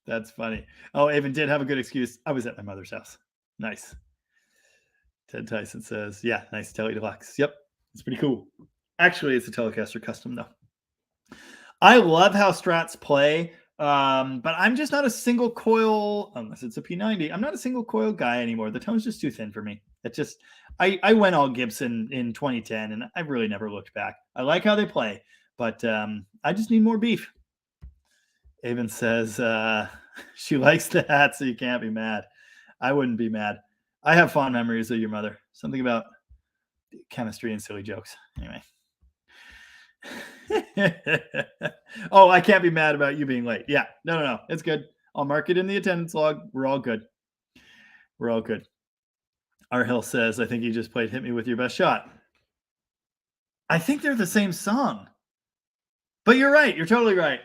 That's funny. Oh, Avon did have a good excuse. I was at my mother's house. Nice. Ted Tyson says, yeah, nice Telly Deluxe. Yep, it's pretty cool. Actually, it's a Telecaster Custom, though. I love how Strats play, but I'm just not a single coil, unless it's a P90. I'm not a single coil guy anymore. The tone's just too thin for me. It just, I went all Gibson in 2010, and I've really never looked back. I like how they play, but I just need more beef. Avon says she likes the hat, so you can't be mad. I wouldn't be mad. I have fond memories of your mother. Something about chemistry and silly jokes. Anyway. Oh, I can't be mad about you being late. Yeah, no. It's good. I'll mark it in the attendance log. We're all good. We're all good. R. Hill says, I think you just played Hit Me With Your Best Shot. I think they're the same song. But you're right. You're totally right.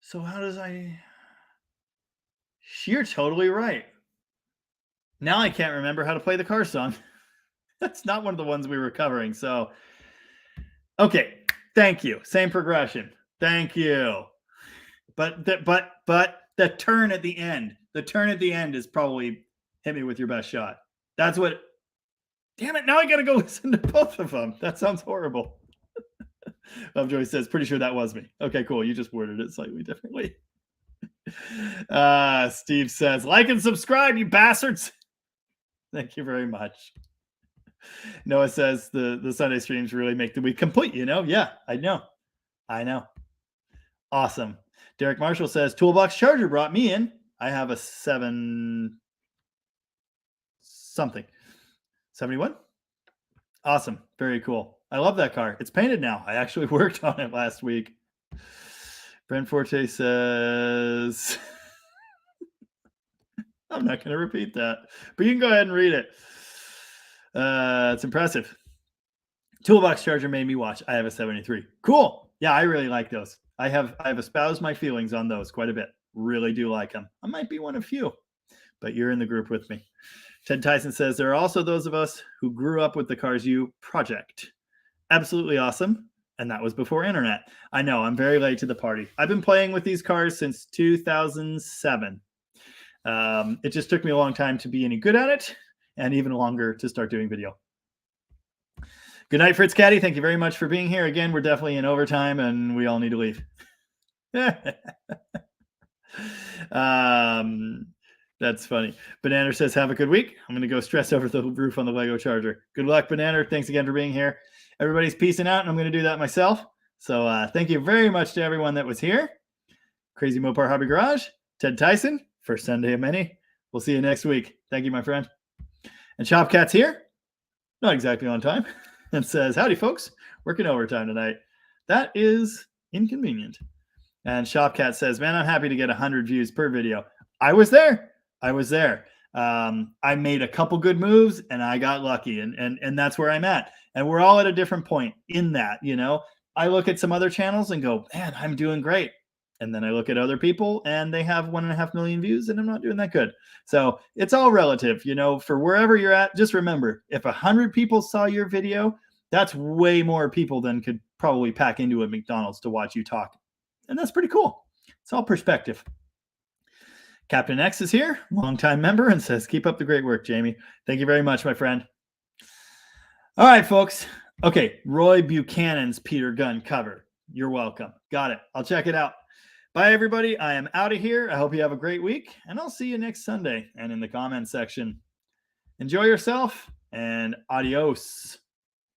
So how does You're totally right. Now I can't remember how to play the car song. That's not one of the ones we were covering. So, okay. Thank you. Same progression. Thank you. But the turn at the end. The turn at the end is probably Hit Me With Your Best Shot. That's what. Damn it. Now I got to go listen to both of them. That sounds horrible. Lovejoy says, pretty sure that was me. Okay, cool. You just worded it slightly differently. Steve says, like and subscribe, you bastards. Thank you very much. Noah says the Sunday streams really make the week complete, you know? Yeah, I know. Awesome. Derek Marshall says, Toolbox Charger brought me in. I have a 7 something. 71? Awesome. Very cool. I love that car. It's painted now. I actually worked on it last week. Brent Forte says, I'm not going to repeat that, but you can go ahead and read it. It's impressive. Toolbox Charger made me watch. I have a 73. Cool. Yeah, I really like those. I have espoused my feelings on those quite a bit. Really do like them. I might be one of few, but you're in the group with me. Ted Tyson says, there are also those of us who grew up with the Cars U project. Absolutely awesome. And that was before internet. I know, I'm very late to the party. I've been playing with these cars since 2007. It just took me a long time to be any good at it, and even longer to start doing video. Good night, Fritz Caddy. Thank you very much for being here. Again, we're definitely in overtime, and we all need to leave. That's funny. Banana says, have a good week. I'm going to go stress over the roof on the Lego Charger. Good luck, Banana. Thanks again for being here. Everybody's peacing out, and I'm going to do that myself. So thank you very much to everyone that was here. Crazy Mopar Hobby Garage, Ted Tyson, first Sunday of many. We'll see you next week. Thank you, my friend. And Shopcat's here, not exactly on time, and says, howdy, folks. Working overtime tonight. That is inconvenient. And Shopcat says, man, I'm happy to get 100 views per video. I was there. I made a couple good moves, and I got lucky, and that's where I'm at. And we're all at a different point in that, you know. I look at some other channels and go, man, I'm doing great. And then I look at other people and they have 1.5 million views and I'm not doing that good. So it's all relative, you know, for wherever you're at. Just remember, if 100 people saw your video, that's way more people than could probably pack into a McDonald's to watch you talk. And that's pretty cool. It's all perspective. Captain X is here, longtime member, and says, keep up the great work, Jamie. Thank you very much, my friend. All right, folks. Okay, Roy Buchanan's Peter Gunn cover. You're welcome. Got it. I'll check it out. Bye, everybody. I am out of here. I hope you have a great week, and I'll see you next Sunday and in the comment section. Enjoy yourself, and adios.